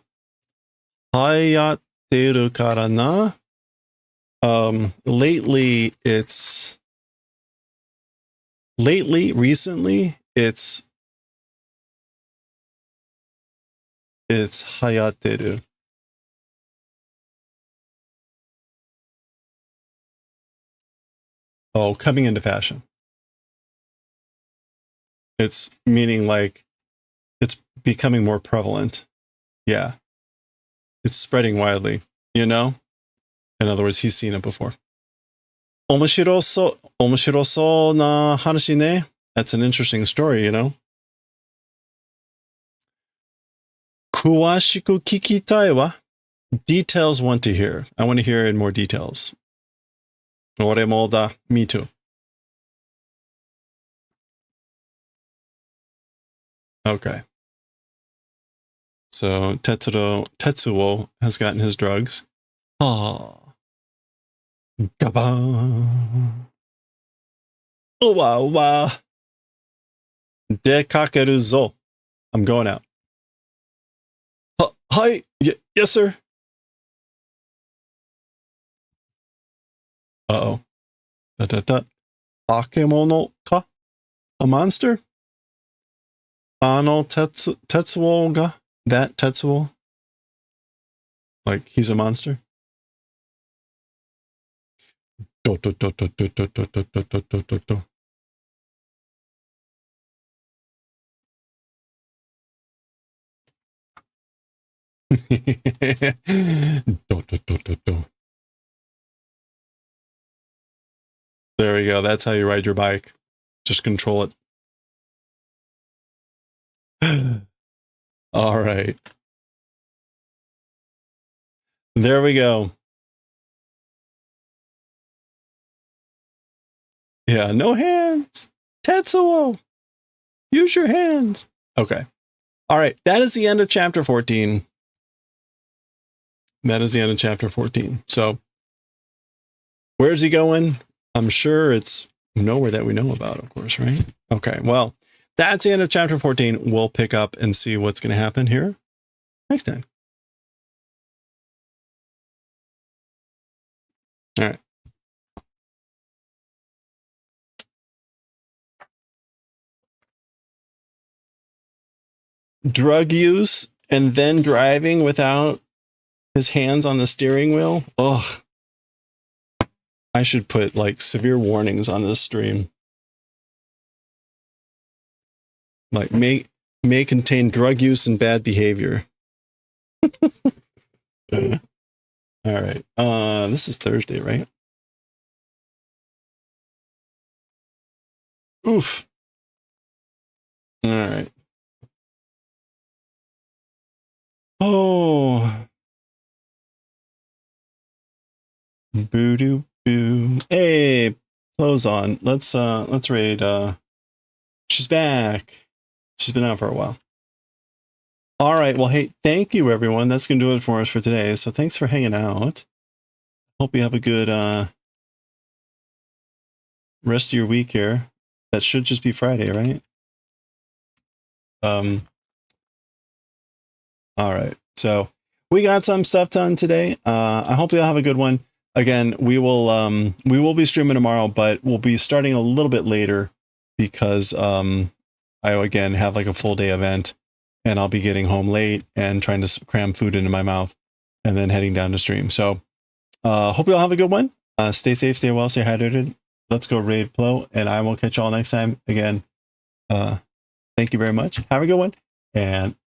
Hayatteru kara na. Recently, it's hayatteru. Oh, coming into fashion. It's meaning like it's becoming more prevalent. Yeah. It's spreading widely, you know? In other words, he's seen it before. Omoshiroso na hanashi ne. That's an interesting story, you know? Kuwashiku kikitai wa. Details want to hear. I want to hear in more details. Ore mo da. Me too. Okay. So Tetsuo has gotten his drugs. Ah. Gaba. Owa wa. Dekakeru zo. I'm going out. Hi. Yes, sir. Uh-oh. Bakemono ka? A monster? Ano Tetsuo ga? That Tetsuo? Like, he's a monster? Do. There we go. That's how you ride your bike. Just control it. All right. There we go. Yeah, no hands. Tetsuo, use your hands. Okay. All right. That is the end of chapter 14. That is the end of chapter 14. So where's he going? I'm sure it's nowhere that we know about, of course, right? Okay. Well, that's the end of chapter 14. We'll pick up and see what's going to happen here next time. All right. Drug use and then driving without his hands on the steering wheel. Ugh. I should put like severe warnings on this stream. Like may contain drug use and bad behavior. All right. This is Thursday, right? Oof. All right. Oh. Boo doo boo. Hey, clothes on. Let's raid. She's back. She's been out for a while. All right. Well, hey, thank you, everyone. That's gonna do it for us for today. So thanks for hanging out. Hope you have a good rest of your week here. That should just be Friday, right? All right. So we got some stuff done today. I hope you'll have a good one. Again, we will be streaming tomorrow, but we'll be starting a little bit later because I again have like a full day event and I'll be getting home late and trying to cram food into my mouth and then heading down to stream. So hope you'll have a good one. Stay safe, stay well, stay hydrated. Let's go raid Plo, and I will catch y'all next time. Again, thank you very much. Have a good one, and